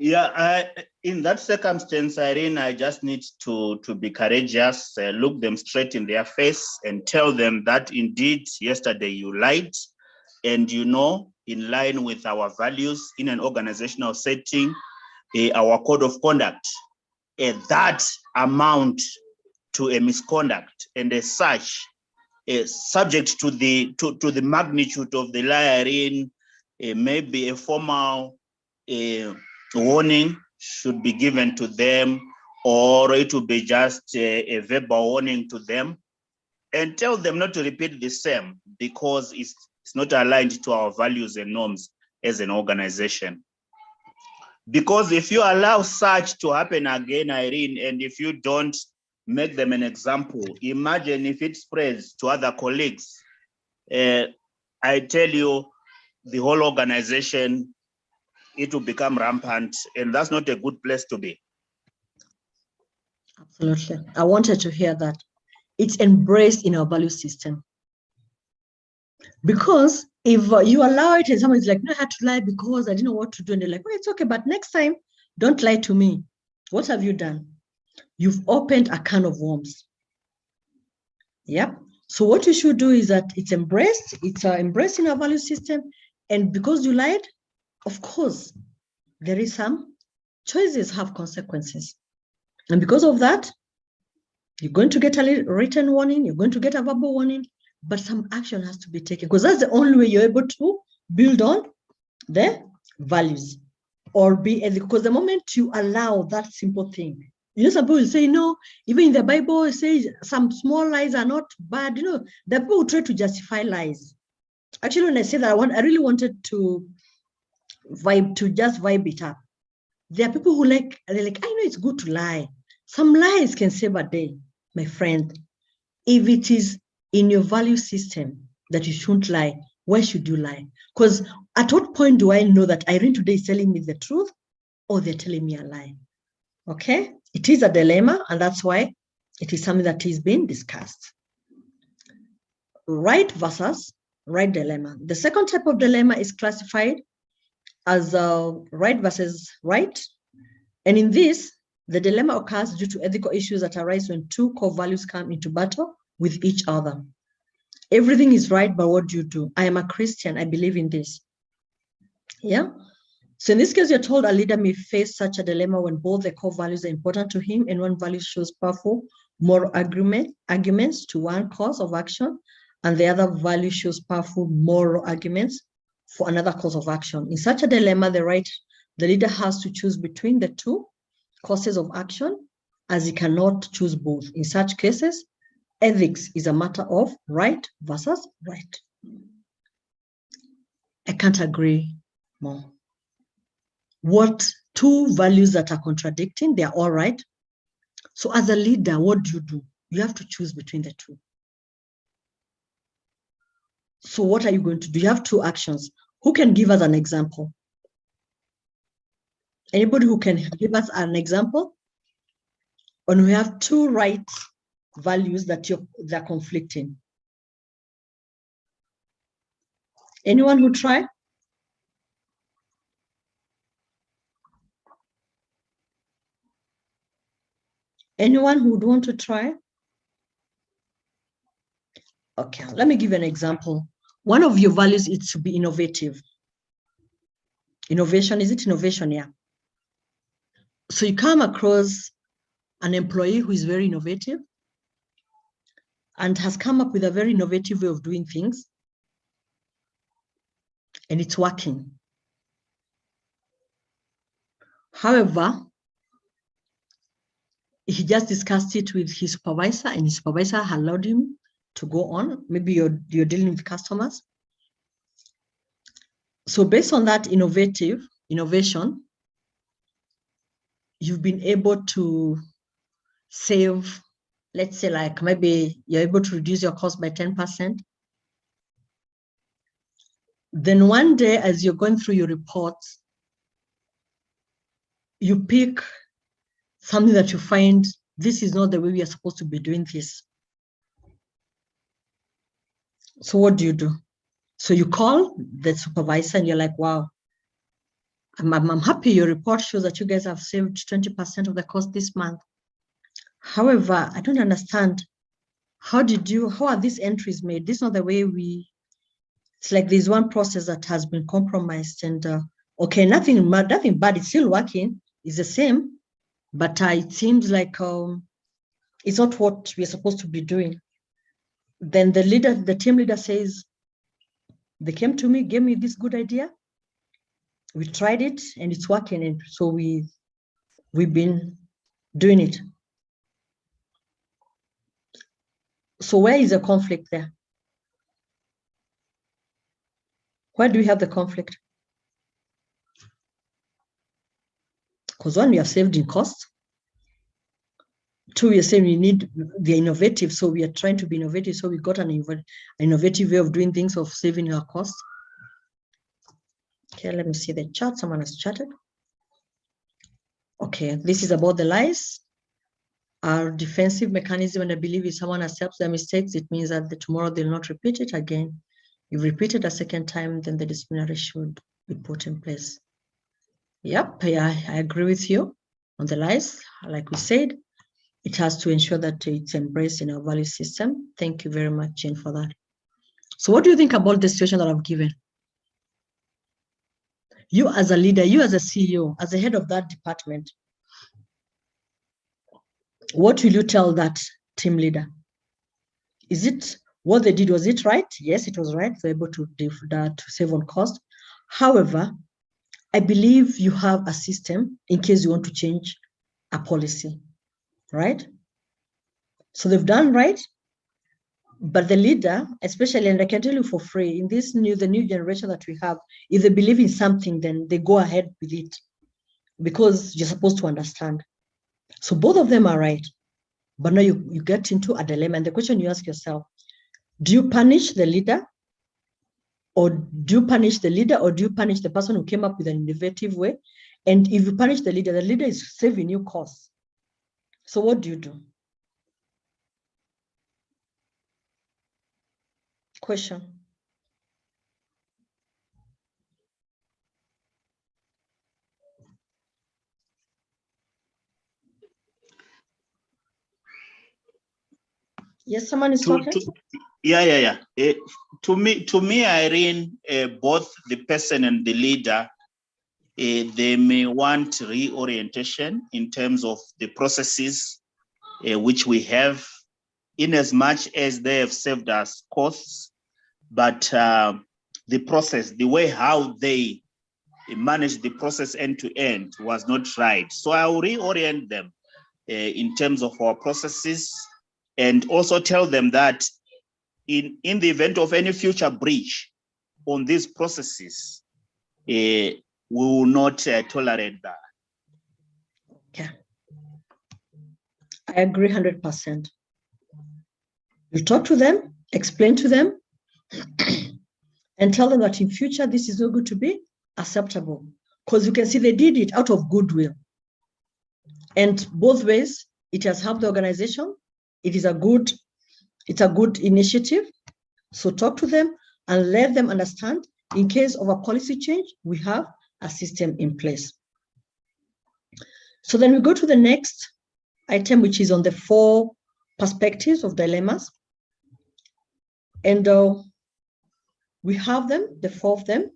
Yeah, in that circumstance, Irene, I just need to be courageous, look them straight in their face and tell them that indeed, yesterday you lied, and in line with our values in an organizational setting, our code of conduct, that amount to a misconduct, and as such, subject to the magnitude of the lie, Irene, maybe a formal warning should be given to them, or it will be just a verbal warning to them, and tell them not to repeat the same because it's not aligned to our values and norms as an organization. Because if you allow such to happen again, Irene, and if you don't make them an example, imagine if it spreads to other colleagues. I tell you, the whole organization, it will become rampant, and that's not a good place to be. Absolutely. I wanted to hear that. It's embraced in our value system. Because if you allow it and someone's like, no, I had to lie because I didn't know what to do. And they're like, well, it's okay, but next time, don't lie to me. What have you done? You've opened a can of worms. Yeah. So what you should do is that it's embraced in our value system. And because you lied, of course, there is some choices have consequences. And because of that, you're going to get a written warning, you're going to get a verbal warning, but some action has to be taken because that's the only way you're able to build on the values or be ethical. Because the moment you allow that simple thing, some people will say, no, even in the Bible, it says some small lies are not bad. The people try to justify lies. Actually, when I say that, I really wanted to just vibe it up. There are people who they're like, I know it's good to lie. Some lies can save a day, my friend. If it is in your value system that you shouldn't lie, why should you lie? Because at what point do I know that Irene today is telling me the truth or they're telling me a lie? Okay, it is a dilemma, and that's why it is something that is being discussed. Right versus right dilemma. The second type of dilemma is classified as right versus right. And in this, the dilemma occurs due to ethical issues that arise when two core values come into battle with each other. Everything is right, but what do you do? I am a Christian, I believe in this. Yeah. So in this case, you're told a leader may face such a dilemma when both the core values are important to him and one value shows powerful moral arguments to one course of action, and the other value shows powerful moral arguments for another course of action. In such a dilemma, the leader has to choose between the two courses of action, as he cannot choose both. In such cases, ethics is a matter of right versus right. I can't agree more. What two values that are contradicting, they're all right. So as a leader, what do? You have to choose between the two. So what are you going to do? You have two actions. Who can give us an example? Anybody who can give us an example? When we have two right values that they're conflicting. Anyone who try? Anyone who would want to try? Okay, let me give you an example. One of your values is to be innovative. Innovation, is it innovation? Yeah. So you come across an employee who is very innovative and has come up with a very innovative way of doing things, and it's working. However, he just discussed it with his supervisor, and his supervisor allowed him to go on. Maybe you're dealing with customers. So based on that innovation, you've been able to save, let's say, like maybe you're able to reduce your cost by 10%. Then one day, as you're going through your reports, you pick something that you find, this is not the way we are supposed to be doing this. So what do? So you call the supervisor and you're like, wow, I'm happy your report shows that you guys have saved 20% of the cost this month. However, I don't understand. How are these entries made? This is not the way it's like there's one process that has been compromised, and okay, nothing bad, it's still working, it's the same, but it seems like it's not what we're supposed to be doing. Then the team leader says, they came to me, gave me this good idea, we tried it and it's working, and so we've been doing it. So where is the conflict there? Where do we have the conflict? Because one, we have saved in cost. Two, we are saying they're innovative, so we are trying to be innovative, so we got an innovative way of doing things, of saving our cost. Okay, let me see the chat. Someone has chatted. Okay, this is about the lies. Our defensive mechanism, and I believe if someone accepts their mistakes, it means that tomorrow they'll not repeat it again. You've repeated a second time, then the disciplinary should be put in place. Yep, I agree with you on the lies. Like we said, it has to ensure that it's embraced in our value system. Thank you very much, Jane, for that. So what do you think about the situation that I've given? You as a leader, you as a CEO, as the head of that department, what will you tell that team leader? Is it what they did, was it right? Yes, it was right. They're able to do that, to save on cost. However, I believe you have a system in case you want to change a policy, right? So they've done right. But the leader, especially, and I can tell you for free, in the new generation that we have, if they believe in something, then they go ahead with it because you're supposed to understand. So both of them are right. But now you get into a dilemma. And the question you ask yourself, do you punish the leader? Or do you punish the leader, or do you punish the person who came up with an innovative way? And if you punish the leader is saving you costs. So what do you do? Question. Yes, someone is talking. Yeah. To me, Irene, both the person and the leader, they may want reorientation in terms of the processes which we have, in as much as they have saved us costs, but the process, the way how they manage the process end to end was not right. So I will reorient them in terms of our processes, and also tell them that in the event of any future breach on these processes, we will not tolerate that. Okay. I agree 100%. You talk to them, explain to them, and tell them that in future, this is not going to be acceptable. Because you can see they did it out of goodwill. And both ways, it has helped the organization. It's a good initiative. So talk to them and let them understand, in case of a policy change, we have a system in place. So then we go to the next item, which is on the 4 perspectives of dilemmas. And we have them, the 4 of them.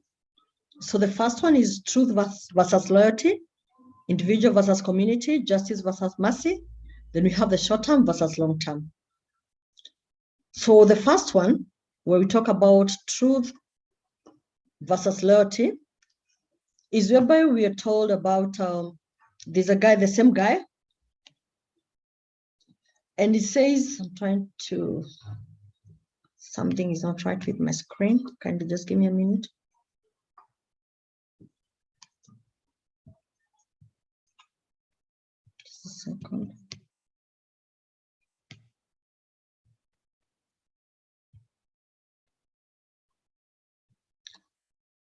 So the first one is truth versus loyalty, individual versus community, justice versus mercy. Then we have the short term versus long term. So the first one, where we talk about truth versus loyalty, is whereby we are told about there's a guy, the same guy, and it says, I'm trying to, something is not right with my screen. Can you just give me a minute? Just a second.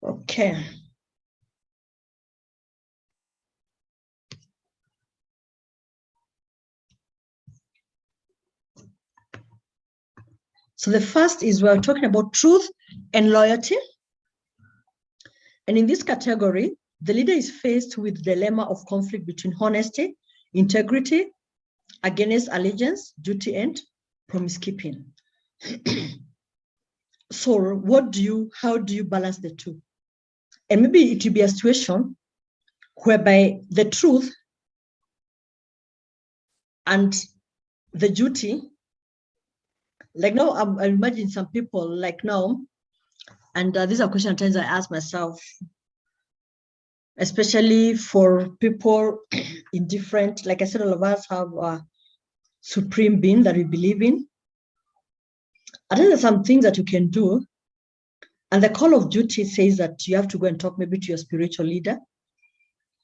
Okay. So the first is we're talking about truth and loyalty. And in this category, the leader is faced with the dilemma of conflict between honesty, integrity, against allegiance, duty, and promise keeping. So how do you balance the two? And maybe it will be a situation whereby the truth and the duty, like now, I imagine some people like now, and these are questions sometimes I ask myself, especially for people in different, like I said, all of us have a supreme being that we believe in. I think there's some things that you can do. And the call of duty says that you have to go and talk maybe to your spiritual leader.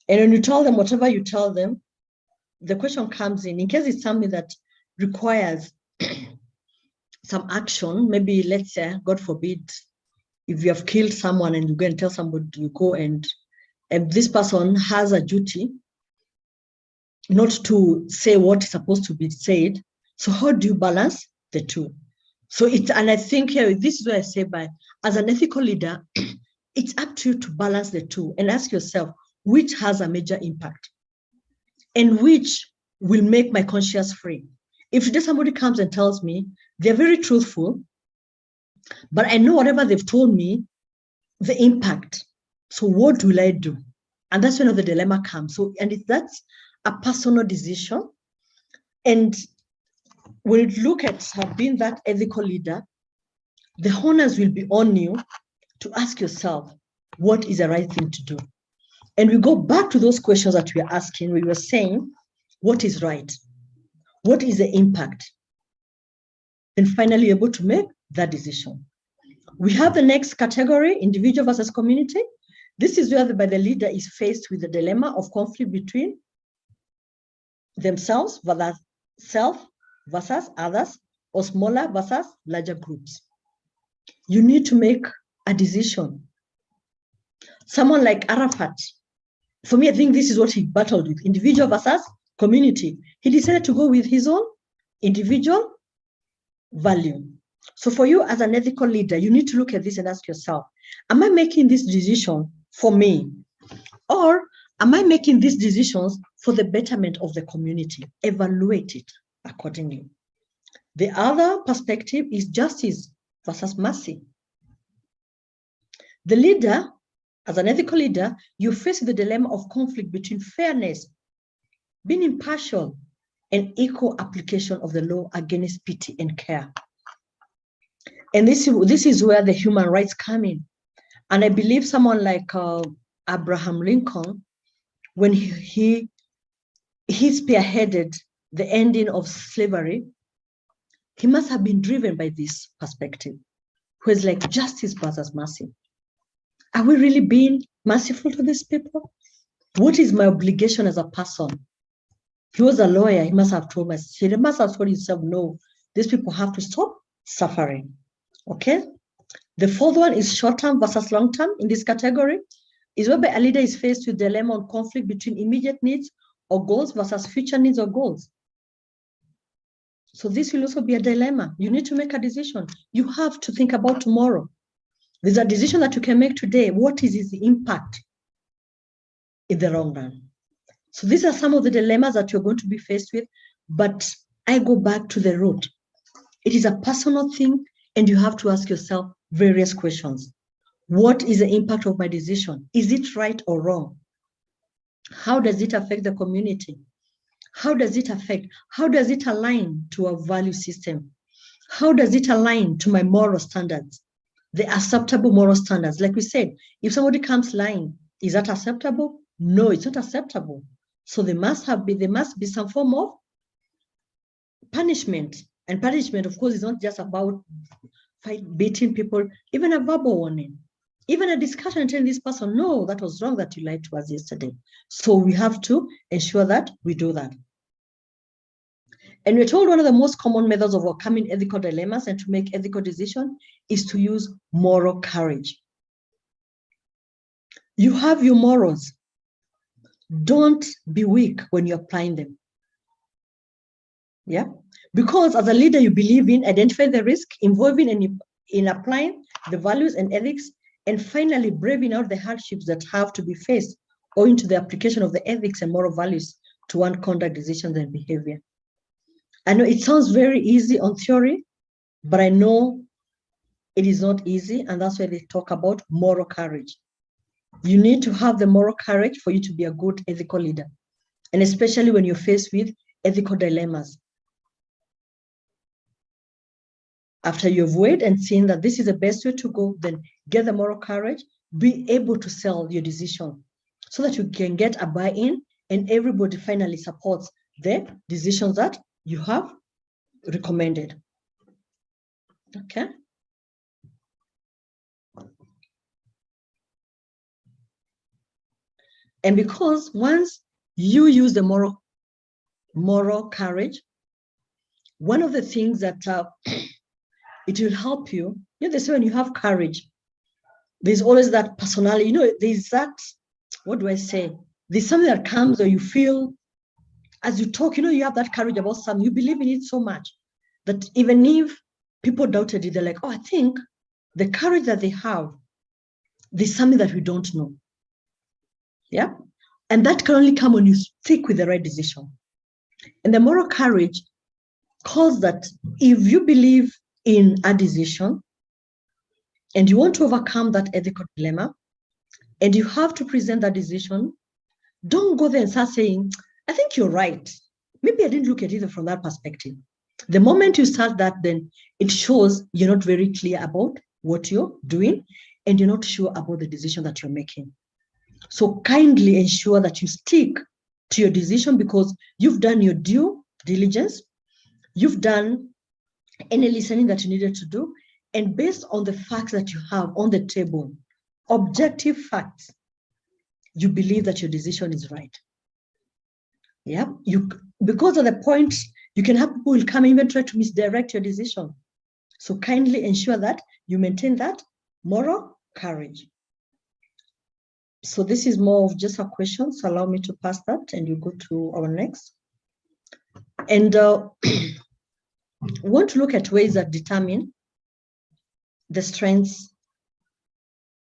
And when you tell them whatever you tell them, the question comes in case it's something that requires some action, maybe let's say, God forbid, if you have killed someone and you go and tell somebody, you go and this person has a duty not to say what is supposed to be said. So how do you balance the two? So and I think here, this is where I say, as an ethical leader, it's up to you to balance the two and ask yourself, which has a major impact and which will make my conscience free. If today somebody comes and tells me they're very truthful, but I know whatever they've told me, the impact. So what will I do? And that's when the dilemma comes. So, and that's a personal decision. And when you look at being that ethical leader, the honors will be on you to ask yourself, what is the right thing to do? And we go back to those questions that we are asking. We were saying, what is right? What is the impact? then finally you're able to make that decision. We have the next category, individual versus community. This is where the leader is faced with the dilemma of conflict between themselves versus self versus others, or smaller versus larger groups. You need to make a decision. Someone like Arafat, for me, I think this is what he battled with, individual versus community. He decided to go with his own individual value. So for you as an ethical leader, you need to look at this and ask yourself, am I making this decision for me? Or am I making these decisions for the betterment of the community? Evaluate it accordingly. The other perspective is justice versus mercy. The leader, as an ethical leader, you face the dilemma of conflict between fairness, being impartial, and equal application of the law against pity and care. And this is where the human rights come in. And I believe someone like Abraham Lincoln, when he spearheaded the ending of slavery, he must have been driven by this perspective, who is like justice versus mercy. Are we really being merciful to these people? What is my obligation as a person? He was a lawyer. He must have told himself, no, these people have to stop suffering. Okay. The fourth one is short-term versus long-term in this category, is whereby a leader is faced with dilemma on conflict between immediate needs or goals versus future needs or goals. So this will also be a dilemma. You need to make a decision. You have to think about tomorrow. There's a decision that you can make today. What is its impact in the long run? So these are some of the dilemmas that you're going to be faced with, but I go back to the root. It is a personal thing, and you have to ask yourself various questions. What is the impact of my decision? Is it right or wrong? How does it affect the community? How does it align to our value system? How does it align to my moral standards? The acceptable moral standards. Like we said, if somebody comes lying, is that acceptable? No, it's not acceptable. So there must be some form of punishment. And punishment, of course, is not just about beating people, even a verbal warning, even a discussion telling this person, no, that was wrong that you lied to us yesterday. So we have to ensure that we do that. And we're told one of the most common methods of overcoming ethical dilemmas and to make ethical decisions is to use moral courage. You have your morals. Don't be weak when you're applying them. Yeah, because as a leader, you believe in identifying the risk, involving in applying the values and ethics, and finally braving out the hardships that have to be faced owing to the application of the ethics and moral values to one conduct, decisions, and behavior. I know it sounds very easy on theory, but I know it is not easy, and that's why they talk about moral courage. You need to have the moral courage for you to be a good ethical leader, and especially when you're faced with ethical dilemmas. After you've weighed and seen that this is the best way to go, then get the moral courage, be able to sell your decision so that you can get a buy-in and everybody finally supports the decisions that you have recommended. Okay. And because once you use the moral courage, one of the things that it will help you, they say when you have courage, there's always that personality, there's that, what do I say? There's something that comes or you feel as you talk, you have that courage about something, you believe in it so much that even if people doubted it, they're like, oh, I think the courage that they have, there's something that we don't know. Yeah. And that can only come when you stick with the right decision. And the moral courage calls that if you believe in a decision and you want to overcome that ethical dilemma and you have to present that decision, don't go there and start saying, I think you're right. Maybe I didn't look at it from that perspective. The moment you start that, then it shows you're not very clear about what you're doing and you're not sure about the decision that you're making. So kindly ensure that you stick to your decision because you've done your due diligence. You've done any listening that you needed to do, and based on the facts that you have on the table, objective facts, you believe that your decision is right. Yeah, because of the point, you can have people who will come and even try to misdirect your decision. So kindly ensure that you maintain that moral courage. So this is more of just a question, so allow me to pass that and you go to our next. And we want to look at ways that determine the strengths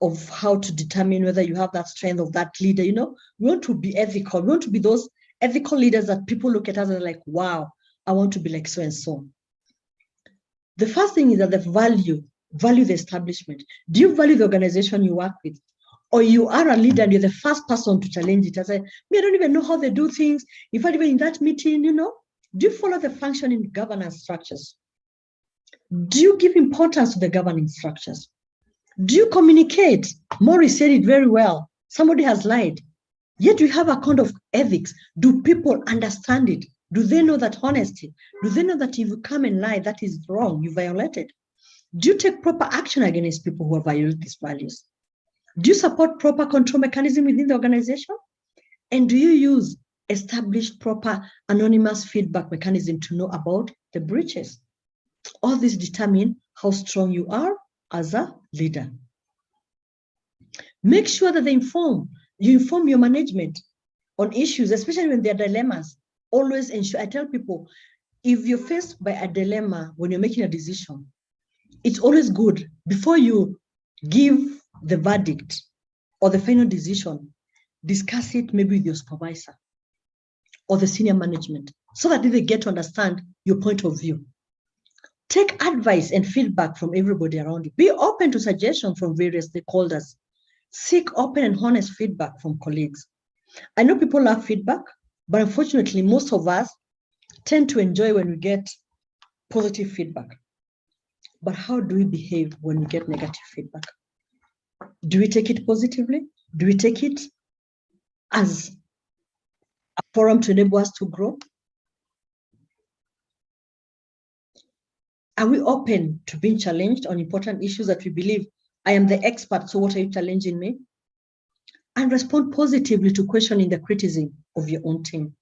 of how to determine whether you have that strength of that leader. You know, we want to be ethical. We want to be those ethical leaders that people look at us and are like, wow, I want to be like so and so. The first thing is that the value the establishment. Do you value the organization you work with? Or you are a leader and you're the first person to challenge it. I say, I don't even know how they do things. If I even in that meeting, you know, do you follow the functioning governance structures? Do you give importance to the governing structures? Do you communicate? Maurice said it very well. Somebody has lied. Yet we have a code of ethics. Do people understand it? Do they know that honesty? Do they know that if you come and lie, that is wrong, you violated? Do you take proper action against people who have violated these values? Do you support proper control mechanism within the organization? And do you use established proper anonymous feedback mechanism to know about the breaches? All this determine how strong you are as a leader. Make sure that you inform your management on issues, especially when there are dilemmas. Always ensure, I tell people, if you're faced by a dilemma when you're making a decision, it's always good before you give the verdict or the final decision, discuss it maybe with your supervisor or the senior management so that they get to understand your point of view. Take advice and feedback from everybody around you. Be open to suggestions from various stakeholders. Seek open and honest feedback from colleagues. I know people love feedback, but unfortunately, most of us tend to enjoy when we get positive feedback. But how do we behave when we get negative feedback? Do we take it positively? Do we take it as a forum to enable us to grow? Are we open to being challenged on important issues that we believe, I am the expert, so what are you challenging me? And respond positively to questioning the criticism of your own team.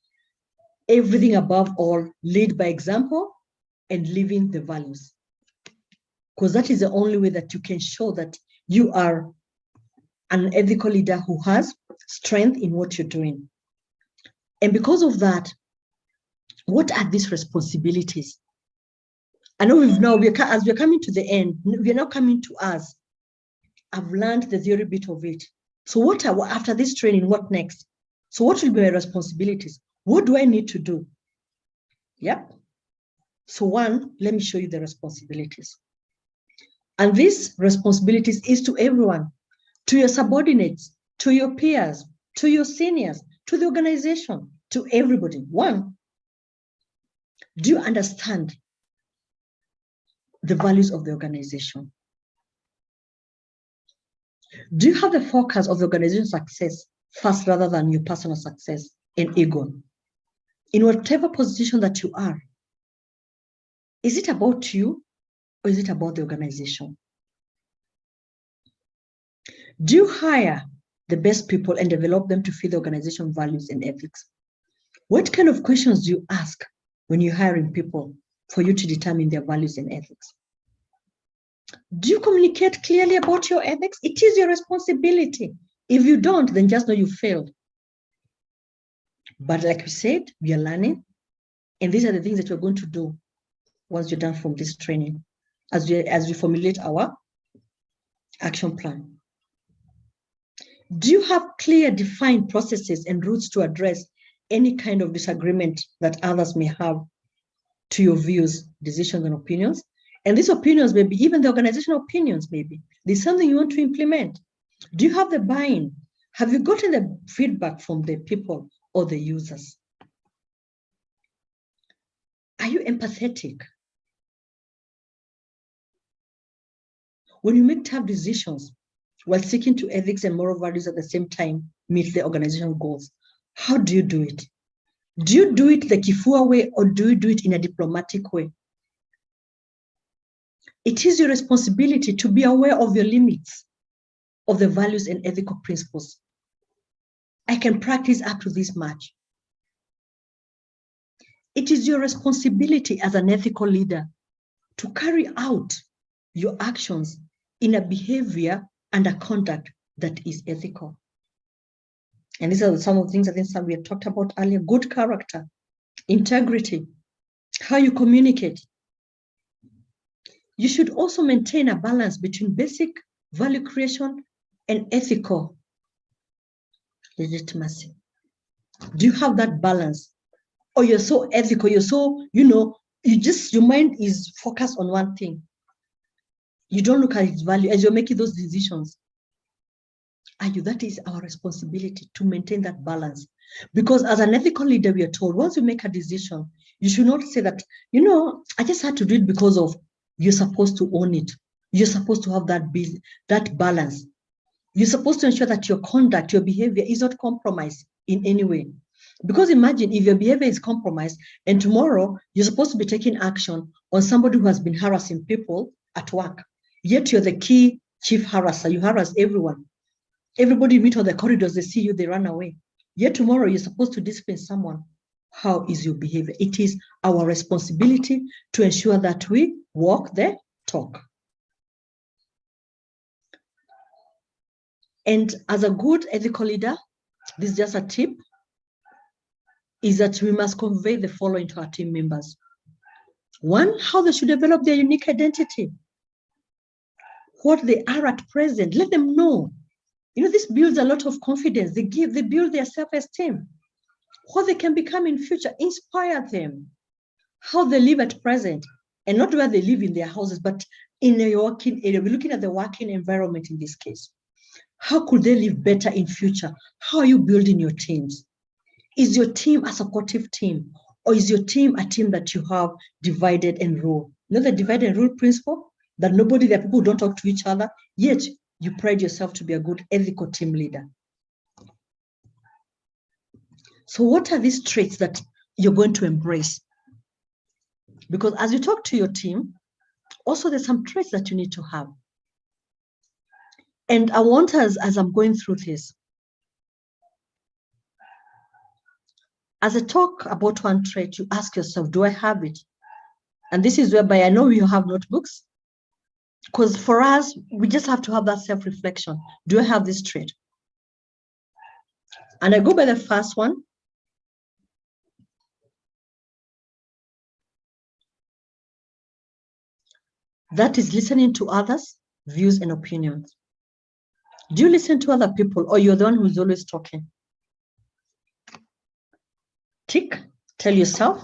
Everything above all, lead by example and living the values. Because that is the only way that you can show that you are an ethical leader who has strength in what you're doing. And because of that, what are these responsibilities? I know as we're coming to the end, we're now coming to us. I've learned the theory bit of it. So after this training, what next? So what will be my responsibilities? What do I need to do? Yep. So one, let me show you the responsibilities. And these responsibilities is to everyone, to your subordinates, to your peers, to your seniors, to the organization, to everybody. One, do you understand the values of the organization? Do you have the focus of the organization's success first rather than your personal success and ego? In whatever position that you are, is it about you or is it about the organization? Do you hire the best people and develop them to fit the organization values and ethics? What kind of questions do you ask when you're hiring people for you to determine their values and ethics? Do you communicate clearly about your ethics? It is your responsibility. If you don't, then just know you failed. But like we said, we are learning. And these are the things that we're going to do once you're done from this training, as we formulate our action plan. Do you have clear, defined processes and routes to address any kind of disagreement that others may have to your views, decisions, and opinions? And these opinions may be even the organizational opinions, maybe. There's something you want to implement. Do you have the buy-in? Have you gotten the feedback from the people or the users? Are you empathetic? When you make tough decisions while seeking to ethics and moral values at the same time meet the organizational goals, how do you do it? Do you do it the Kifua way or do you do it in a diplomatic way? It is your responsibility to be aware of your limits of the values and ethical principles. I can practice up to this much. It is your responsibility as an ethical leader to carry out your actions in a behavior and a conduct that is ethical. And these are some of the things I think some we have talked about earlier: good character, integrity, how you communicate. You should also maintain a balance between basic value creation and ethical legitimacy. Do you have that balance? Or you're so ethical, you're so, your mind is focused on one thing. You don't look at its value as you're making those decisions. That is our responsibility to maintain that balance. Because as an ethical leader, we are told once you make a decision, you should not say that, I just had to do it because of you're supposed to own it. You're supposed to have that balance. You're supposed to ensure that your conduct, your behavior is not compromised in any way. Because imagine if your behavior is compromised and tomorrow you're supposed to be taking action on somebody who has been harassing people at work, yet you're the key chief harasser. You harass everyone. Everybody you meet on the corridors, they see you, they run away. Yet tomorrow you're supposed to discipline someone. How is your behavior? It is our responsibility to ensure that we walk the talk. And as a good ethical leader, this is just a tip, is that we must convey the following to our team members. One, how they should develop their unique identity. What they are at present, let them know. This builds a lot of confidence. They build their self-esteem. What they can become in future, inspire them. How they live at present, and not where they live in their houses, but in a working area. We're looking at the working environment in this case. How could they live better in future? How are you building your teams? Is your team a supportive team? Or is your team a team that you have divided and rule? The divide and rule principle, that there are people who don't talk to each other, yet you pride yourself to be a good ethical team leader. So what are these traits that you're going to embrace? Because as you talk to your team, also there's some traits that you need to have. And I want us, as I'm going through this, as I talk about one trait, you ask yourself, do I have it? And this is whereby I know you have notebooks, because for us, we just have to have that self-reflection. Do I have this trait? And I go by the first one. That is listening to others' views and opinions. Do you listen to other people, or you're the one who's always talking? Tick, tell yourself,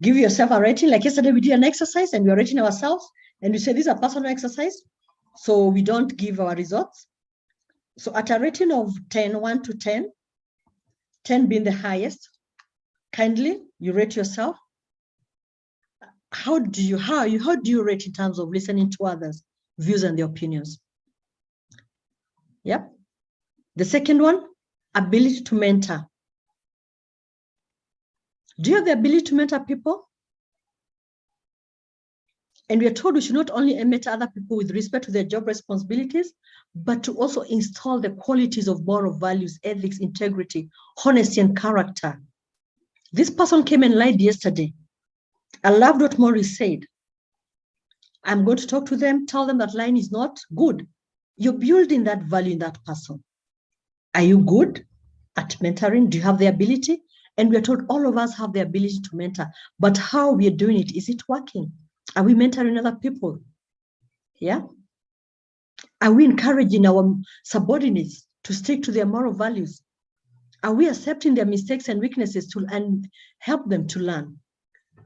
give yourself a rating. Like yesterday, we did an exercise and we are rating ourselves, and we say these are personal exercise, so we don't give our results. So at a rating of 10, 1 to 10, 10 being the highest, kindly, you rate yourself. How do you rate in terms of listening to others' views and their opinions? Yep. The second one, ability to mentor. Do you have the ability to mentor people? And we are told we should not only mentor other people with respect to their job responsibilities, but to also install the qualities of moral values, ethics, integrity, honesty, and character. This person came and lied yesterday. I loved what Maurice said. I'm going to talk to them, tell them that lying is not good. You're building that value in that person. Are you good at mentoring? Do you have the ability? And we are told all of us have the ability to mentor, but how we are doing it, is it working? Are we mentoring other people? Yeah. Are we encouraging our subordinates to stick to their moral values? Are we accepting their mistakes and weaknesses and help them to learn?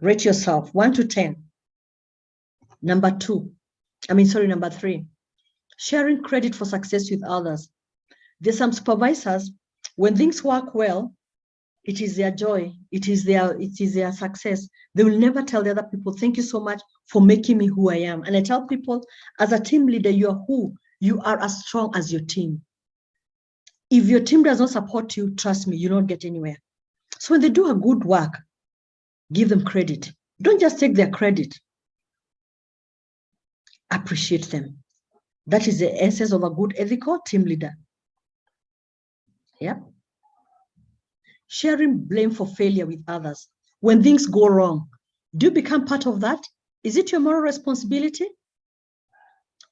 Rate yourself 1 to 10. Number 3, sharing credit for success with others. There's some supervisors, when things work well, it is their joy, it is their success. They will never tell the other people, thank you so much for making me who I am. And I tell people, as a team leader, you are who? You are as strong as your team. If your team does not support you, trust me, you don't get anywhere. So when they do a good work, give them credit. Don't just take their credit. appreciate them. That is the essence of a good ethical team leader. Yeah. Sharing blame for failure with others. When things go wrong, do you become part of that? Is it your moral responsibility?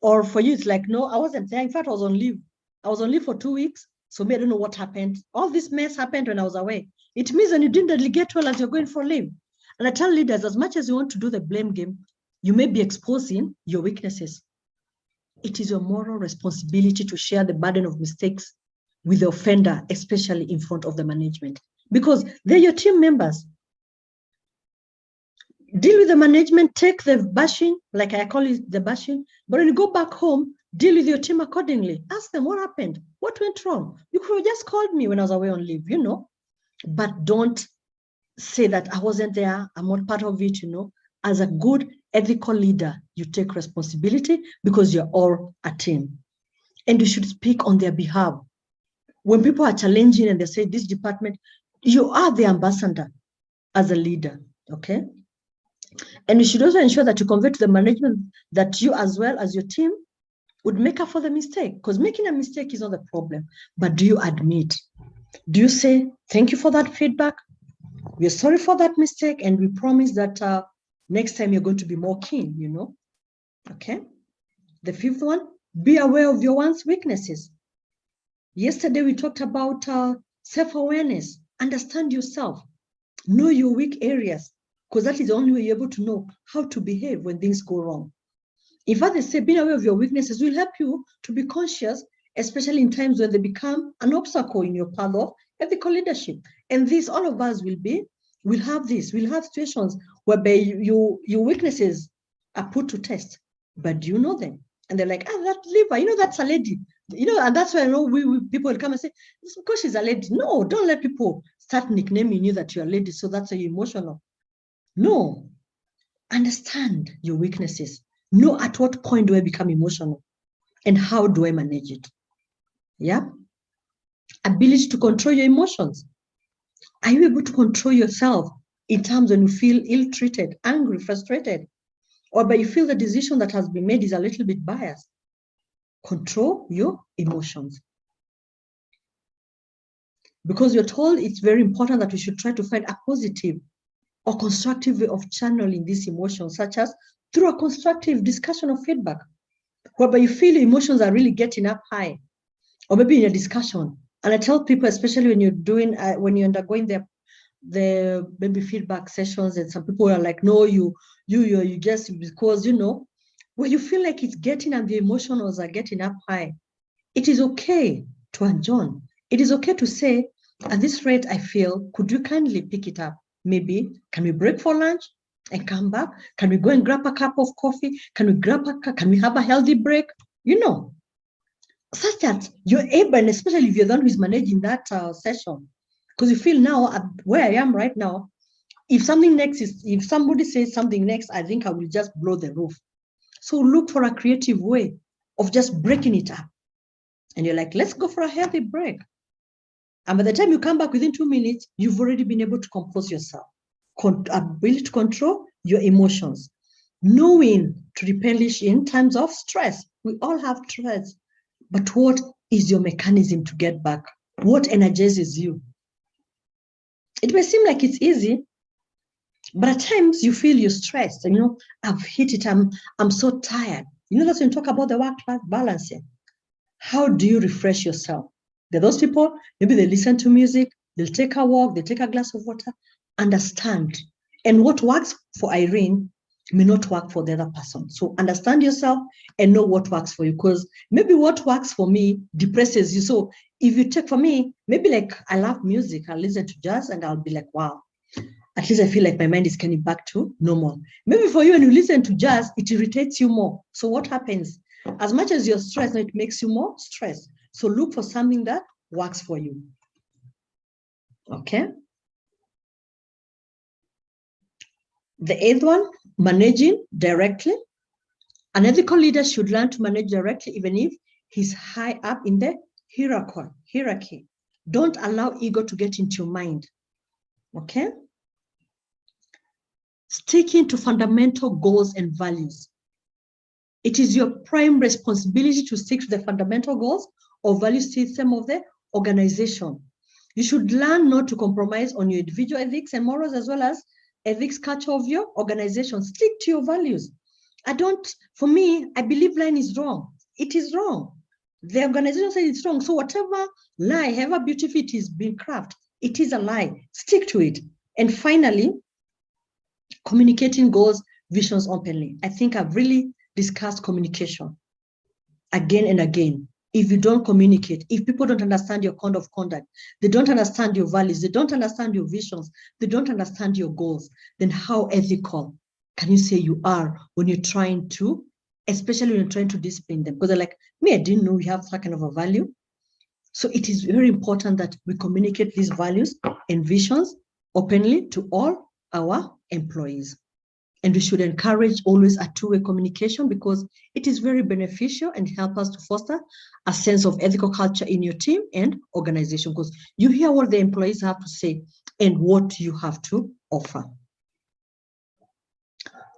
Or for you, it's like, no, I wasn't there. In fact, I was on leave. I was on leave for 2 weeks. So me, I don't know what happened. All this mess happened when I was away. It means when you didn't delegate well as you're going for leave. And I tell leaders, as much as you want to do the blame game, you may be exposing your weaknesses. It is your moral responsibility to share the burden of mistakes with the offender, especially in front of the management, because they're your team members. Deal with the management, take the bashing, like I call it the bashing, but when you go back home, deal with your team accordingly. Ask them what happened, what went wrong. You could have just called me when I was away on leave, but don't say that I wasn't there, I'm not part of it, As a good ethical leader, you take responsibility because you're all a team. And you should speak on their behalf. When people are challenging and they say, this department, you are the ambassador as a leader, okay? And you should also ensure that you convey to the management that you, as well as your team, would make up for the mistake, because making a mistake is not the problem, but do you admit? Do you say, thank you for that feedback? We're sorry for that mistake, and we promise that next time you're going to be more keen, Okay. The fifth one, be aware of your one's weaknesses. Yesterday, we talked about self-awareness. Understand yourself. Know your weak areas, because that is the only way you're able to know how to behave when things go wrong. In fact, they say being aware of your weaknesses will help you to be conscious, especially in times when they become an obstacle in your path of ethical leadership. And this, all of us we'll have situations whereby your weaknesses are put to test, but do you know them? And they're like, that liver, that's a lady. And that's why I know people will come and say, it's because she's a lady. No, don't let people start nicknaming you that you're a lady, so that's why you're emotional. No, understand your weaknesses. Know at what point do I become emotional and how do I manage it? Yeah. Ability to control your emotions. Are you able to control yourself in terms when you feel ill-treated, angry, frustrated, or by you feel the decision that has been made is a little bit biased? Control your emotions. Because you're told it's very important that we should try to find a positive or constructive way of channeling these emotions, such as through a constructive discussion of feedback, whereby you feel your emotions are really getting up high, or maybe in a discussion. And I tell people, especially when you're undergoing the maybe feedback sessions, and some people are like, no, you just, because when you feel like it's getting and the emotions are getting up high, it is okay to adjourn. It is okay to say, at this rate, I feel, could you kindly pick it up? Maybe, can we break for lunch and come back? Can we go and grab a cup of coffee? Can we have a healthy break? Such that you're able, and especially if you're the one who's managing that session, because you feel now, where I am right now, if somebody says something next, I think I will just blow the roof. So look for a creative way of just breaking it up. And you're like, let's go for a healthy break. And by the time you come back within 2 minutes, you've already been able to compose yourself. Ability to control your emotions. Knowing to replenish in times of stress. We all have stress. But what is your mechanism to get back? What energizes you? It may seem like it's easy, but at times you feel you're stressed. I've hit it. I'm so tired. That's when you talk about the work-life balancing. How do you refresh yourself? There are those people, maybe they listen to music, they'll take a walk, they take a glass of water, understand. And what works for Irene may not work for the other person. So understand yourself and know what works for you, because maybe what works for me depresses you. So if you take for me, maybe like I love music, I'll listen to jazz and I'll be like, wow, at least I feel like my mind is getting back to normal. Maybe for you, when you listen to jazz, it irritates you more. So what happens? As much as you're stressed, it makes you more stressed. So look for something that works for you. Okay. The eighth one, managing directly. An ethical leader should learn to manage directly, even if he's high up in the hierarchy. Don't allow ego to get into your mind. Okay. Sticking to fundamental goals and values. It is your prime responsibility to stick to the fundamental goals or value system of the organization. You should learn not to compromise on your individual ethics and morals, as well as ethics culture of your organization. Stick to your values. For me, I believe lying is wrong. It is wrong. The organization says it's wrong. So whatever lie, however beautiful it is being crafted, it is a lie. Stick to it. And finally, communicating goals, visions openly. I think I've really discussed communication again and again. If you don't communicate, if people don't understand your code of conduct, they don't understand your values, they don't understand your visions, they don't understand your goals, then how ethical can you say you are when you're trying to, especially when you're trying to discipline them? Because they're like, me, I didn't know we have that kind of a value. So it is very important that we communicate these values and visions openly to all our employees. And we should encourage always a two-way communication, because it is very beneficial and help us to foster a sense of ethical culture in your team and organization, because you hear what the employees have to say and what you have to offer.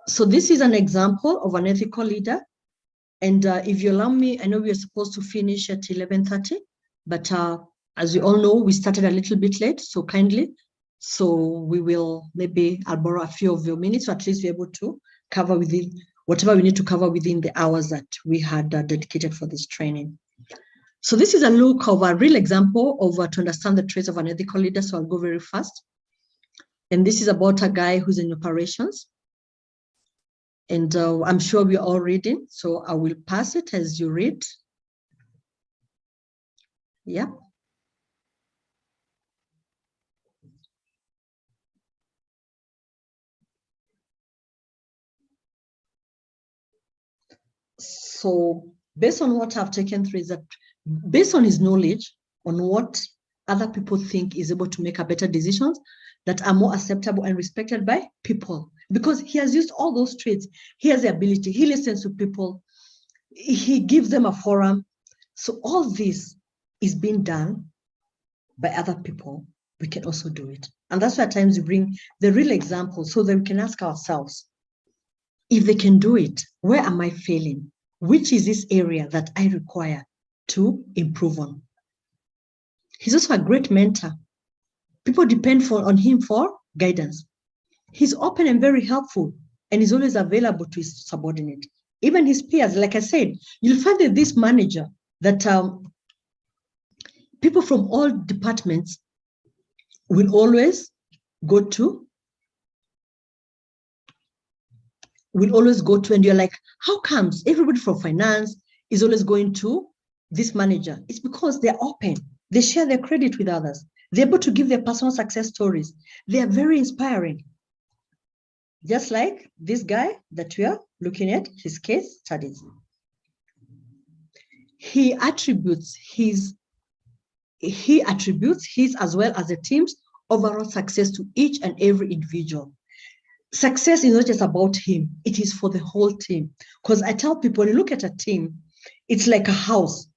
So this is an example of an ethical leader. And if you allow me, I know we are supposed to finish at 11:30, but as you all know, we started a little bit late, so kindly. So we will, maybe I'll borrow a few of your minutes, so at least we're able to cover within whatever we need to cover within the hours that we had dedicated for this training. So this is a look of a real example of to understand the traits of an ethical leader. So I'll go very fast. And this is about a guy who's in operations. And I'm sure we're all reading, so I will pass it as you read. Yeah. So based on what I've taken through is that based on his knowledge on what other people think is able to make a better decisions that are more acceptable and respected by people, because he has used all those traits. He has the ability, he listens to people, he gives them a forum. So all this is being done by other people. We can also do it. And that's why at times we bring the real examples so that we can ask ourselves, if they can do it, where am I failing? Which is this area that I require to improve on? He's also a great mentor. People depend on him for guidance. He's open and very helpful, and he's always available to his subordinate. Even his peers, like I said, you'll find that this manager, that people from all departments will always go to, and you're like, how comes everybody from finance is always going to this manager? It's because they're open. They share their credit with others. They're able to give their personal success stories. They are very inspiring. Just like this guy that we are looking at, his case studies. He attributes his as well as the team's overall success to each and every individual. Success is not just about him, it is for the whole team. Because I tell people, when you look at a team, it's like a house.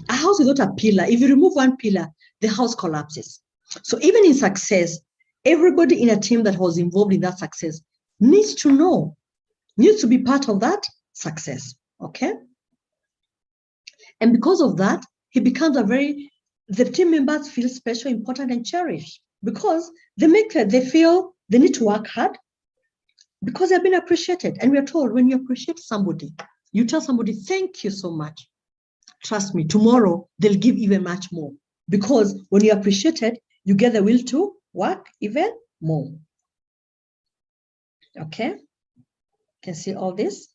A house without a pillar, if you remove one pillar, the house collapses. So even in success, everybody in a team that was involved in that success needs to be part of that success, okay? And because of that, he becomes the team members feel special, important, and cherished, because they feel they need to work hard because they've been appreciated. And we are told, when you appreciate somebody, you tell somebody, thank you so much. Trust me, tomorrow they'll give even much more, because when you're appreciated, you get the will to work even more. Okay, you can see all this.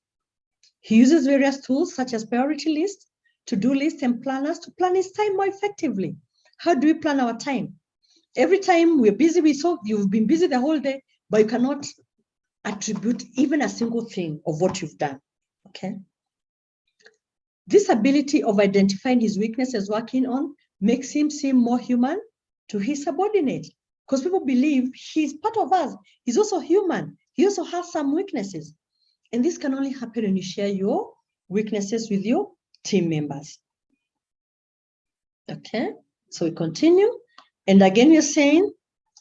He uses various tools such as priority lists, to-do lists, and planners to plan his time more effectively. How do we plan our time? Every time we're busy, you've been busy the whole day, but you cannot attribute even a single thing of what you've done, okay? This ability of identifying his weaknesses, working on, makes him seem more human to his subordinate, because people believe he's part of us. He's also human. He also has some weaknesses. And this can only happen when you share your weaknesses with your team members. Okay, so we continue. And again, you're saying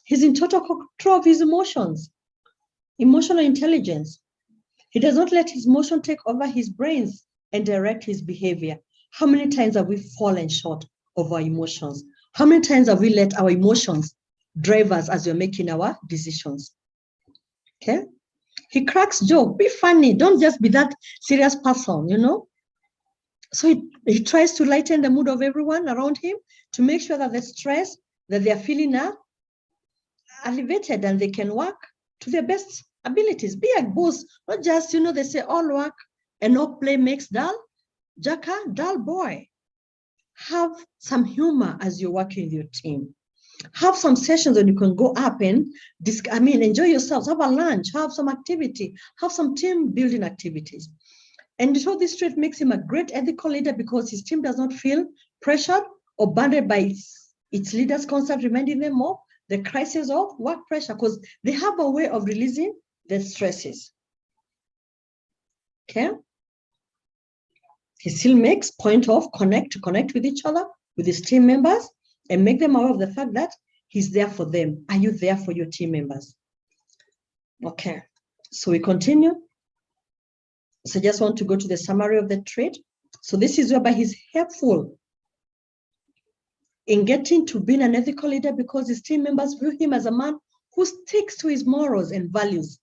he's in total control of his emotions, emotional intelligence. He does not let his emotion take over his brains and direct his behavior. How many times have we fallen short of our emotions? How many times have we let our emotions drive us as we're making our decisions? Okay. He cracks jokes. Be funny. Don't just be that serious person, you know? So he tries to lighten the mood of everyone around him to make sure that the stress that they're feeling are elevated and they can work to their best abilities. Be a boss, not just, you know, they say all work and no play makes dull. Jaka, dull boy. Have some humor as you're working with your team. Have some sessions when you can go up and enjoy yourselves. Have a lunch, have some activity, have some team building activities. And so this trait makes him a great ethical leader because his team does not feel pressured or burdened by its leaders constantly reminding them of the crisis of work pressure, because they have a way of releasing their stresses. Okay. He still makes point of connect with each other, with his team members, and make them aware of the fact that he's there for them. Are you there for your team members? Okay, so we continue. So I just want to go to the summary of the trait. So this is whereby he's helpful in getting to being an ethical leader because his team members view him as a man who sticks to his morals and values.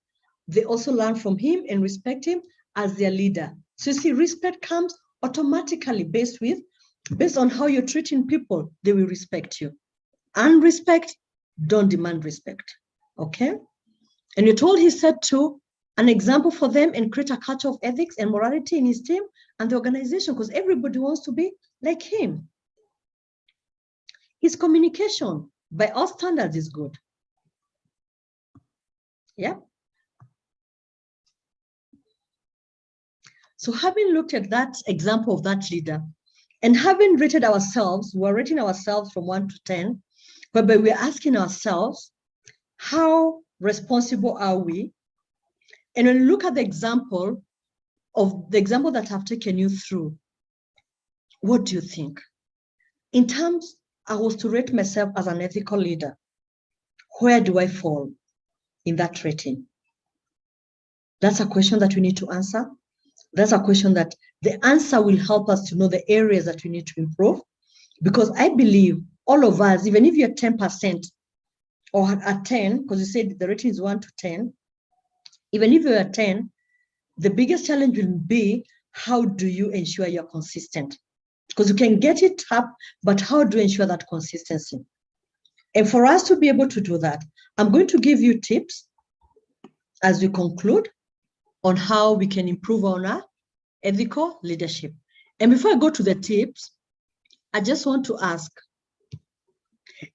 They also learn from him and respect him as their leader. So you see, respect comes automatically based on how you're treating people, they will respect you. And respect, don't demand respect, okay? And you're told he set to an example for them and create a culture of ethics and morality in his team and the organization because everybody wants to be like him. His communication, by all standards, is good. Yeah. So having looked at that example of that leader and having rated ourselves, we're rating ourselves from 1 to 10, whereby we're asking ourselves, how responsible are we? And when you look at the example that I've taken you through, what do you think? In terms, I was to rate myself as an ethical leader, where do I fall in that rating? That's a question that we need to answer. That's a question that the answer will help us to know the areas that we need to improve. Because I believe all of us, even if you're 10% or at 10, because you said the rating is 1 to 10, even if you're at 10, the biggest challenge will be, how do you ensure you're consistent? Because you can get it up, but how do you ensure that consistency? And for us to be able to do that, I'm going to give you tips as we conclude on how we can improve on our ethical leadership. And before I go to the tips, I just want to ask,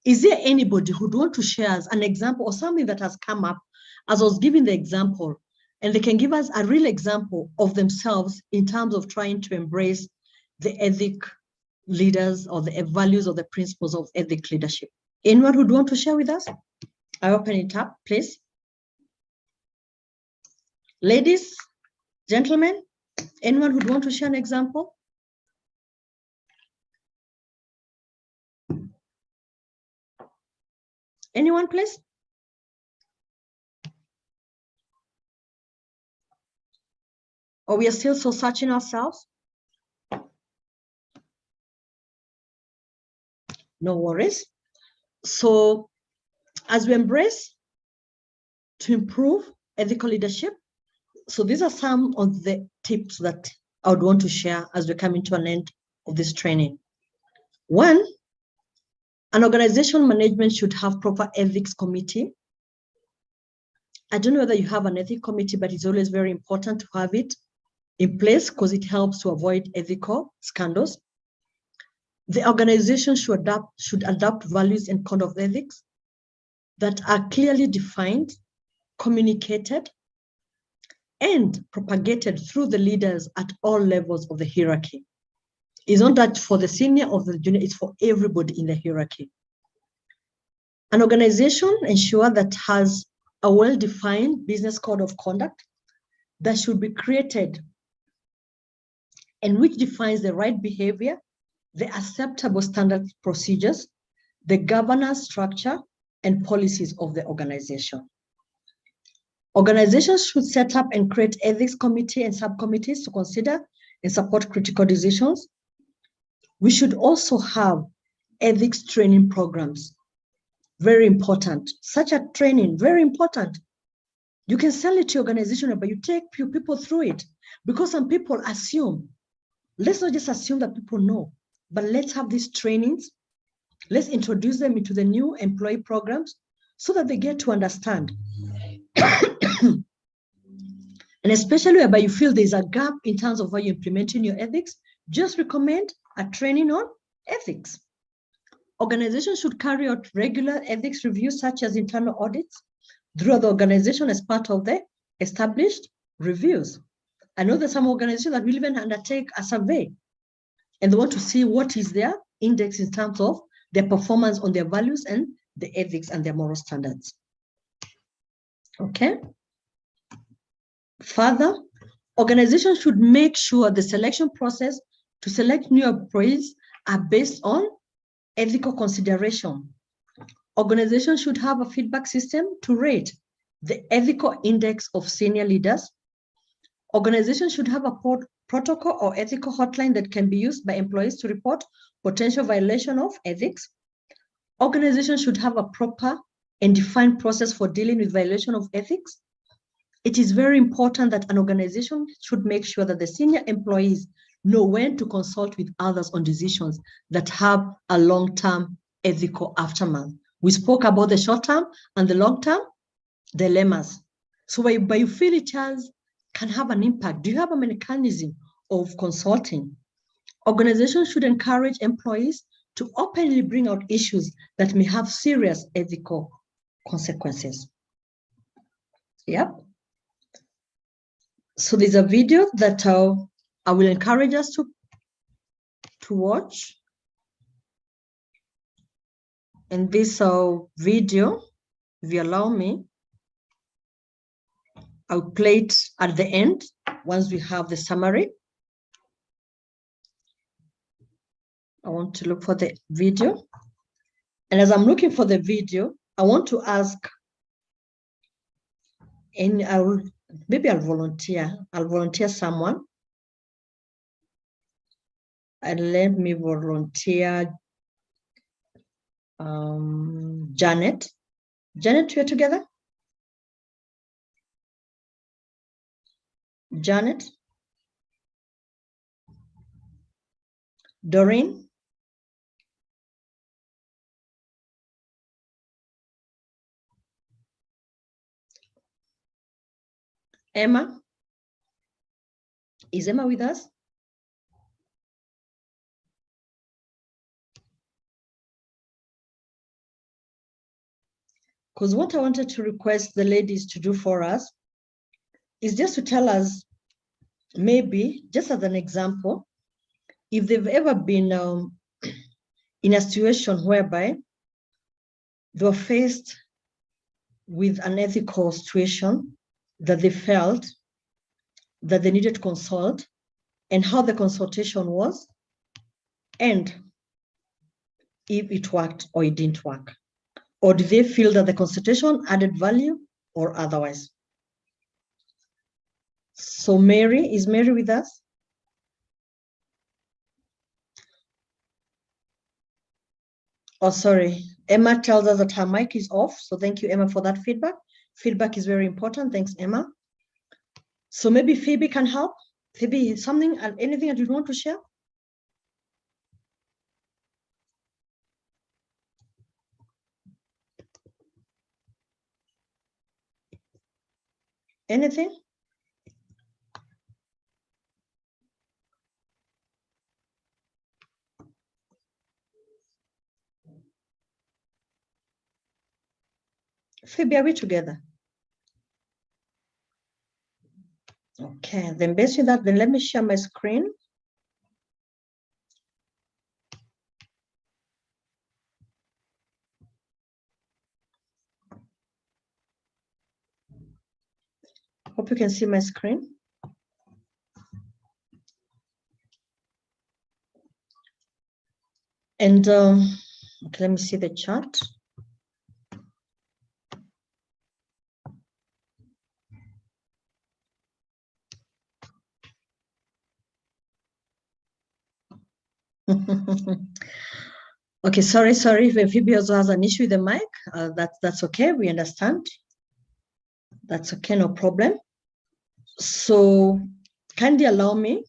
is there anybody who'd want to share us an example or something that has come up as I was giving the example, and they can give us a real example of themselves in terms of trying to embrace the ethic leaders or the values or the principles of ethic leadership? Anyone who'd want to share with us? I open it up, please. Ladies, gentlemen, anyone who'd want to share an example? Anyone, please? Or we are still so searching ourselves? No worries. So as we embrace to improve ethical leadership, so these are some of the tips that I would want to share as we're coming to an end of this training. One, an organization management should have proper ethics committee. I don't know whether you have an ethics committee, but it's always very important to have it in place because it helps to avoid ethical scandals. The organization should adopt values and code of ethics that are clearly defined, communicated, and propagated through the leaders at all levels of the hierarchy. It's not that for the senior or the junior, it's for everybody in the hierarchy. An organization ensure that has a well-defined business code of conduct that should be created and which defines the right behavior, the acceptable standard procedures, the governance structure, and policies of the organization. Organizations should set up and create ethics committee and subcommittees to consider and support critical decisions. We should also have ethics training programs. Very important. Such a training, very important. You can sell it to your organization, but you take your people through it, because some people assume. Let's not just assume that people know, but let's have these trainings. Let's introduce them into the new employee programs so that they get to understand. And especially whereby you feel there's a gap in terms of how you're implementing your ethics, just recommend a training on ethics. Organizations should carry out regular ethics reviews, such as internal audits, throughout the organization as part of the established reviews. I know that some organizations that will even undertake a survey, and they want to see what is their index in terms of their performance on their values and the ethics and their moral standards. Okay. Further, organizations should make sure the selection process to select new employees are based on ethical consideration. Organizations should have a feedback system to rate the ethical index of senior leaders. Organizations should have a protocol or ethical hotline that can be used by employees to report potential violation of ethics. Organizations should have a proper and defined process for dealing with violation of ethics. It is very important that an organization should make sure that the senior employees know when to consult with others on decisions that have a long-term ethical aftermath. We spoke about the short-term and the long-term dilemmas. So whereby you feel it can have an impact. Do you have a mechanism of consulting? Organizations should encourage employees to openly bring out issues that may have serious ethical consequences. Yep. So there's a video that I will encourage us to watch. And this video, if you allow me, I'll play it at the end once we have the summary. I want to look for the video. And as I'm looking for the video, I want to ask, and maybe I'll volunteer someone. And let me volunteer Janet. Janet, we're together? Janet? Doreen? Emma? Is Emma with us? Because what I wanted to request the ladies to do for us is just to tell us, maybe, just as an example, if they've ever been in a situation whereby they were faced with an ethical situation that they felt that they needed to consult, and how the consultation was, and if it worked or it didn't work. Or do they feel that the consultation added value or otherwise? So Mary, is Mary with us? Oh, sorry. Emma tells us that her mic is off. So thank you, Emma, for that feedback. Feedback is very important. Thanks, Emma. So maybe Phoebe can help. Phoebe, something, anything that you want to share? Anything? Phoebe, are we together? Okay, then based on that, then let me share my screen. Hope you can see my screen. And okay, let me see the chart. Okay, sorry. If Phoebe also has an issue with the mic, that's okay. We understand. That's okay, no problem. So kindly allow me,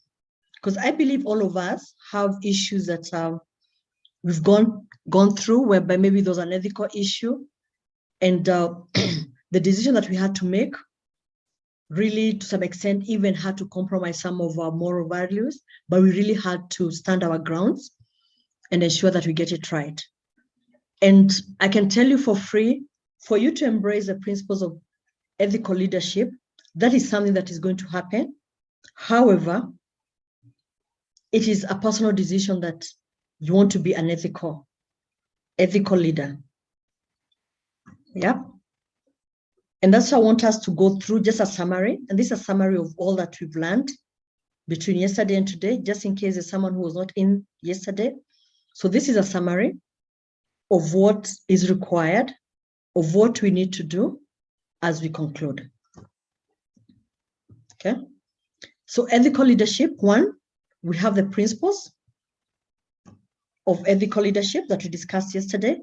because I believe all of us have issues that we've gone through, whereby maybe there's an ethical issue, and the decision that we had to make really, to some extent, even had to compromise some of our moral values, but we really had to stand our grounds and ensure that we get it right. And I can tell you for free, for you to embrace the principles of ethical leadership, that is something that is going to happen. However, it is a personal decision that you want to be an ethical leader. Yeah. And that's why I want us to go through just a summary. And this is a summary of all that we've learned between yesterday and today, just in case there's someone who was not in yesterday. So this is a summary of what is required, of what we need to do as we conclude. Okay. So ethical leadership, one, we have the principles of ethical leadership that we discussed yesterday.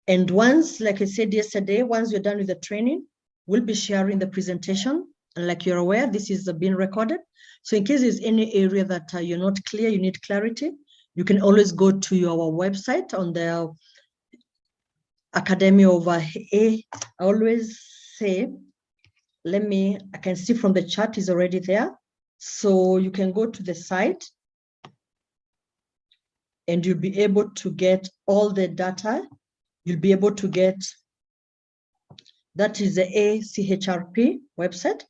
And once, like I said yesterday, once you're done with the training, we'll be sharing the presentation. And like you're aware, this is being recorded. So in case there's any area that you're not clear, you need clarity, you can always go to our website on the Academy of I always say, I can see from the chat is already there. So you can go to the site and you'll be able to get all the data. You'll be able to get, that is the ACHRP website.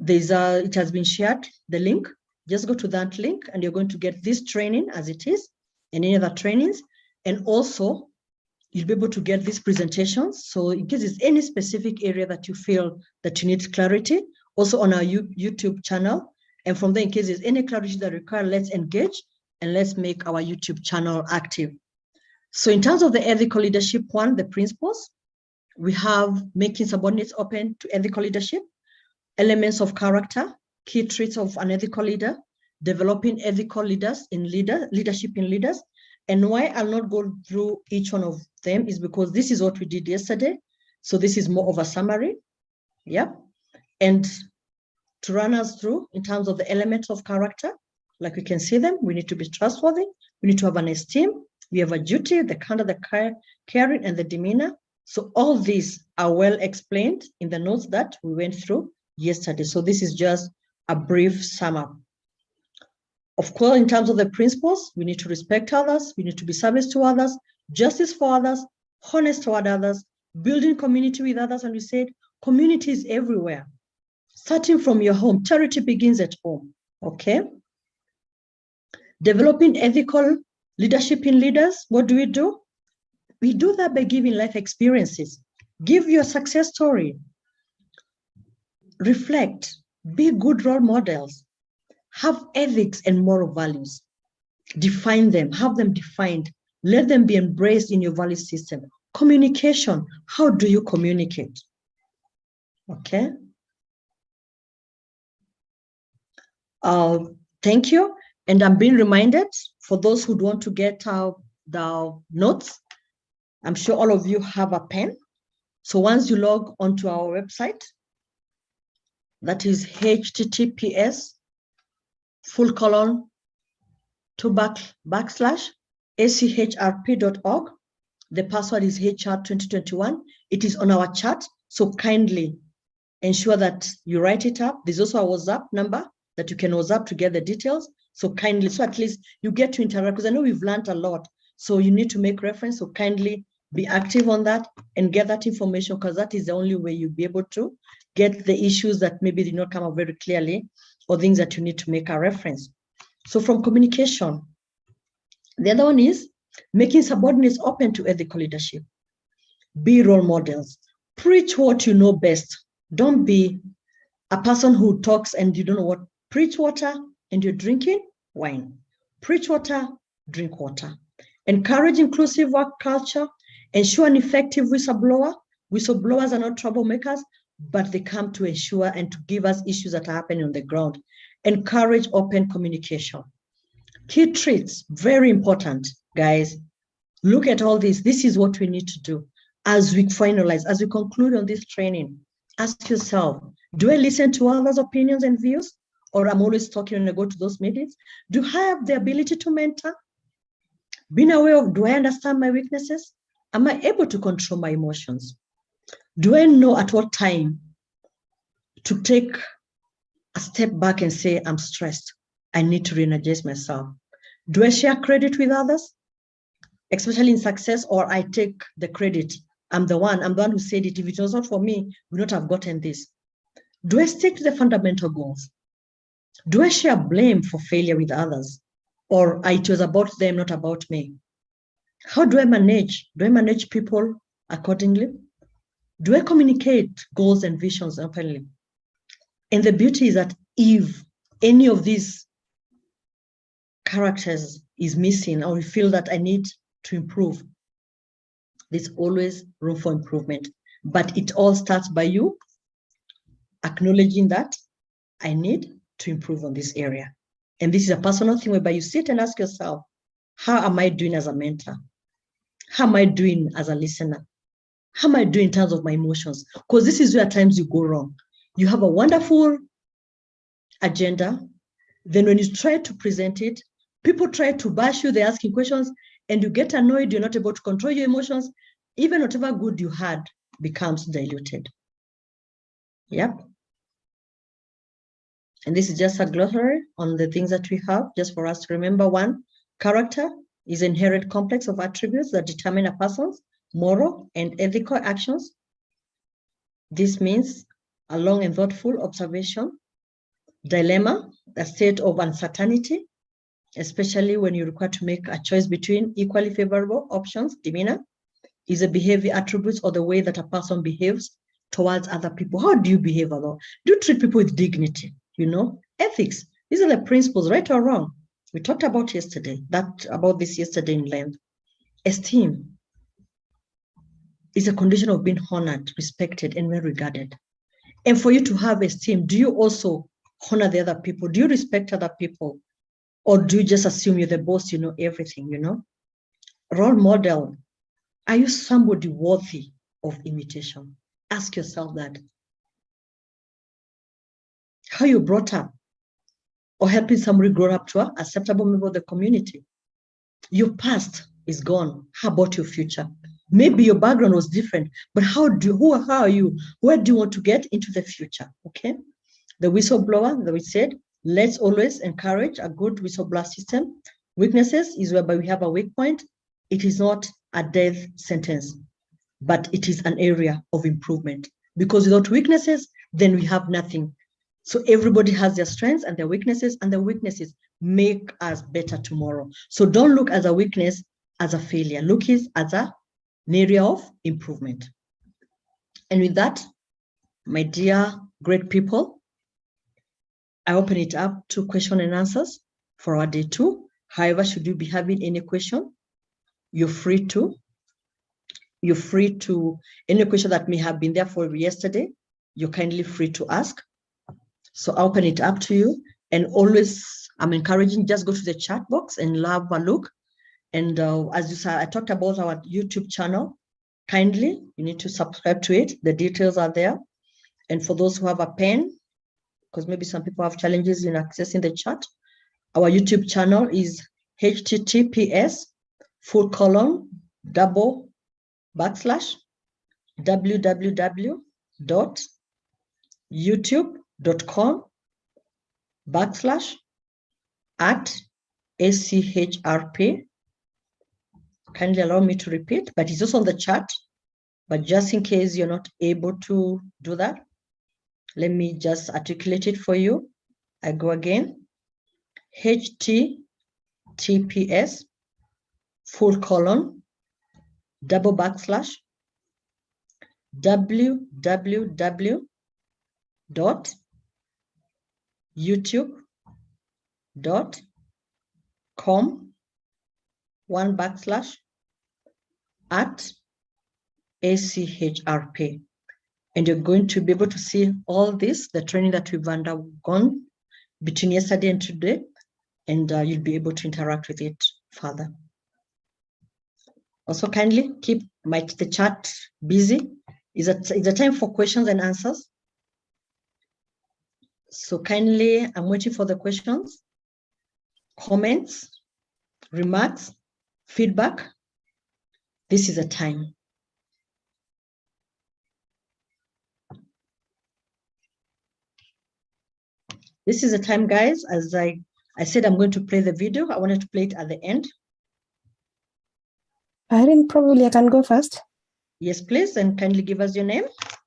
It has been shared, the link. Just go to that link and you're going to get this training as it is and any other trainings. And also you'll be able to get these presentations. So in case there's any specific area that you feel that you need clarity, also on our YouTube channel. And from there, in case there's any clarity that require, let's engage and let's make our YouTube channel active. So in terms of the ethical leadership one, the principles, we have making subordinates open to ethical leadership, elements of character, key traits of an ethical leader, developing ethical leaders in leadership in leaders. And why I'll not go through each one of them is because this is what we did yesterday. So this is more of a summary. Yeah. And to run us through in terms of the elements of character, like we can see them, we need to be trustworthy. We need to have an esteem. We have a duty, the kind of the caring and the demeanor. So all these are well explained in the notes that we went through yesterday. So this is just a brief sum up. Of course, in terms of the principles, we need to respect others. We need to be service to others, justice for others, honest toward others, building community with others. And we said, community is everywhere. Starting from your home, charity begins at home, okay? Developing ethical leadership in leaders, what do? We do that by giving life experiences. Give your success story. Reflect, be good role models. Have ethics and moral values. Define them, have them defined. Let them be embraced in your value system. Communication, how do you communicate? Okay. Thank you. And I'm being reminded, for those who want to get the notes, I'm sure all of you have a pen. So once you log onto our website, that is https://achrp.org. The password is HR2021. It is on our chat. So kindly ensure that you write it up. There's also a WhatsApp number that you can WhatsApp to get the details. So kindly, so at least you get to interact, because I know we've learned a lot. So you need to make reference. So kindly be active on that and get that information, because that is the only way you'll be able to get the issues that maybe did not come up very clearly, or things that you need to make a reference. So from communication, the other one is making subordinates open to ethical leadership. Be role models. Preach what you know best. Don't be a person who talks and you don't know what. Preach water and you're drinking wine. Preach water, drink water. Encourage inclusive work culture. Ensure an effective whistleblower. Whistleblowers are not troublemakers, but they come to ensure and to give us issues that are happening on the ground. Encourage open communication. Key traits, very important, guys. Look at all this. This is what we need to do as we finalize, as we conclude on this training. Ask yourself, do I listen to others' opinions and views? Or I'm always talking when I go to those meetings? Do I have the ability to mentor? Being aware of, do I understand my weaknesses? Am I able to control my emotions? Do I know at what time to take a step back and say, I'm stressed. I need to re-energize myself. Do I share credit with others? Especially in success, or I take the credit. I'm the one who said it. If it was not for me, we would not have gotten this. Do I stick to the fundamental goals? Do I share blame for failure with others? Or it was about them, not about me? How do I manage? Do I manage people accordingly? Do I communicate goals and visions openly? And the beauty is that if any of these characters is missing, or we feel that I need to improve, there's always room for improvement. But it all starts by you acknowledging that I need to improve on this area. And this is a personal thing whereby you sit and ask yourself, how am I doing as a mentor? How am I doing as a listener? How am I doing in terms of my emotions? Because this is where at times you go wrong. You have a wonderful agenda. Then when you try to present it, people try to bash you, they're asking questions, and you get annoyed, you're not able to control your emotions. Even whatever good you had becomes diluted. Yep. And this is just a glossary on the things that we have, just for us to remember. One, character is an inherent complex of attributes that determine a person's moral and ethical actions. This means a long and thoughtful observation. Dilemma, a state of uncertainty, especially when you're required to make a choice between equally favorable options. Demeanor is a behavior attributes or the way that a person behaves towards other people. How do you behave? Do you treat people with dignity? You know, ethics. These are the principles, right or wrong. We talked about about this yesterday in length. Esteem is a condition of being honored, respected, and well regarded. And for you to have esteem, do you also honor the other people? Do you respect other people? Or do you just assume you're the boss, you know everything, you know? Role model. Are you somebody worthy of imitation? Ask yourself that. How you brought up, or helping somebody grow up to an acceptable member of the community. Your past is gone. How about your future? Maybe your background was different, but how are you? Where do you want to get into the future? Okay. The whistleblower that we said, let's always encourage a good whistleblower system. Weaknesses is whereby we have a weak point. It is not a death sentence, but it is an area of improvement. Because without weaknesses, then we have nothing. So everybody has their strengths and their weaknesses, and the weaknesses make us better tomorrow. So don't look at a weakness as a failure. Look at it as an area of improvement. And with that, my dear great people, I open it up to question and answers for our day 2. However, should you be having any question, you're free to, any question that may have been there for yesterday, you're kindly free to ask. So I'll open it up to you. And always, I'm encouraging, just go to the chat box and have a look. And as you said, I talked about our YouTube channel. Kindly, you need to subscribe to it. The details are there. And for those who have a pen, because maybe some people have challenges in accessing the chat, our YouTube channel is https://www.youtube.com/@ACHRP. Kindly allow me to repeat, but it's also on the chat. But just in case you're not able to do that, let me just articulate it for you. I go again. https://www.youtube.com/@ACHRP. And you're going to be able to see all this, the training that we've undergone between yesterday and today. and you'll be able to interact with it further. Also, kindly keep the chat busy. It's a time for questions and answers. So kindly, I'm waiting for the questions, comments, remarks, feedback. This is a time. This is a time, guys. As I said, I'm going to play the video. I wanted to play it at the end. Irene, probably I can go first. Yes, please, and kindly give us your name.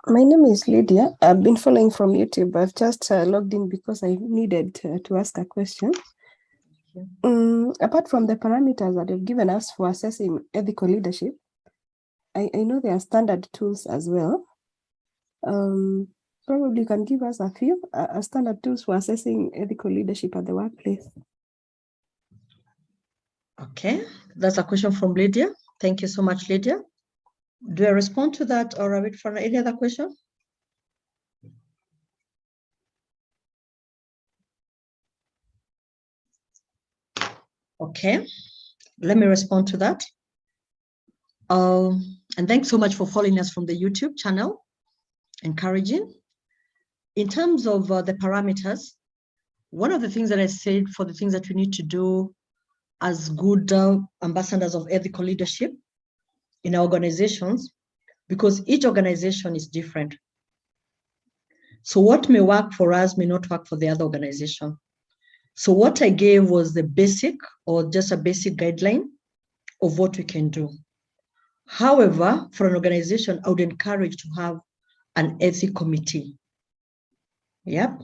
My name is Lydia. I've been following from YouTube. I've just logged in because I needed to ask a question. Apart from the parameters that you've given us for assessing ethical leadership, I know there are standard tools as well. Probably you can give us a few standard tools for assessing ethical leadership at the workplace. Okay, that's a question from Lydia. Thank you so much, Lydia. Do I respond to that or wait for any other question? Okay, let me respond to that. And thanks so much for following us from the YouTube channel. Encouraging. In terms of the parameters, one of the things that I said for the things that we need to do as good ambassadors of ethical leadership in our organizations, because each organization is different. So what may work for us may not work for the other organization. So what I gave was the basic or just a basic guideline of what we can do. However, for an organization, I would encourage to have an ethics committee. Yep.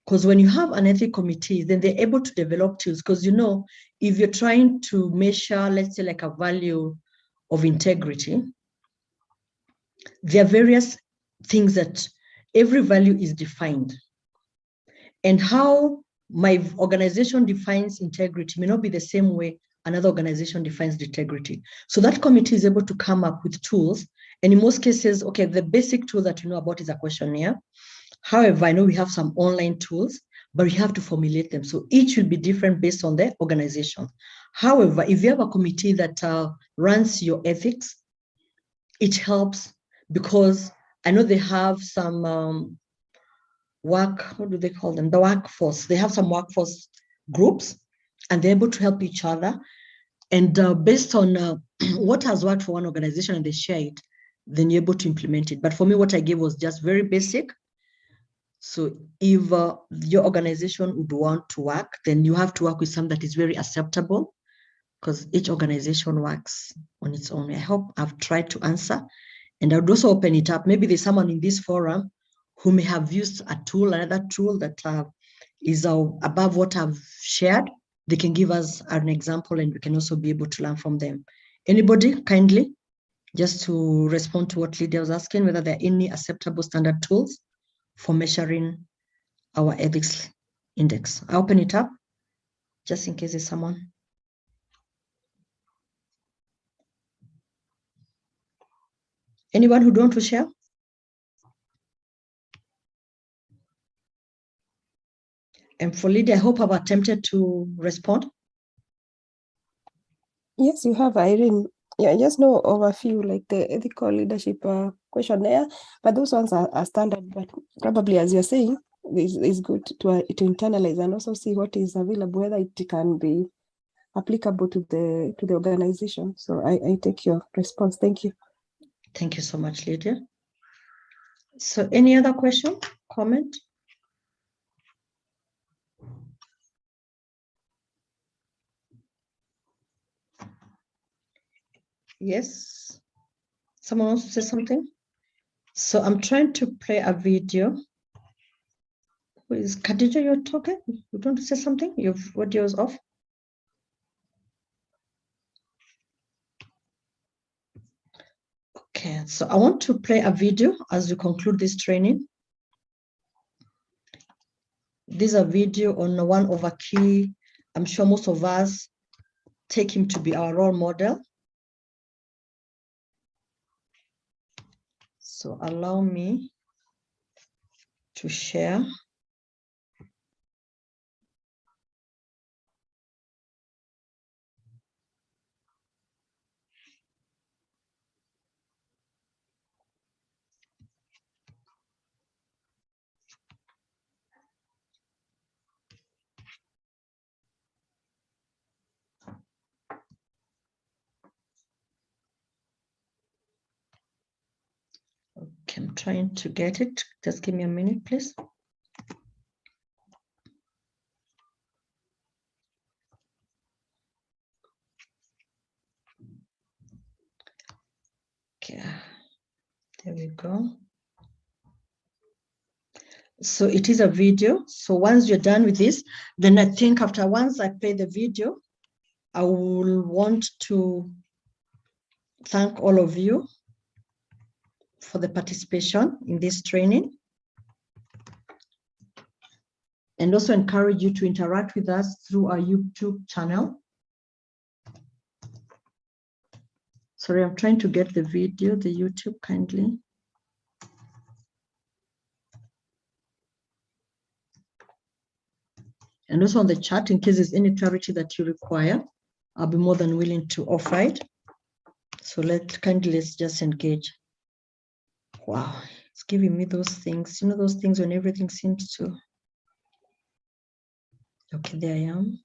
Because when you have an ethics committee, then they're able to develop tools. Because, you know, if you're trying to measure, let's say, like a value of integrity, there are various things that every value is defined. And how my organization defines integrity may not be the same way another organization defines the integrity. So that committee is able to come up with tools. And in most cases, okay, the basic tool that you know about is a questionnaire. However, I know we have some online tools, but we have to formulate them. So each will be different based on the organization. However, if you have a committee that runs your ethics, it helps because I know they have some what do they call them? The workforce. They have some workforce groups and they're able to help each other. And based on what has worked for one organization and they share it, then you're able to implement it. But for me, what I gave was just very basic. So if your organization would want to work, then you have to work with something that is very acceptable because each organization works on its own. I hope I've tried to answer. And I would also open it up. Maybe there's someone in this forum who may have used a tool, another tool that is above what I've shared. They can give us an example and we can also be able to learn from them. Anybody, kindly, just to respond to what Lydia was asking, whether there are any acceptable standard tools for measuring our ethics index. I open it up just in case there's someone. Anyone who don't want to share? And for Lydia, I hope I've attempted to respond. Yes, you have, Irene. Yeah, I just know of a few, like the ethical leadership questionnaire, but those ones are standard. But probably, as you're saying, it's good to internalize and also see what is available, whether it can be applicable to the organization. So I take your response. Thank you. Thank you so much, Lydia. So any other question, comment? Yes, someone wants to say something? So I'm trying to play a video. Who is Khadija, you're talking? You want to say something? Your audio is off. Okay, so I want to play a video as we conclude this training. This is a video on one of our key, I'm sure most of us take him to be our role model. So allow me to share. Okay, I'm trying to get it. Just give me a minute, please. Okay, there we go. So it is a video. So once you're done with this, then I think once I play the video, I will want to thank all of you for the participation in this training. And also encourage you to interact with us through our YouTube channel. Sorry, I'm trying to get the video, the YouTube kindly. And also on the chat, in case there's any clarity that you require, I'll be more than willing to offer it. So let's just engage. Wow, it's giving me those things. You know those things when everything seems to. Okay, there I am.